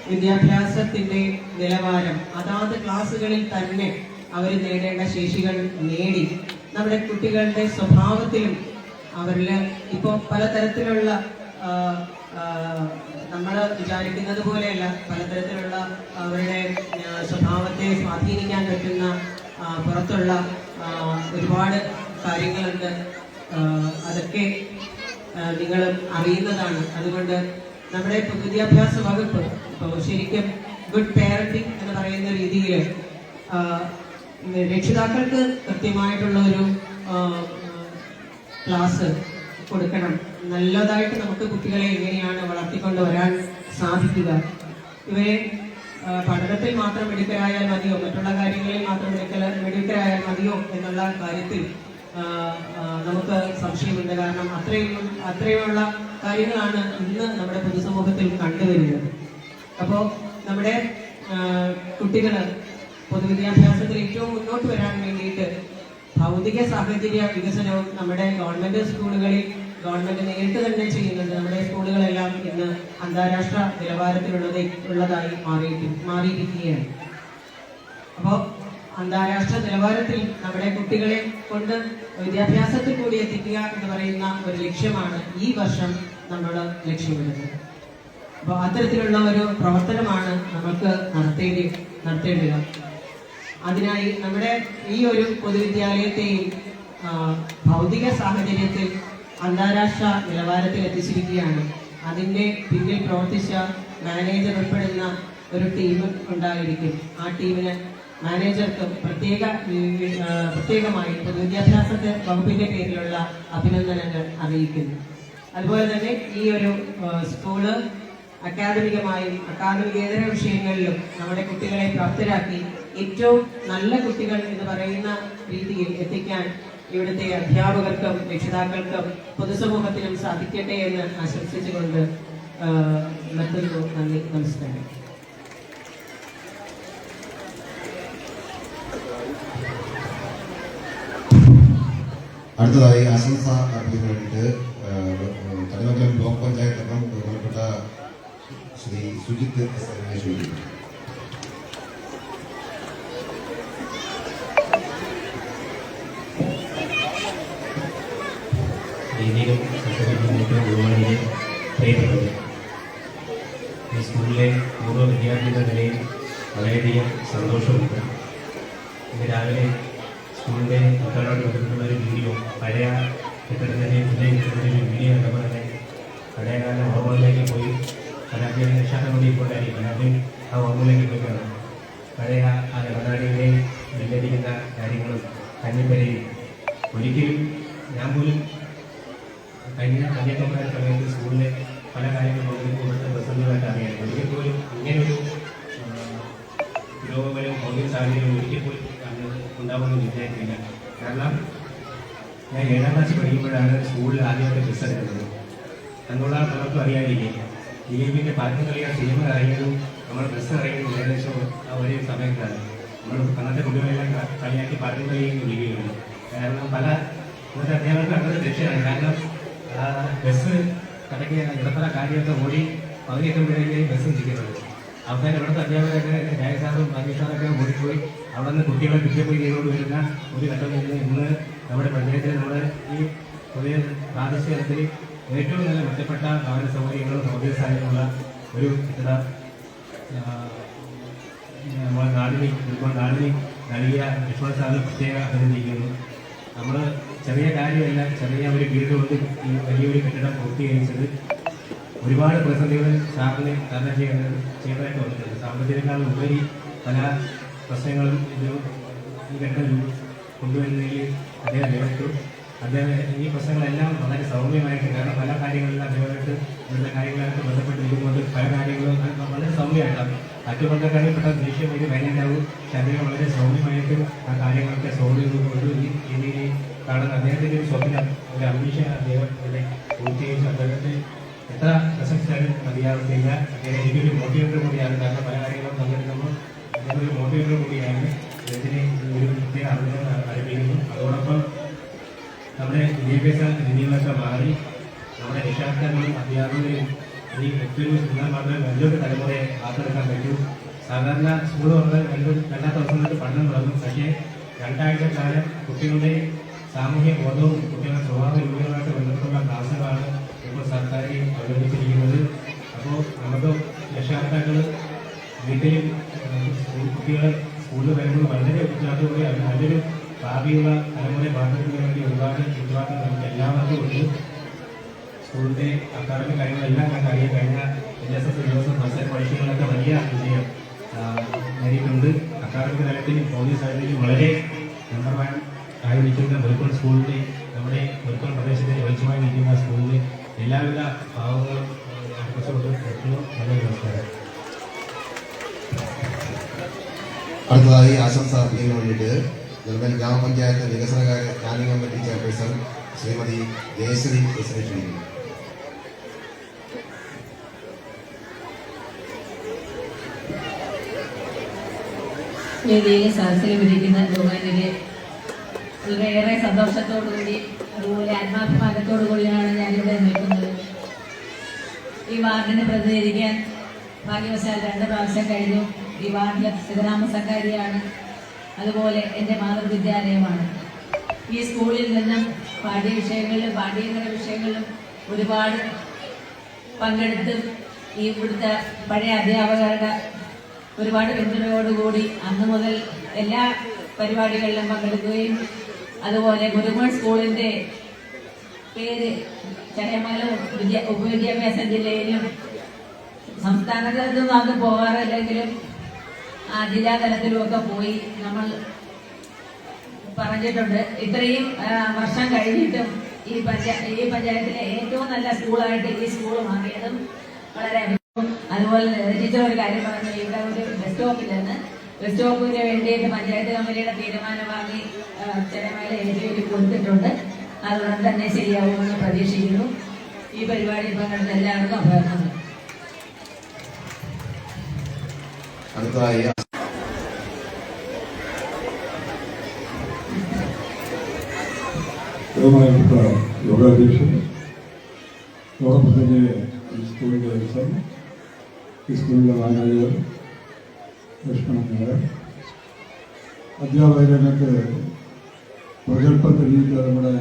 വിദ്യാഭ്യാസത്തിൻ്റെ നിലവാരം അതാത് ക്ലാസ്സുകളിൽ തന്നെ അവർ നേടേണ്ട ശേഷികൾ നേടി നമ്മുടെ കുട്ടികളുടെ സ്വഭാവത്തിലും അവരിൽ ഇപ്പോൾ പലതരത്തിലുള്ള നമ്മൾ വിചാരിക്കുന്നത് പോലെയല്ല, പലതരത്തിലുള്ള അവരുടെ സ്വഭാവത്തെ സ്വാധീനിക്കാൻ പറ്റുന്ന പുറത്തുള്ള ഒരുപാട് കാര്യങ്ങളുണ്ട്. അതൊക്കെ നിങ്ങൾ അറിയുന്നതാണ്. അതുകൊണ്ട് നമ്മുടെ പൊതുവിദ്യാഭ്യാസ വകുപ്പ് ഇപ്പോൾ ശരിക്കും ഗുഡ് പേരന്റിങ് എന്ന് പറയുന്ന രീതിയിൽ രക്ഷിതാക്കൾക്ക് കൃത്യമായിട്ടുള്ള ഒരു ക്ലാസ് കൊടുക്കണം. നല്ലതായിട്ട് നമുക്ക് കുട്ടികളെ എങ്ങനെയാണ് വളർത്തിക്കൊണ്ട് വരാൻ സാധിക്കുക, ഇവരെ പഠനത്തിൽ മാത്രം മിടുക്കരായാൽ മതിയോ, മറ്റുള്ള കാര്യങ്ങളിൽ മാത്രം മിടുക്കരായാൽ മതിയോ എന്നുള്ള കാര്യത്തിൽ നമുക്ക് സംശയമുണ്ട്. കാരണം അത്രയുമുള്ള കാര്യങ്ങളാണ് ഇന്ന് നമ്മുടെ പൊതുസമൂഹത്തിൽ കണ്ടുവരുന്നത്. അപ്പോൾ നമ്മുടെ കുട്ടികൾ പൊതുവിദ്യാഭ്യാസത്തിൽ ഏറ്റവും മുന്നോട്ട് വരാൻ വേണ്ടിയിട്ട് ഭൗതിക സാഹചര്യ വികസനവും നമ്മുടെ ഗവൺമെന്റ് സ്കൂളുകളിൽ ഗവൺമെന്റ് നേരിട്ട് തന്നെ ചെയ്യുന്നുണ്ട്. നമ്മുടെ സ്കൂളുകളെല്ലാം ഇന്ന് അന്താരാഷ്ട്ര നിലവാരത്തിലുള്ളതായി മാറിയിരിക്കുകയാണ്. അപ്പോൾ അന്താരാഷ്ട്ര നിലവാരത്തിൽ നമ്മുടെ കുട്ടികളെ കൊണ്ട് വിദ്യാഭ്യാസത്തിൽ കൂടി എത്തിക്കുക എന്ന് പറയുന്ന ഒരു ലക്ഷ്യമാണ് ഈ വർഷം നമ്മൾ ലക്ഷ്യമിടുന്നത്. അപ്പോൾ അത്തരത്തിലുള്ള ഒരു പ്രവർത്തനമാണ് നമുക്ക് നടത്തേണ്ടത്. അതിനായി നമ്മുടെ ഈ ഒരു പൊതുവിദ്യാലയത്തെയും ഭൗതിക സാഹചര്യത്തിൽ അന്താരാഷ്ട്ര നിലവാരത്തിൽ എത്തിച്ചിരിക്കുകയാണ്. അതിൻ്റെ പിന്നിൽ പ്രവർത്തിച്ച മാനേജർ ഉൾപ്പെടുന്ന ഒരു ടീം ഉണ്ടായിരിക്കും. ആ ടീമിന് മാനേജർക്ക് പ്രത്യേകമായി പൊതുവിദ്യാഭ്യാസ വകുപ്പിന്റെ പേരിലുള്ള അഭിനന്ദനങ്ങൾ അറിയിക്കുന്നു. അതുപോലെ തന്നെ ഈ ഒരു സ്കൂള് അക്കാദമികമായും അക്കാദമികേതര വിഷയങ്ങളിലും നമ്മുടെ കുട്ടികളെ പ്രാപ്തരാക്കി ഏറ്റവും നല്ല കുട്ടികൾ എന്ന് പറയുന്ന രീതിയിൽ എത്തിക്കാൻ ഇവിടുത്തെ അധ്യാപകർക്കും രക്ഷിതാക്കൾക്കും പൊതുസമൂഹത്തിനും സാധിക്കട്ടെ എന്ന് ആശംസിച്ചുകൊണ്ട് നിർത്തുന്നു. നന്ദി, നമസ്കാരം. അടുത്തതായി ആശംസ അർപ്പിക്കാൻ വേണ്ടിയിട്ട് തലമംഗലം ബ്ലോക്ക് പഞ്ചായത്ത് അംഗം ബഹുമാനപ്പെട്ട ശ്രീ സുജിത്ത് ചോദിക്കുന്നു. രീതിയിലും ബഹുമാനിയെ പ്രിയപ്പെട്ടത് ഈ സ്കൂളിലെ പൂർവ്വ വിദ്യാർത്ഥികളുടെ നിലയിൽ വളരെയധികം സന്തോഷമുണ്ട്. ഇന്ന് രാവിലെ സ്കൂളിൻ്റെ ഉദ്ഘാടനം നടത്തിയിട്ടുള്ള ഒരു വീഡിയോ, പഴയ കെട്ടിടത്തിൻ്റെ പുതിയ കെട്ടിടത്തിൻ്റെ ഒരു വീഡിയോ കണ്ടപ്പോൾ തന്നെ പഴയകാല ഓർമ്മകളിലേക്ക് പോയി. പരാജയം രക്ഷാകരണ ഇപ്പോഴായിരിക്കും ആദ്യം ആ ഓർമ്മയിലേക്ക് പോയി കാണാം. പഴയ ആ ഇടനാടികളെ വെല്ലടിക്കുന്ന കാര്യങ്ങളും കഞ്ഞിപ്പരയും ഒരിക്കലും ഞാൻ പോലും കഴിഞ്ഞ കന്യാകുമാരി സമയത്ത് സ്കൂളിലെ പല കാര്യങ്ങളും ഇവിടുത്തെ പ്രസംഗമായിട്ട് അറിയാം. ഒരിക്കൽ പോലും ഇങ്ങനൊരു പുരോഗമനവും ഭൗതിക സാഹചര്യവും ഒരിക്കൽ പോലും ഉണ്ടാവുമെന്ന് വിചാരിക്കില്ല. കാരണം ഞാൻ 7ാം ക്ലാസ്സിൽ പഠിക്കുമ്പോഴാണ് സ്കൂളിൽ ആദ്യമായിട്ട് ബസ് എടുക്കുന്നത്. എന്നുള്ള പലർക്കും അറിയാതിരിക്കും. ദിലീപിൻ്റെ പാർക്കിംഗ് കളിയാ സിനിമ ഇറങ്ങിയതും നമ്മൾ ബസ് ഇറങ്ങിയതും ഏകദേശം ആ ഒരേ സമയത്താണ്. നമ്മൾ അന്നത്തെ കുട്ടികളെല്ലാം കളിയാക്കി പാർക്കിംഗ് കളിയും വിളിക്കുകയുള്ളൂ. കാരണം പല ഇന്നത്തെ അധ്യാപകർക്ക് അങ്ങനെ രക്ഷയാണ്. കാരണം ബസ് കടയ്ക്ക് ഇടത്തറ കാര്യമൊക്കെ ഓടി പകുതിയെത്തുമ്പോഴേക്കും ബസ് ഇരിക്കുന്നത്. അവസാനം ഇവിടുത്തെ അധ്യാപകരൊക്കെ രാജസാറും പാകിസ്ഥാനൊക്കെ ഓടിപ്പോയി അവിടെ നിന്ന് കുട്ടികളെ പിടിച്ചു പോയി ചെയ്തുകൊണ്ട് വരുന്ന ഒരു ഘട്ടം ഇന്ന് നമ്മുടെ പഞ്ചായത്തിൽ നമ്മുടെ ഈ പുതിയ പ്രാദേശിക തലത്തിൽ ഏറ്റവും നല്ല മെച്ചപ്പെട്ട ഭവന സൗകര്യങ്ങളും ഭൗതിക സാഹചര്യമുള്ള ഒരു കെട്ടിട നമ്മുടെ നാടിനി നൽകിയ ലക്ഷ്മണ സാറിന് പ്രത്യേക അഭിനന്ദിക്കുന്നു. നമ്മൾ ചെറിയ കാര്യമല്ല, ചെറിയ ഒരു വീട് കൊണ്ട് ഈ വലിയൊരു കെട്ടിടം പൂർത്തീകരിച്ചത് ഒരുപാട് പ്രതിസന്ധികൾ സാറിന് തരണം ചെയ്തതായിട്ട് വന്നിട്ടുണ്ട്. സാമ്പത്തികത്തെക്കാളും ഉപരി പല പ്രശ്നങ്ങളും ഈ ഘട്ടത്തിൽ കൊണ്ടുവരുന്നതിൽ അദ്ദേഹം നേരിട്ടു. അദ്ദേഹം ഈ പ്രശ്നങ്ങളെല്ലാം വളരെ സൗമ്യമായിട്ട്, കാരണം പല കാര്യങ്ങളിലും അദ്ദേഹമായിട്ട് ഇവിടുത്തെ കാര്യങ്ങളായിട്ട് ബന്ധപ്പെട്ടിരിക്കുന്നുണ്ട്. പല കാര്യങ്ങളും വളരെ സൗമ്യമായിട്ടാണ് മറ്റുകൊണ്ടൊക്കെയാണെങ്കിൽ പെട്ടെന്ന് ദേഷ്യം ഒരു വൈകുന്നേരവും, പക്ഷെ അദ്ദേഹം വളരെ സൗമ്യമായിട്ട് ആ കാര്യങ്ങളൊക്കെ സോൾവ് ചെയ്തുകൊണ്ട് ഈ രീതിയിൽ കാണുന്ന അദ്ദേഹത്തിൻ്റെ ഒരു സ്വപ്നം, ഒരു അംബീഷൻ അദ്ദേഹം ഇവിടെ പൂർത്തീകരിച്ചു. അദ്ദേഹത്തെ എത്ര പ്രശംസിച്ചാലും മതിയാവുന്നില്ല. അദ്ദേഹം എനിക്കൊരു മോട്ടിവേറ്റർ കൂടിയാണ്, കാരണം പല കാര്യങ്ങളും പങ്കെടുക്കുമ്പോൾ അദ്ദേഹം ഒരു മോട്ടിവേറ്റർ കൂടിയാണ്. അദ്ദേഹത്തിന് ഒരു പ്രത്യേക അഭിനന്ദനം അറിയിക്കുന്നു. അതോടൊപ്പം നമ്മുടെ വിദ്യാഭ്യാസ രീതികളൊക്കെ മാറി നമ്മുടെ രക്ഷാകർത്താക്കളും അധ്യാപകരും ഈ മറ്റൊരു എന്നാൽ മാത്രമേ നല്ലൊരു തലമുറയെ വാർത്തെടുക്കാൻ പറ്റൂ. സാധാരണ സ്കൂൾ പറഞ്ഞാൽ രണ്ടാമത്തെ ദിവസം തൊട്ട് പഠനം തുടങ്ങും. പക്ഷേ 2 ആഴ്ചക്കാലം കുട്ടികളുടെ സാമൂഹ്യ ബോധവും കുട്ടികളുടെ സ്വഭാവ രൂപങ്ങളുമായിട്ട് ബന്ധപ്പെട്ടുള്ള ക്ലാസ്സുകളാണ് ഇപ്പോൾ സർക്കാർ അവലംബിച്ചിരിക്കുന്നത്. അപ്പോൾ നമുക്ക് രക്ഷാകർത്താക്കൾ വീട്ടിലും കുട്ടികളെ സ്കൂളിൽ വരുമ്പോൾ വളരെ ഉത്തരവാദിത്തത്തോടെ നല്ലൊരു ഭാവിയുള്ള തലമുറയെ വാർത്തെടുക്കുന്നതിന് വേണ്ടി ഒരുപാട് ഉത്തരവാദിത്തം നമുക്ക് എല്ലാവർക്കും ഉണ്ട്. സ്കൂളിൻ്റെ അക്കാദമിക് കാര്യങ്ങളെല്ലാം ഞാൻ അറിയാൻ കഴിഞ്ഞ NSS ദിവസം മത്സര പരീക്ഷകളിലൊക്കെ വലിയ വിജയം നേടിയിട്ടുണ്ട്. അക്കാദമിക് തലത്തിൽ ഭൗതിക സാഹചര്യം വളരെ നമ്പർ 1 ആയി നിൽക്കുന്ന മുരിക്കോൾ സ്കൂളിൻ്റെ, നമ്മുടെ മുരിക്കോൾ പ്രദേശത്തെ വെളിച്ചമായി നിൽക്കുന്ന സ്കൂളിലെ എല്ലാവിധ ഭാവങ്ങളും ആഘോഷമുണ്ട്. നല്ലൊരു നമസ്കാരം. അടുത്തതായി ആശംസ അർപ്പിക്കുന്നതിന് വേണ്ടിയിട്ട് നെടുമേൽ ഗ്രാമപഞ്ചായത്ത് വികസനകാര്യ planning committee chairperson Shrimati Jayasree ക്ഷണിക്കുന്നു. വേദിയിലെ സദസ്സിലിരിക്കുന്ന ബഹുമാന്യരെ, വളരെയേറെ സന്തോഷത്തോടുകൂടി അതുപോലെ ആത്മാഭിമാനത്തോടു കൂടിയാണ് ഞാനിവിടെ നിൽക്കുന്നത്. ഈ വാർഡിനെ പ്രതിനിധീകരിക്കാൻ ഭാഗ്യവശാൽ 2 പ്രാവശ്യം കഴിഞ്ഞു. ഈ വാർഡിലെ സ്ഥിരതാമസക്കാരിയാണ്, അതുപോലെ എൻ്റെ മാതൃവിദ്യാലയമാണ്. ഈ സ്കൂളിൽ നിന്നും പാഠ്യവിഷയങ്ങളിലും പാഠ്യേതര വിഷയങ്ങളിലും ഒരുപാട് പങ്കെടുത്ത് ഈ ഇവിടുത്തെ പഴയ അധ്യാപകരുടെ ഒരുപാട് പിന്തുണയോടുകൂടി അന്ന് മുതൽ എല്ലാ പരിപാടികളിലും പങ്കെടുക്കുകയും അതുപോലെ മുരുകോൺ സ്കൂളിൻ്റെ പേര് ചടയമല ഉപവിദ്യാഭ്യാസ ജില്ലയിലും സംസ്ഥാന തലത്തിലൊന്നും അന്ന് പോകാറില്ലെങ്കിലും ജില്ലാതലത്തിലുമൊക്കെ പോയി നമ്മൾ പറഞ്ഞിട്ടുണ്ട്. ഇത്രയും വർഷം കഴിഞ്ഞിട്ടും ഈ പഞ്ചായത്തിലെ ഏറ്റവും നല്ല സ്കൂളായിട്ട് ഈ സ്കൂൾ മാറിയതും വളരെ അതുപോലെ ടീച്ചർ ഒരു കാര്യം പറഞ്ഞു, ഇവിടെ ഒരു ബസ് സ്റ്റോപ്പിലെന്ന് ബസ് സ്റ്റോപ്പിന് വേണ്ടിയിട്ട് പഞ്ചായത്ത് കമ്മിറ്റിയുടെ തീരുമാനം വാങ്ങി ചിലമേല എഴുതി കൊടുത്തിട്ടുണ്ട്. അതുകൊണ്ട് തന്നെ ശരിയാവുമെന്ന് പ്രതീക്ഷിക്കുന്നു. ഈ പരിപാടി പങ്കെടുത്ത എല്ലാവർക്കും അഭിനന്ദനങ്ങൾ. അടുത്തതായി ബഹുമാനപ്പെട്ട യോഗാധ്യക്ഷൻ, അതോടൊപ്പം തന്നെ ഈ സ്കൂളിൻ്റെ ഹെഡ്, ഈ സ്കൂളിലെ മാനേജർ ലക്ഷ്മണൻ, അധ്യാപക രംഗത്ത് പ്രഗത്ഭ തെളിയിച്ച നമ്മുടെ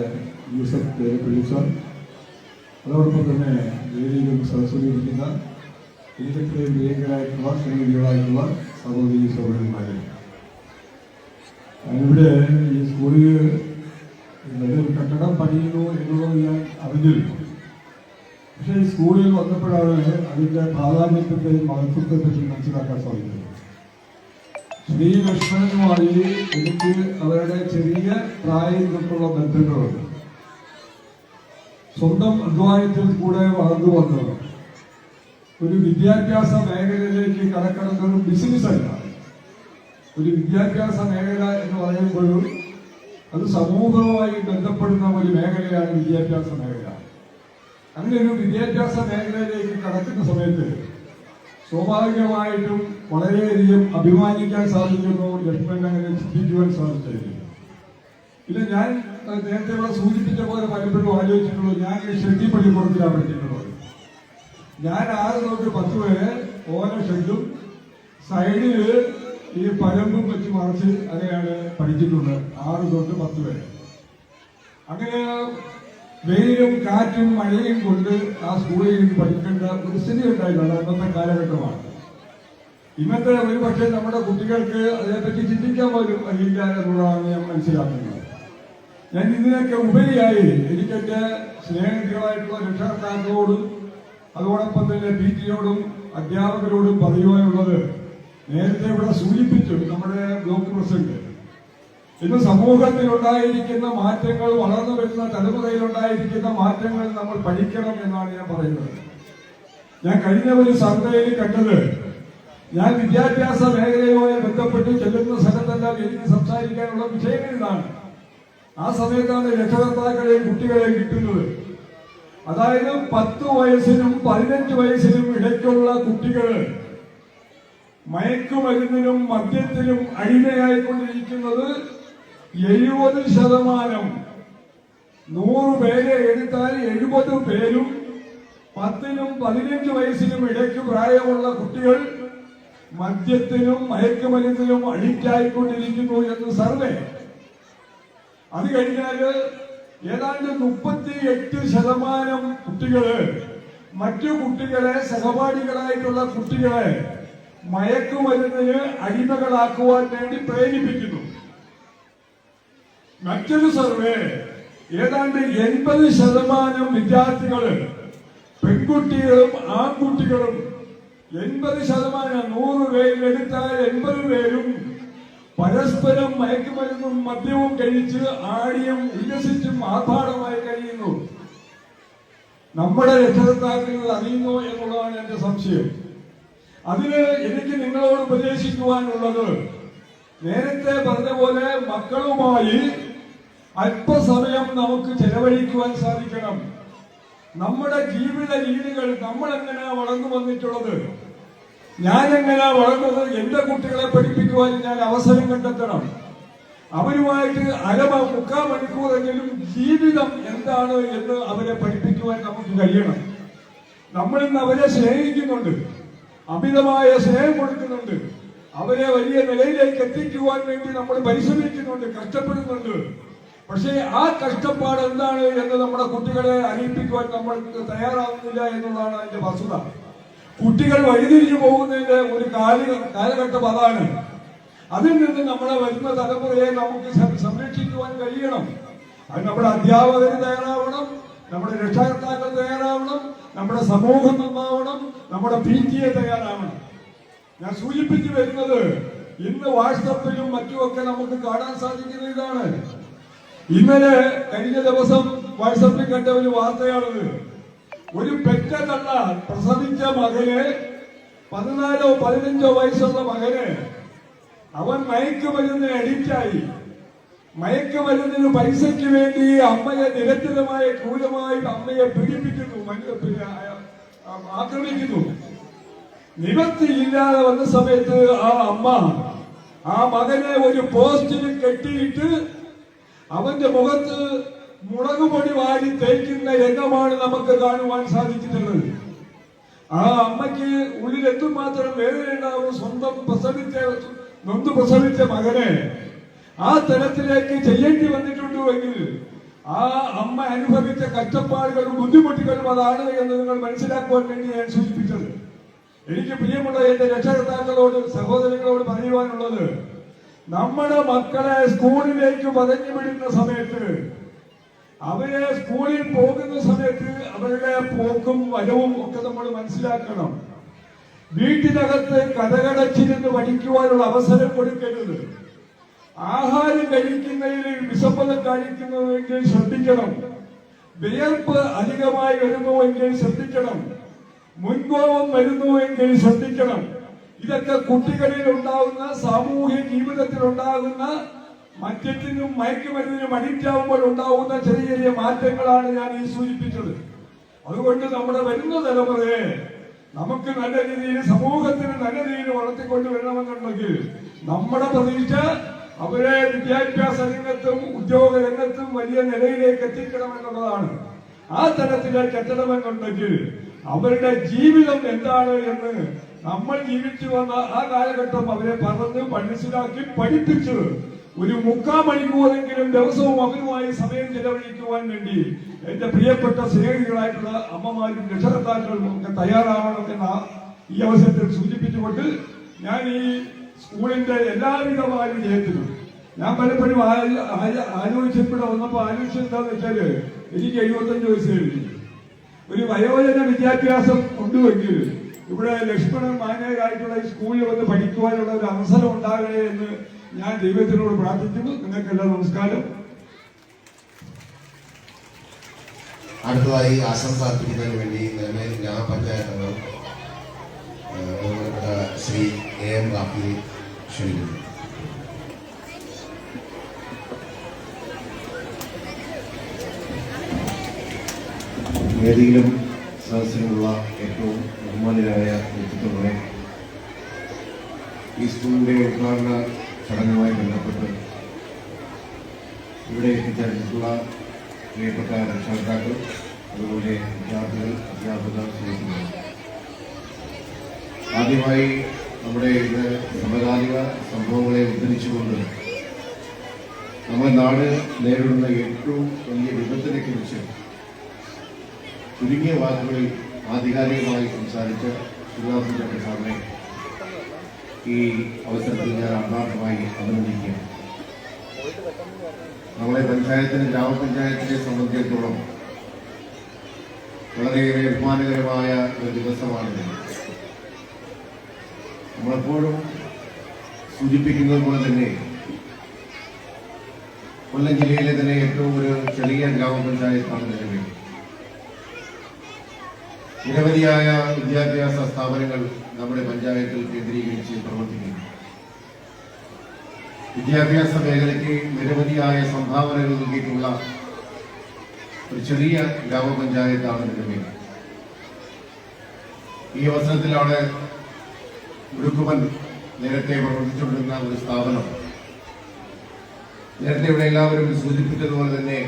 യൂസഫ് പിടിച്ച, അതോടൊപ്പം തന്നെ വേദിയിലും സദസ്സിലിരിക്കുന്ന ഇതിലൊക്കെയും പ്രിയങ്കരായിട്ടുള്ള സ്നേഹികളായിട്ടുള്ള സഹോദരി സഹോദരന്മാരെ, ഞാനിവിടെ ഈ സ്കൂളിൽ നല്ലൊരു കെട്ടിടം പണിയുന്നു എന്നുള്ളത് ഞാൻ അറിഞ്ഞിരുന്നു. പക്ഷേ ഈ സ്കൂളിൽ വന്നപ്പോഴാണ് അതിൻ്റെ പ്രാധാന്യത്തെയും മഹത്വത്തെപ്പറ്റി മനസ്സിലാക്കാൻ സാധിക്കുന്നത്. ശ്രീ ലക്ഷ്മണനുമായി എനിക്ക് അവരുടെ ചെറിയ പ്രായം തൊട്ടുള്ള ബന്ധങ്ങളുണ്ട്. സ്വന്തം അധ്വാനത്തിൽ കൂടെ വളർന്നു വന്നത് ഒരു വിദ്യാഭ്യാസ മേഖലയിലേക്ക് കടക്കുന്നത് ബിസിനസ് അല്ല. ഒരു വിദ്യാഭ്യാസ മേഖല എന്ന് പറയുമ്പോഴും അത് സമൂഹവുമായി ബന്ധപ്പെടുന്ന ഒരു മേഖലയാണ് വിദ്യാഭ്യാസ മേഖല. അങ്ങനെ ഒരു വിദ്യാഭ്യാസ മേഖലയിലേക്ക് കടക്കുന്ന സമയത്ത് സ്വാഭാവികമായിട്ടും വളരെയധികം അഭിമാനിക്കാൻ സാധിക്കുന്നു. ലക്ഷ്മണൻ അങ്ങനെ ചിന്തിക്കുവാൻ സാധിച്ചിരിക്കുന്നു. പിന്നെ ഞാൻ നേരത്തെ ഇവിടെ സൂചിപ്പിച്ച പോലെ പലപ്പോഴും ആലോചിച്ചിട്ടുള്ളൂ, ഞാൻ ഷെഡി പള്ളിക്കൂടത്തിലാണ് പഠിച്ചിട്ടുള്ളത്. ഞാൻ 6 തൊട്ട് 10 വരെ ഓല ഷെഡും സൈഡിൽ ഈ പരമ്പും വെച്ച് മറച്ച് അങ്ങനെയാണ് പഠിച്ചിട്ടുള്ളത്. 6 തൊട്ട് 10 വരെ. അങ്ങനെ വെയിലും കാറ്റും മഴയും കൊണ്ട് ആ സ്കൂളിൽ പഠിക്കേണ്ട ഒരു സ്ഥിതി ഉണ്ടായിട്ടുണ്ട്. അന്നത്തെ കാലഘട്ടമാണ്. ഇന്നത്തെ ഒരു പക്ഷേ നമ്മുടെ കുട്ടികൾക്ക് അതേപ്പറ്റി ചിന്തിക്കാൻ പോലും അറിയില്ല എന്നുള്ളതാണ് ഞാൻ മനസ്സിലാക്കുന്നത്. ഞാൻ ഇതിനൊക്കെ ഉപരിയായി എനിക്കെന്റെ സ്നേഹികളായിട്ടുള്ള രക്ഷകർത്താക്കളോടും അതോടൊപ്പം തന്നെ PTയോടും അധ്യാപകരോടും പറയുവാനുള്ളത്, നേരത്തെ ഇവിടെ സൂചിപ്പിച്ചു നമ്മുടെ ബ്ലോക്ക് പ്രസിഡന്റ്, ഇന്ന് സമൂഹത്തിലുണ്ടായിരിക്കുന്ന മാറ്റങ്ങൾ, വളർന്നു വരുന്ന തലമുറയിലുണ്ടായിരിക്കുന്ന മാറ്റങ്ങൾ നമ്മൾ പഠിക്കണം എന്നാണ് ഞാൻ പറയുന്നത്. ഞാൻ കഴിഞ്ഞ ഒരു സർവേയിൽ കണ്ടത്, ഞാൻ വിദ്യാഭ്യാസ മേഖലയുമായി ബന്ധപ്പെട്ട് ചെല്ലുന്ന സ്ഥലത്തെല്ലാം എനിക്ക് സംസാരിക്കാനുള്ള വിഷയങ്ങളിലാണ്. ആ സമയത്താണ് രക്ഷകർത്താക്കളെയും കുട്ടികളെയും കിട്ടുന്നത്. അതായത് 10 വയസ്സിനും 15 വയസ്സിനും ഇടയ്ക്കുള്ള കുട്ടികൾ മയക്കുമരുന്നിനും മദ്യത്തിനും അടിമയായിക്കൊണ്ടിരിക്കുന്നത് 70%. 100 പേരെ എടുത്താൽ 70 പേരും 10നും 15 വയസ്സിനും ഇടയ്ക്ക് പ്രായമുള്ള കുട്ടികൾ മദ്യത്തിനും മയക്കുമരുന്നിനും അഡിക്റ്റായിക്കൊണ്ടിരിക്കുന്നു എന്ന് സർവേ. അത് കഴിഞ്ഞാല് ഏതാണ്ട് 38% കുട്ടികള് മറ്റു കുട്ടികളെ, സഹപാഠികളായിട്ടുള്ള കുട്ടികളെ മയക്കുമരുന്നിന് അടിമകളാക്കുവാൻ വേണ്ടി പ്രേരിപ്പിക്കുന്നു. മറ്റൊരു സർവേ ഏതാണ്ട് 80% വിദ്യാർത്ഥികള്, പെൺകുട്ടികളും ആൺകുട്ടികളും 80%, 100 പേരിലെടുത്താൽ 80 പേരും പരസ്പരം മയക്കുമരുന്നും മദ്യവും കഴിച്ച് ആടിയും ഉല്ലസിച്ചും ആർഭാടമായി കഴിയുന്നു. നമ്മുടെ രക്ഷകർത്താക്കൾ അറിയുന്നു എന്നുള്ളതാണ് എന്റെ സംശയം. അതിന് എനിക്ക് നിങ്ങളോട് ഉപദേശിക്കുവാനുള്ളത്, നേരത്തെ പറഞ്ഞ പോലെ മക്കളുമായി അല്പസമയം നമുക്ക് ചെലവഴിക്കുവാൻ സാധിക്കണം. നമ്മുടെ ജീവിത രീതികൾ, നമ്മൾ എങ്ങനെയാ വളർന്നു വന്നിട്ടുള്ളത്, ഞാൻ എങ്ങനെയാ വളർന്നത്, എന്റെ കുട്ടികളെ പഠിപ്പിക്കുവാൻ ഞാൻ അവസരം കണ്ടെത്തണം. അവരുമായിട്ട് 3/4 മണിക്കൂറെങ്കിലും ജീവിതം എന്താണ് എന്ന് അവരെ പഠിപ്പിക്കുവാൻ നമുക്ക് കഴിയണം. നമ്മളിന്ന് അവരെ സ്നേഹിക്കുന്നുണ്ട്, അമിതമായ സ്നേഹം കൊടുക്കുന്നുണ്ട്, അവരെ വലിയ നിലയിലേക്ക് എത്തിക്കുവാൻ വേണ്ടി നമ്മൾ പരിശ്രമിക്കുന്നുണ്ട്, കഷ്ടപ്പെടുന്നുണ്ട്. പക്ഷേ ആ കഷ്ടപ്പാട് എന്താണ് എന്ന് നമ്മുടെ കുട്ടികളെ അറിയിപ്പിക്കുവാൻ നമ്മൾ തയ്യാറാവുന്നില്ല എന്നുള്ളതാണ് അതിന്റെ വസ്തുത. കുട്ടികൾ വഴിതിരിഞ്ഞു പോകുന്നതിന്റെ ഒരു കാലഘട്ടം അതാണ്. അതിൽ നിന്ന് നമ്മളെ വരുന്ന തലമുറയെ നമുക്ക് സംരക്ഷിക്കുവാൻ കഴിയണം. അത് നമ്മുടെ അധ്യാപകർ തയ്യാറാവണം, നമ്മുടെ രക്ഷകർത്താക്കൾ തയ്യാറാവണം, നമ്മുടെ സമൂഹം നന്നാവണം, നമ്മുടെ PTA തയ്യാറാവണം. ഞാൻ സൂചിപ്പിച്ചു വരുന്നത്, ഇന്ന് വാട്സപ്പിലും മറ്റുമൊക്കെ നമുക്ക് കാണാൻ സാധിക്കുന്ന ഇതാണ്. ഇന്നലെ കഴിഞ്ഞ ദിവസം വാട്സപ്പിൽ കണ്ട ഒരു വാർത്തയാണത്. ഒരു പെറ്റ തള്ള പ്രസവിച്ച മകന്, 14 15 വയസ്സുള്ള മകന്, അവൻ മയക്കുമരുന്നിന് അഡിക്റ്റായി. മയക്കുമരുന്നിന് പൈസയ്ക്ക് വേണ്ടി അമ്മയെ നിരന്തരമായ ക്രൂരമായി അമ്മയെ പീഡിപ്പിക്കുന്നു, ആക്രമിക്കുന്നു. നിവൃത്തിയില്ലാതെ വന്ന സമയത്ത് ആ അമ്മ ആ മകനെ ഒരു പോസ്റ്റിൽ കെട്ടിയിട്ട് അവന്റെ മുഖത്ത് മുളകുപൊടി വാരി തേക്കുന്ന രംഗമാണ് നമുക്ക് കാണുവാൻ സാധിച്ചിട്ടുള്ളത്. ആ അമ്മയ്ക്ക് ഉള്ളിൽ എന്തുമാത്രം വേദനയുണ്ടാവും. സ്വന്തം നൊന്ത് പ്രസവിച്ച മകനെ ആ തരത്തിലേക്ക് ചെയ്യേണ്ടി വന്നിട്ടുണ്ടെങ്കിൽ ആ അമ്മ അനുഭവിച്ച കഷ്ടപ്പാടുകളും ബുദ്ധിമുട്ടുകളും അതാണ് എന്ന് നിങ്ങൾ മനസ്സിലാക്കുവാൻ വേണ്ടി ഞാൻ സൂചിപ്പിച്ചത്. എനിക്ക് പ്രിയമുള്ള എന്റെ രക്ഷകർത്താക്കളോട്, സഹോദരങ്ങളോട് പറയുവാനുള്ളത്, നമ്മുടെ മക്കളെ സ്കൂളിലേക്ക് പതഞ്ഞു വിടുന്ന സമയത്ത്, അവരെ സ്കൂളിൽ പോകുന്ന സമയത്ത് അവരുടെ പോക്കും വരവും ഒക്കെ നമ്മൾ മനസ്സിലാക്കണം. വീട്ടിനകത്ത് കഥകടച്ചിരുന്ന് പഠിക്കുവാനുള്ള അവസരം കൊടുക്കരുത്. ആഹാരം കഴിക്കുന്നതിൽ വിസമ്മതം കാണിക്കുന്നുവെങ്കിൽ ശ്രദ്ധിക്കണം. വിയർപ്പ് അധികമായി വരുന്നുവെങ്കിൽ ശ്രദ്ധിക്കണം. മുൻകോപം വരുന്നുവെങ്കിൽ ശ്രദ്ധിക്കണം. ഇതൊക്കെ കുട്ടികളിൽ ഉണ്ടാകുന്ന, സാമൂഹ്യ ജീവിതത്തിൽ ഉണ്ടാകുന്ന, മദ്യത്തിനും മയക്കുമരുന്നിനും അഡിക്റ്റാവുമ്പോൾ ഉണ്ടാകുന്ന ചെറിയ ചെറിയ മാറ്റങ്ങളാണ് ഞാൻ ഈ സൂചിപ്പിച്ചത്. അതുകൊണ്ട് നമ്മുടെ വരുന്ന തലമുറയെ നമുക്ക് നല്ല രീതിയിൽ, സമൂഹത്തിന് നല്ല രീതിയിൽ വളർത്തിക്കൊണ്ടുവരണമെന്നുണ്ടെങ്കിൽ നമ്മുടെ പ്രതീക്ഷ അവരെ വിദ്യാഭ്യാസ രംഗത്തും ഉദ്യോഗ രംഗത്തും വലിയ നിലയിലേക്ക് എത്തിക്കണമെന്നുള്ളതാണ്. ആ തലത്തിലേക്ക് എത്തണമെന്നുണ്ടെങ്കിൽ അവരുടെ ജീവിതം എന്താണ് എന്ന് നമ്മൾ ജീവിച്ചു വന്ന ആ കാലഘട്ടം അവരെ പറഞ്ഞ് മനസ്സിലാക്കി പഠിപ്പിച്ച് ഒരു 3/4 മണിക്കൂറെങ്കിലും ദിവസവും അവരുമായി സമയം ചെലവഴിക്കുവാൻ വേണ്ടി എന്റെ പ്രിയപ്പെട്ട സ്നേഹികളായിട്ടുള്ള അമ്മമാരും രക്ഷകർത്താക്കളും ഒക്കെ തയ്യാറാവണമെന്ന ഈ അവസരത്തിൽ സൂചിപ്പിച്ചുകൊണ്ട് ഞാൻ ഈ സ്കൂളിന്റെ എല്ലാവിധമായ വിജയത്തിനും ഞാൻ പലപ്പോഴും ആലോചിച്ചപ്പോൾ വന്നപ്പോൾ ആലോചിച്ചെന്താന്ന് വെച്ചാല് എനിക്ക് 75 വയസ്സ് കഴിഞ്ഞു. ഒരു വയോജന വിദ്യാഭ്യാസം കൊണ്ടുവെങ്കിൽ ഇവിടെ ലക്ഷ്മണൻ മാന്യരായിട്ടുള്ള ഈ സ്കൂളിൽ വന്ന് പഠിക്കുവാനുള്ള ഒരു അവസരം ഉണ്ടാകണേ എന്ന് ഞാൻ ദൈവത്തിനോട് പ്രാർത്ഥിക്കുന്നു. നിങ്ങൾക്കെല്ലാം നമസ്കാരം. അടുത്തതായി ആശംസ അർപ്പിക്കുന്നതിന് വേണ്ടി നെന്മേൽ ഗ്രാമപഞ്ചായത്ത് അംഗം ബഹുമാനപ്പെട്ട ശ്രീ AM റാഫി ക്ഷണിക്കുന്നു. വേദിയിലും സദസ്സിലുമുള്ള ഏറ്റവും ബഹുമാന്യരായ വ്യക്തിത്വങ്ങളെ, ഈ സ്കൂളിന്റെ ഉദ്ഘാടന ചടങ്ങുമായി ബന്ധപ്പെട്ട് ഇവിടെ എത്തിച്ചേർന്നിട്ടുള്ള പ്രിയപ്പെട്ട രക്ഷകർത്താക്കൾ, അതുപോലെ വിദ്യാർത്ഥികൾ, അധ്യാപകർ, സുഹൃത്തുക്കൾ, ആദ്യമായി നമ്മുടെ ഇന്ന് സമകാലിക സംഭവങ്ങളെ ഉദ്ധരിച്ചുകൊണ്ട് നമ്മുടെ നാട് നേരിടുന്ന ഏറ്റവും വലിയ വിപത്തിനെ കുറിച്ച് ചുരുങ്ങിയ വാക്കുകളിൽ ആധികാരികമായി സംസാരിച്ച ശ്രീനിവാസൻ സാറിനെ ഈ അവസരത്തിൽ ഞാൻ ആത്മാർത്ഥമായി അഭിനന്ദിക്കുകയാണ്. നമ്മളെ പഞ്ചായത്തിനെ, ഗ്രാമപഞ്ചായത്തിനെ സംബന്ധിച്ചിടത്തോളം വളരെയേറെ അഭിമാനകരമായ ഒരു ദിവസമാണിത്. നമ്മളെപ്പോഴും സൂചിപ്പിക്കുന്നത് പോലെ തന്നെ കൊല്ലം ജില്ലയിലെ തന്നെ ഏറ്റവും ഒരു ചെറിയ ഗ്രാമപഞ്ചായത്താണ് നിലവിൽ. നിരവധിയായ വിദ്യാഭ്യാസ സ്ഥാപനങ്ങൾ നമ്മുടെ പഞ്ചായത്തിൽ കേന്ദ്രീകരിച്ച് പ്രവർത്തിക്കുന്നു. വിദ്യാഭ്യാസ മേഖലയ്ക്ക് നിരവധിയായ സംഭാവനകൾ നൽകിയിട്ടുള്ള ഒരു ചെറിയ ഗ്രാമപഞ്ചായത്താണ് നിലവിൽ. ഈ അവസരത്തിലാണ് മുരുക്കുമൻ നേരത്തെ പ്രവർത്തിച്ചുകൊണ്ടിരുന്ന ഒരു സ്ഥാപനം, നേരത്തെ ഇവിടെ എല്ലാവരും സൂചിപ്പിച്ചതുപോലെ തന്നെ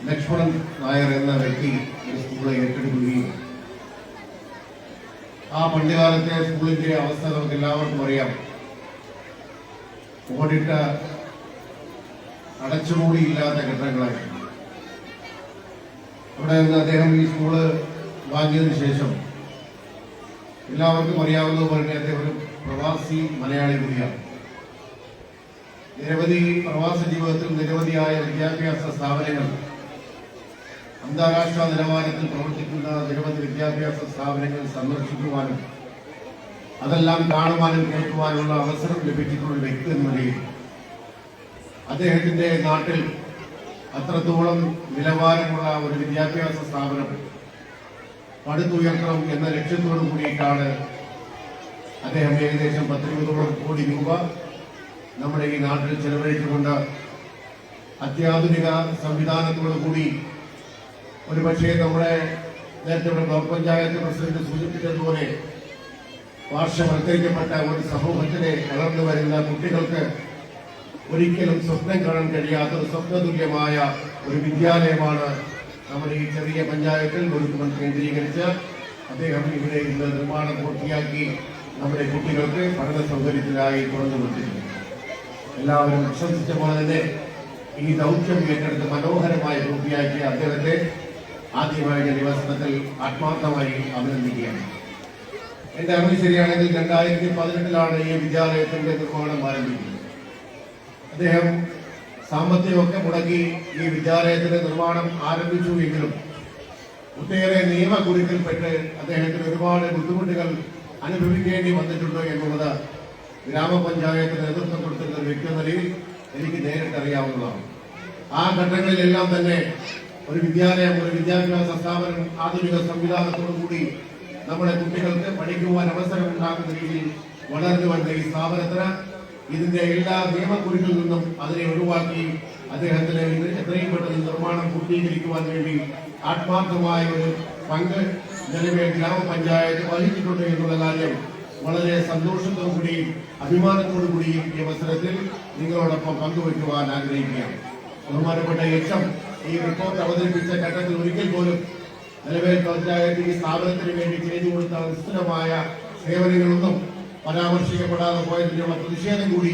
ലക്ഷ്മണൻ നായർ എന്ന വ്യക്തി ഒരു സ്കൂളെ ഏറ്റെടുക്കുകയും ആ പണ്ടുകാലത്തെ സ്കൂളിന്റെ അവസ്ഥ നമുക്ക് എല്ലാവർക്കും അറിയാം. ഓടിട്ട അടച്ചുമൂടിയില്ലാത്ത ഘട്ടങ്ങളായി അവിടെ നിന്ന് അദ്ദേഹം ഈ സ്കൂള് വാങ്ങിയതിനു ശേഷം എല്ലാവർക്കും അറിയാവുന്നതുപോലെ തന്നെ അദ്ദേഹം ഒരു പ്രവാസി മലയാളി കൂടിയാണ്. നിരവധി പ്രവാസ ജീവിതത്തിൽ നിരവധിയായ വിദ്യാഭ്യാസ സ്ഥാപനങ്ങൾ, അന്താരാഷ്ട്ര നിലവാരത്തിൽ പ്രവർത്തിക്കുന്ന നിരവധി വിദ്യാഭ്യാസ സ്ഥാപനങ്ങൾ സന്ദർശിക്കുവാനും അതെല്ലാം കാണുവാനും കേൾക്കുവാനുള്ള അവസരം ലഭിച്ചിട്ടുള്ള വ്യക്തി എന്ന നിലയിൽ അദ്ദേഹത്തിന്റെ നാട്ടിൽ അത്രത്തോളം നിലവാരമുള്ള ഒരു വിദ്യാഭ്യാസ സ്ഥാപനം പടുത്തുയർത്തണം എന്ന ലക്ഷ്യത്തോടു കൂടിയിട്ടാണ് അദ്ദേഹം ഏകദേശം 10-20 കോടി രൂപ നമ്മുടെ ഈ നാട്ടിൽ ചെലവഴിച്ചുകൊണ്ട് അത്യാധുനിക സംവിധാനത്തോടു കൂടി ഒരുപക്ഷെ നമ്മുടെ നേരത്തെ ബ്ലോക്ക് പഞ്ചായത്ത് പ്രസിഡന്റ് സൂചിപ്പിച്ചതുപോലെ പാർശ്വവൽക്കരിക്കപ്പെട്ട ഒരു സമൂഹത്തിലെ വളർന്നു വരുന്ന കുട്ടികൾക്ക് ഒരിക്കലും സ്വപ്നം കാണാൻ കഴിയാത്ത ഒരു സ്വപ്നതുല്യമായ ഒരു വിദ്യാലയമാണ് നമ്മുടെ ഈ ചെറിയ പഞ്ചായത്തിൽ മുരുക്കുമൻ കേന്ദ്രീകരിച്ച് അദ്ദേഹം ഇവിടെ ഇന്ന് നിർമ്മാണം പൂർത്തിയാക്കി നമ്മുടെ കുട്ടികൾക്ക് പഠന സൗകര്യത്തിനായി തുറന്നു കൊടുത്തിട്ടുണ്ട്. എല്ലാവരും വിശ്വസിച്ച പോലെ തന്നെ ഈ ദൗത്യം ഏറ്റെടുത്ത് മനോഹരമായി പൂർത്തിയാക്കിയ അദ്ദേഹത്തെ ആദ്യമായി ഞാൻ ഈ അവസരത്തിൽ ആത്മാർത്ഥമായി അഭിനന്ദിക്കുകയാണ്. എന്റെ അറിവ് ശരിയാണെങ്കിൽ 2018 ഈ വിദ്യാലയത്തിന്റെ നിർമ്മാണം ആരംഭിക്കുന്നത്. അദ്ദേഹം സാമ്പത്തികമൊക്കെ മുടക്കി ഈ വിദ്യാലയത്തിന്റെ നിർമ്മാണം ആരംഭിച്ചു എങ്കിലും ഒട്ടേറെ നിയമകുരുക്കിൽപ്പെട്ട് അദ്ദേഹത്തിന് ഒരുപാട് ബുദ്ധിമുട്ടുകൾ അനുഭവിക്കേണ്ടി വന്നിട്ടുണ്ട് എന്നുള്ളത് ഗ്രാമപഞ്ചായത്തിന് നേതൃത്വം കൊടുത്തിരുന്ന ഒരു വ്യക്തി എന്ന നിലയിൽ എനിക്ക് നേരിട്ട് അറിയാവുന്നതാണ്. ആ ഘട്ടങ്ങളിലെല്ലാം തന്നെ ഒരു വിദ്യാലയം, ഒരു വിദ്യാഭ്യാസ സ്ഥാപനം ആധുനിക സംവിധാനത്തോടുകൂടി നമ്മുടെ കുട്ടികൾക്ക് പഠിക്കുവാൻ അവസരം ഉണ്ടാകുന്ന രീതിയിൽ വളർന്നു വന്ന ഈ സ്ഥാപനത്തിന് ഇതിന്റെ എല്ലാ നിയമക്കുരുക്കിൽ നിന്നും അതിനെ ഒഴിവാക്കി അദ്ദേഹത്തിന് എത്രയും പെട്ടെന്ന് നിർമ്മാണം പൂർത്തീകരിക്കുവാൻ വേണ്ടി ആത്മാർത്ഥമായ ഒരു പങ്ക് നിലവിൽ ഗ്രാമപഞ്ചായത്ത് വഹിച്ചിട്ടുണ്ട് എന്നുള്ള കാര്യം വളരെ സന്തോഷത്തോടുകൂടിയും അഭിമാനത്തോടുകൂടിയും ഈ അവസരത്തിൽ നിങ്ങളോടൊപ്പം പങ്കുവയ്ക്കുവാൻ ആഗ്രഹിക്കുകയാണ്. ബഹുമാനപ്പെട്ട HM ഈ റിപ്പോർട്ട് അവതരിപ്പിച്ച ഘട്ടത്തിൽ ഒരിക്കൽ പോലും നിലവിൽ പഞ്ചായത്ത് ഈ സ്ഥാപനത്തിന് വേണ്ടി ചെയ്തു കൊടുത്ത വിസ്തൃതമായ സേവനങ്ങളൊന്നും പരാമർശിക്കപ്പെടാതെ പോയതിനുള്ള പ്രതിഷേധം കൂടി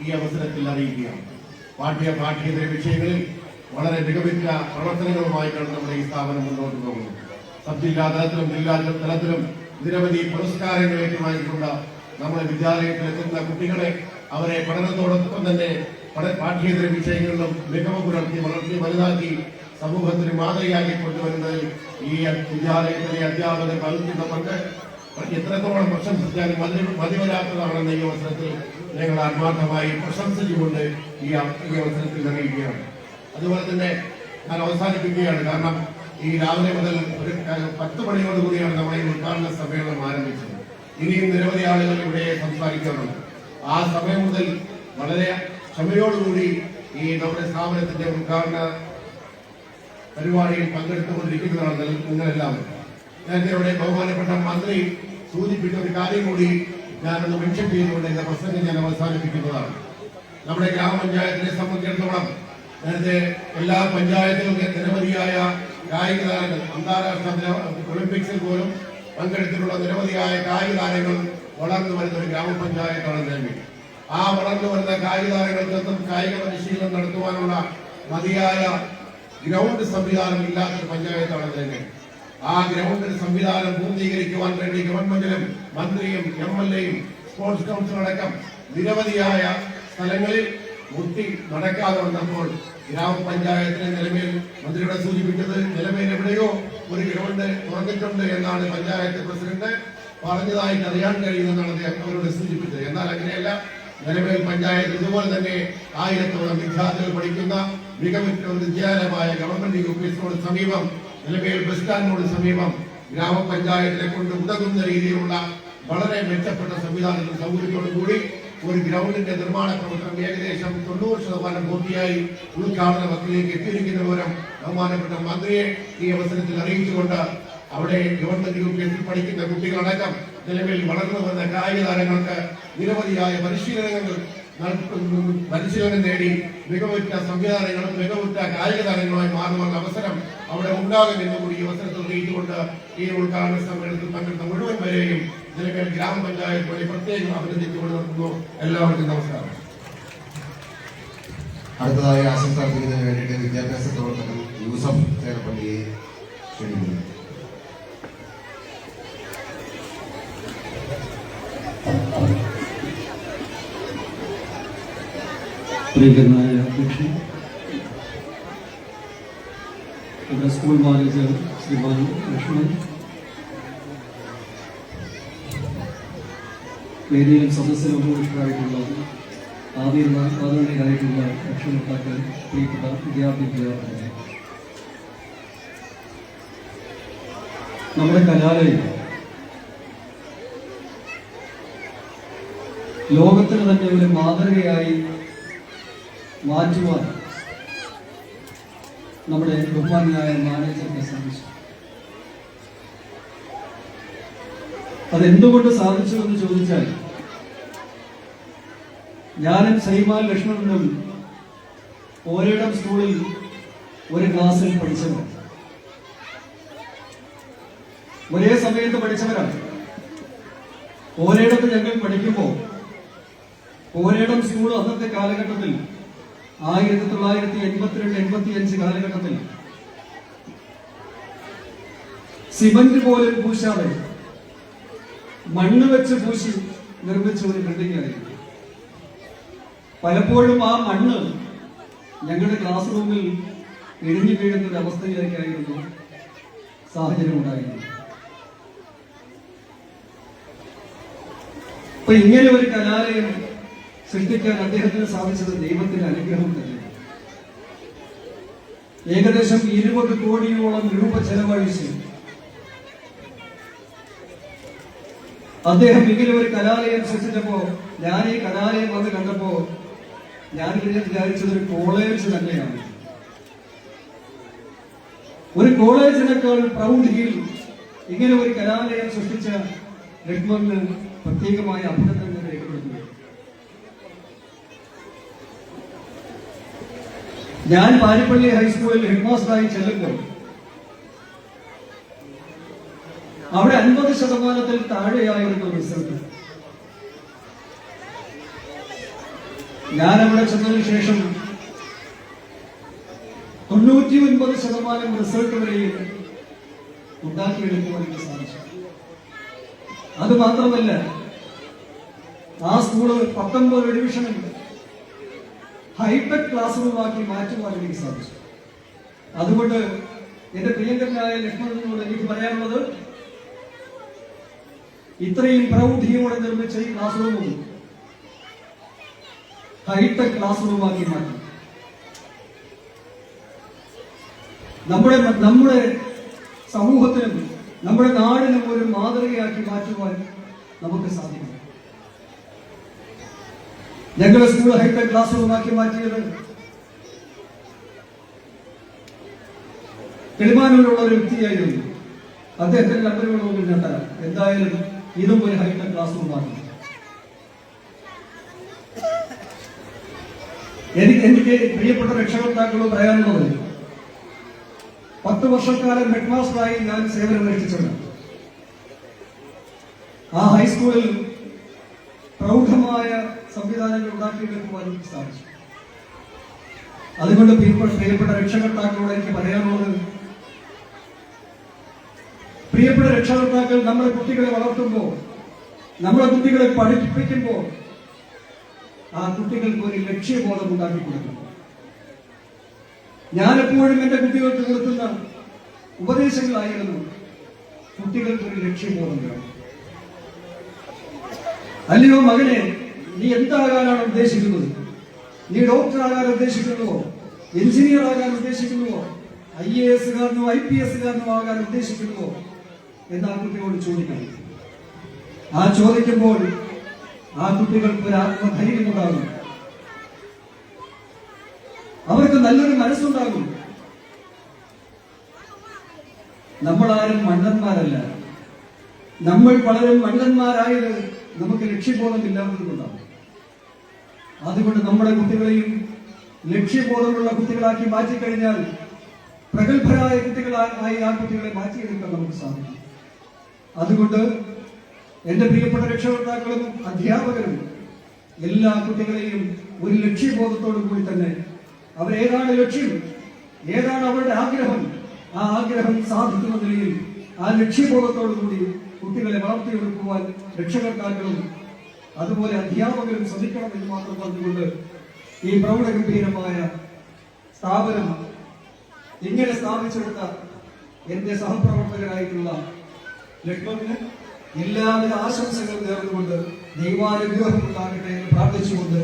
ഈ അവസരത്തിൽ അറിയിക്കുകയാണ്. പാഠ്യേതര വിഷയങ്ങളിൽ വളരെ മികവിറ്റ പ്രവർത്തനങ്ങളുമായിട്ടാണ് നമ്മുടെ ഈ സ്ഥാപനം മുന്നോട്ട് പോകുന്നത്. സബ് ജില്ലാ തലത്തിലും ജില്ലാ തലത്തിലും നിരവധി പുരസ്കാരങ്ങൾ ഏറ്റുവാങ്ങിക്കൊണ്ട് നമ്മുടെ വിദ്യാലയത്തിലെത്തുന്ന കുട്ടികളെ അവരെ പഠനത്തോടൊപ്പം തന്നെ പാഠ്യേതര വിഷയങ്ങളിലും മികവ് വളർത്തി വലുതാക്കി സമൂഹത്തിന് മാതൃകയാക്കി കൊണ്ടുവരുന്നതിൽ ഈ വിദ്യാലയത്തിലെ അധ്യാപകർ വഹിക്കുന്ന പങ്ക് എത്രത്തോളം പ്രശംസിച്ചാലും മതിവരാത്തതാണെന്ന ഈ അവസരത്തിൽ ഞങ്ങൾ ആത്മാർത്ഥമായി പ്രശംസിച്ചുകൊണ്ട് ഈ അവസരത്തിൽ അറിയിക്കുകയാണ്. അതുപോലെ തന്നെ ഞാൻ അവസാനിപ്പിക്കുകയാണ്. കാരണം ഈ രാവിലെ മുതൽ ഒരു 10 മണിയോടുകൂടിയാണ് നമ്മൾ ഈ ഉദ്ഘാടന സമ്മേളനം ആരംഭിച്ചത്. ഇനിയും നിരവധി ആളുകൾ ഇവിടെ സംസാരിക്കാറുണ്ട്. ആ സമയം മുതൽ വളരെ ക്ഷമയോടുകൂടി ഈ നമ്മുടെ സ്ഥാപനത്തിന്റെ ഉദ്ഘാടന പരിപാടിയിൽ പങ്കെടുത്തുകൊണ്ടിരിക്കുന്നതാണ് നിങ്ങളെല്ലാവരും. നേരത്തെ ഇവിടെ ബഹുമാനപ്പെട്ട മന്ത്രി സൂചിപ്പിച്ച ഒരു കാര്യം കൂടി ഞാനൊന്ന് മെൻഷൻ ചെയ്തുകൊണ്ട് എന്റെ പ്രസംഗം ഞാൻ അവസാനിപ്പിക്കുന്നതാണ്. നമ്മുടെ ഗ്രാമപഞ്ചായത്തിനെ സംബന്ധിച്ചിടത്തോളം നേരത്തെ എല്ലാ പഞ്ചായത്തിലും നിരവധിയായ കായിക താരങ്ങൾ അന്താരാഷ്ട്ര ഒളിമ്പിക്സിൽ പോലും പങ്കെടുത്തിട്ടുള്ള നിരവധിയായ കായിക താരങ്ങൾ വളർന്നു വരുന്ന ഒരു ഗ്രാമപഞ്ചായത്താണ് നിലവിൽ. ആ വളർന്നു വരുന്ന കായിക താരങ്ങൾക്കൊന്നും കായിക പരിശീലനം നടത്തുവാനുള്ള മതിയായ ഗ്രൗണ്ട് സംവിധാനം ഇല്ലാത്തൊരു പഞ്ചായത്താണ് നിലവിൽ. ആ ഗ്രൗണ്ടിന് സംവിധാനം പൂർത്തീകരിക്കുവാൻ വേണ്ടി ഗവൺമെന്റിലും മന്ത്രിയും MLAയും സ്പോർട്സ് കൗൺസിൽ അടക്കം നിരവധിയായ സ്ഥലങ്ങളിൽ മുട്ടി നടക്കാതെ വന്നപ്പോൾ ഗ്രാമപഞ്ചായത്തിന് നിലമേൽ മന്ത്രിയുടെ സൂചിപ്പിച്ചത് നിലമേൽ എവിടെയോ ഒരു ഗ്രൗണ്ട് തുറന്നിട്ടുണ്ട് എന്നാണ് പഞ്ചായത്ത് പ്രസിഡന്റ് പറഞ്ഞതായിട്ട് അറിയാൻ കഴിയുമെന്നാണ് അദ്ദേഹം അവരോട് സൂചിപ്പിച്ചത്. എന്നാൽ അങ്ങനെയല്ല. നിലമേൽ പഞ്ചായത്ത് ഇതുപോലെ തന്നെ 1000-ഓളം വിദ്യാർത്ഥികൾ പഠിക്കുന്ന മികവുറ്റ ഒരു വിദ്യാലയമായ ഗവൺമെന്റ് UP സ്കൂളിന് സമീപം നിലമേൽ ബസ് സ്റ്റാൻഡിനോട് സമീപം ഗ്രാമപഞ്ചായത്തിനെ കൊണ്ട് ഉതകുന്ന രീതിയിലുള്ള വളരെ മെച്ചപ്പെട്ട സംവിധാനത്തിൽ സൗകര്യത്തോടുകൂടി ഒരു ഗ്രൗണ്ടിന്റെ നിർമ്മാണ പ്രവർത്തനം ഏകദേശം 90% പൂർത്തിയായി ഉദ്ഘാടന വക്കിലേക്ക് എത്തിയിരിക്കുന്ന വിവരം ബഹുമാനപ്പെട്ട മന്ത്രിയെ ഈ അവസരത്തിൽ അറിയിച്ചുകൊണ്ട് അവിടെ ഗവൺമെന്റ് UP പഠിക്കുന്ന കുട്ടികളടക്കം നിലവിൽ വളർന്നു വന്ന കായിക താരങ്ങൾക്ക് നിരവധിയായ പരിശീലനം നേടി മികവുറ്റ സംവിധാനങ്ങളും മികവുറ്റ കായിക താരങ്ങളുമായി മാറുന്ന അവസരം അവിടെ ഉണ്ടാകുമെന്ന് കൂടി ഈ അവസരത്തിൽ അറിയിച്ചുകൊണ്ട് ഈ ഉദ്ഘാടന സമ്മേളനത്തിൽ പങ്കെടുത്ത മുഴുവൻ പേരെയും നിലവിൽ ഗ്രാമപഞ്ചായത്ത് വഴി പ്രത്യേകം അഭിനന്ദിച്ചുകൊണ്ട് നിർത്തുന്നു. എല്ലാവർക്കും നമസ്കാരം. അടുത്തതായി ആശംസ അർപ്പിക്കുന്നതിന് വേണ്ടിയിട്ട് വിദ്യാഭ്യാസ പ്രവർത്തകൻ യൂസഫ് ചേർപ്പള്ളിയെ ക്ഷണിക്കുന്നു. പ്രിയങ്കരനായ അധ്യക്ഷൻ, നമ്മുടെ സ്കൂൾ മാനേജർ ശ്രീമാൻ ലക്ഷ്മൺ, വേദിയിലും സദസ്സിലും ഉപവിഷ്ടരായിട്ടുള്ള ആദരണീയരായിട്ടുള്ള രക്ഷകർത്താക്കൾ, പ്രിയപ്പെട്ട വിദ്യാർത്ഥികളെ, നമ്മുടെ കലാലയം ലോകത്തിന് തന്നെ ഒരു മാതൃകയായി മാറ്റുവാൻ നമ്മുടെ ബഹുമാനിയായ മാനേജർക്ക് സാധിച്ചു. അതെന്തുകൊണ്ട് സാധിച്ചു എന്ന് ചോദിച്ചാൽ, ഞാനും ശ്രീമാൻ ലക്ഷ്മണനും ഓരിടം സ്കൂളിൽ ഒരു ക്ലാസ്സിൽ പഠിച്ചവർ, ഒരേ സമയത്ത് പഠിച്ചവരാണ്. ഓരിടത്ത് ഞങ്ങൾ പഠിക്കുമ്പോൾ ഓരിടം സ്കൂൾ അന്നത്തെ കാലഘട്ടത്തിൽ 1982-85 കാലഘട്ടത്തിൽ സിമന്റ് പോലും പൂശാതെ മണ്ണ് വെച്ച് പൂശി നിർമ്മിച്ച ഒരു ബിൽഡിംഗ് ആയിരുന്നു. പലപ്പോഴും ആ മണ്ണ് ഞങ്ങളുടെ ക്ലാസ് റൂമിൽ ഇടിഞ്ഞു വീഴുന്ന ഒരു അവസ്ഥയിലേക്കായിരുന്നു സാഹചര്യം ഉണ്ടായിരുന്നത്. അപ്പൊ ഇങ്ങനെ ഒരു കലാലയം സൃഷ്ടിക്കാൻ അദ്ദേഹത്തിന് സാധിച്ചത് ദൈവത്തിന്റെ അനുഗ്രഹം തന്നെ. ഏകദേശം 20 കോടിയോളം രൂപ ചെലവഴിച്ച് അദ്ദേഹം ഇങ്ങനെ ഒരു കലാലയം സൃഷ്ടിച്ചപ്പോ, ഞാൻ ഈ കലാലയം വന്ന് കണ്ടപ്പോ ഞാൻ വിചാരിച്ചത് ഒരു കോളേജ് തന്നെയാണ്. ഒരു കോളേജിനേക്കാൾ പ്രൗഢിയിൽ ഇങ്ങനെ ഒരു കലാലയം സൃഷ്ടിച്ച ലക്ഷ്മണിന് പ്രത്യേകമായ അഭിനന്ദനങ്ങൾ രേഖപ്പെടുത്തുന്നു. ഞാൻ പാരിപ്പള്ളി ഹൈസ്കൂളിൽ ഹെഡ്മാസ്റ്ററായി ചെല്ലുമ്പോൾ അവിടെ 50% താഴെയായിരുന്നു റിസൾട്ട്. ഞാനവിടെ ചെന്നതിന് ശേഷം 99% റിസൾട്ട് വരെയും ഉണ്ടാക്കിയെടുക്കുവാൻ എനിക്ക് സാധിച്ചു. അത് മാത്രമല്ല, ആ സ്കൂള് 19 ഡിവിഷനിൽ ഹൈടെക് ക്ലാസ് റൂമാക്കി മാറ്റുവാൻ എനിക്ക് സാധിച്ചു. അതുകൊണ്ട് എന്റെ പ്രിയങ്കരനായ ലക്ഷ്മണനോട് എനിക്ക് പറയാനുള്ളത്, ഇത്രയും പ്രൗഢിയോടെ നിർമ്മിച്ച ഈ ക്ലാസ് റൂമും ഹൈടെക് ക്ലാസ് റൂമാക്കി മാറ്റി നമ്മുടെ സമൂഹത്തിനും നമ്മുടെ നാടിനും ഒരു മാതൃകയാക്കി മാറ്റുവാൻ നമുക്ക് സാധിക്കും. ഞങ്ങളുടെ സ്കൂൾ ഹൈടെക് ക്ലാസ് റൂമാക്കി മാറ്റിയത് കിളിമാനൂരിലുള്ള ഒരു വ്യക്തിയായിരുന്നു. അദ്ദേഹത്തിന്റെ നമ്പറുകളൊന്നും ഞാൻ തരാം. എന്തായാലും ഇതും ഒരു ഹൈടെക് ക്ലാസ് റൂമാണ്. എനിക്ക് പ്രിയപ്പെട്ട രക്ഷകർത്താക്കളോട് പറയാനുള്ളത്, 10 വർഷക്കാലം ഹെഡ്മാസ്റ്ററായി ഞാൻ സേവനമനുഷ്ഠിച്ചിട്ടുണ്ട്. ആ ഹൈസ്കൂളിൽ പ്രൗഢമായ സംവിധാനങ്ങൾ ഉണ്ടാക്കിയെടുക്കുവാൻ എനിക്ക് സാധിച്ചു. അതുകൊണ്ട് പ്രിയപ്പെട്ട രക്ഷകർത്താക്കളോട് എനിക്ക് പറയാനുള്ളത്, പ്രിയപ്പെട്ട രക്ഷകർത്താക്കൾ നമ്മുടെ കുട്ടികളെ വളർത്തുമ്പോൾ, നമ്മുടെ കുട്ടികളെ പഠിപ്പിക്കുമ്പോൾ ആ കുട്ടികൾക്ക് ഒരു ലക്ഷ്യബോധം ഉണ്ടാക്കി കൊടുക്കണം. ഞാനെപ്പോഴും എന്റെ കുട്ടികൾക്ക് കൊടുക്കുന്ന ഉപദേശങ്ങളായിരുന്നു, കുട്ടികൾക്ക് ഒരു ലക്ഷ്യബോധം വേണം. അല്ലയോ മകനെ, നീ എന്താകാനാണ് ഉദ്ദേശിക്കുന്നത്? നീ ഡോക്ടർ ആകാൻ ഉദ്ദേശിക്കുന്നുവോ? എഞ്ചിനീയർ ആകാൻ ഉദ്ദേശിക്കുന്നുവോ? IAS കാരനോ IPS കാരനോ ആകാൻ ഉദ്ദേശിക്കുന്നുവോ എന്ന് ആ കുട്ടിയോട് ചോദിക്കണം. ആ ചോദിക്കുമ്പോൾ ആ കുട്ടികൾക്ക് ഒരു ആത്മധൈര്യം ഉണ്ടാകും, അവർക്ക് നല്ലൊരു മനസ്സുണ്ടാകും. നമ്മളാരും മണ്ടന്മാരല്ല. നമ്മൾ പലരും മണ്ടന്മാരായത് നമുക്ക് ലക്ഷ്യബോധമില്ലാത്തതുകൊണ്ടാണ്. അതുകൊണ്ട് നമ്മുടെ കുട്ടികളെയും ലക്ഷ്യബോധമുള്ള കുട്ടികളാക്കി മാറ്റിക്കഴിഞ്ഞാൽ പ്രഗത്ഭരായ കുട്ടികളായി ആ കുട്ടികളെ മാറ്റിയെടുക്കാൻ നമുക്ക് സാധിക്കും. അതുകൊണ്ട് എന്റെ പ്രിയപ്പെട്ട രക്ഷകർത്താക്കളും അധ്യാപകരും എല്ലാ കുട്ടികളെയും ഒരു ലക്ഷ്യബോധത്തോടു കൂടി തന്നെ, അവരേതാണ് ലക്ഷ്യം, ഏതാണ് അവരുടെ ആഗ്രഹം, ആ ആഗ്രഹം സാധിക്കുന്ന നിലയിൽ ആ ലക്ഷ്യബോധത്തോടു കൂടി കുട്ടികളെ വളർത്തിയെടുക്കുവാൻ രക്ഷകർത്താക്കളും അതുപോലെ അധ്യാപകരും ശ്രമിക്കണം എന്ന് മാത്രം പറഞ്ഞുകൊണ്ട് ഈ പ്രൗഢഗംഭീരമായ സ്ഥാപനം ഇങ്ങനെ സ്ഥാപിച്ചെടുത്ത എന്റെ സഹപ്രവർത്തകരായിട്ടുള്ള ലക്ഷ്മണന് എല്ലാവിധ ആശംസകൾ നേർന്നുകൊണ്ട് ദൈവാനുഗ്രഹം ഉണ്ടാകട്ടെ എന്ന് പ്രാർത്ഥിച്ചുകൊണ്ട്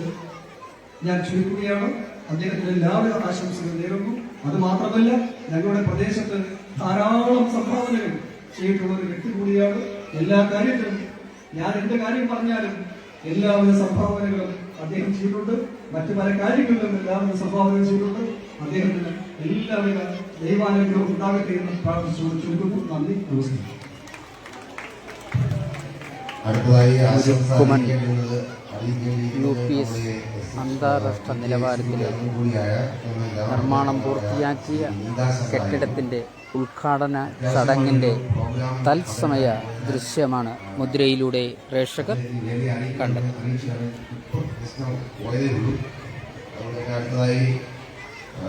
ഞാൻ ചുരുക്കുകയാണ്. അദ്ദേഹത്തിന് എല്ലാവിധ ആശംസകൾ നേരുന്നു. അത് മാത്രമല്ല, ഞങ്ങളുടെ പ്രദേശത്ത് ധാരാളം സംഭാവനകൾ ചെയ്തിട്ടുള്ള ഒരു വ്യക്തി കൂടിയാണ്. എല്ലാ കാര്യത്തിലും ഞാൻ എന്ത് കാര്യം പറഞ്ഞാലും എല്ലാവിധ സംഭാവനകളും അദ്ദേഹം ചെയ്തിട്ടുണ്ട്. മറ്റു പല കാര്യങ്ങളിലും എല്ലാവിധ സംഭാവനകൾ ചെയ്തിട്ടുണ്ട്. അദ്ദേഹത്തിന് എല്ലാവിധ ദൈവാനുഗ്രഹം ഉണ്ടാകട്ടെ എന്ന് പ്രാർത്ഥിച്ചുകൊണ്ട് ചുരുക്കുന്നു. നന്ദി, നമസ്കാരം. അടുത്തതായി UPS അന്താരാഷ്ട്ര നിലവാരത്തിലെ നിർമ്മാണം പൂർത്തിയാക്കിയ കെട്ടിടത്തിൻ്റെ ഉദ്ഘാടന ചടങ്ങിൻ്റെ തത്സമയ ദൃശ്യമാണ് മുദ്രയിലൂടെ പ്രേക്ഷകർ കണ്ടത്.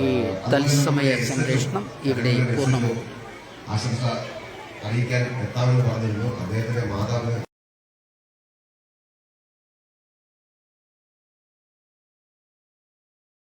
ഈ തത്സമയ സംപ്രേഷണം ഇവിടെ പൂർണ്ണമാകും. ആശംസ അറിയിക്കാൻ എത്താമെന്ന് പറഞ്ഞിരുന്നു. അദ്ദേഹത്തിന്റെ മാതാവ്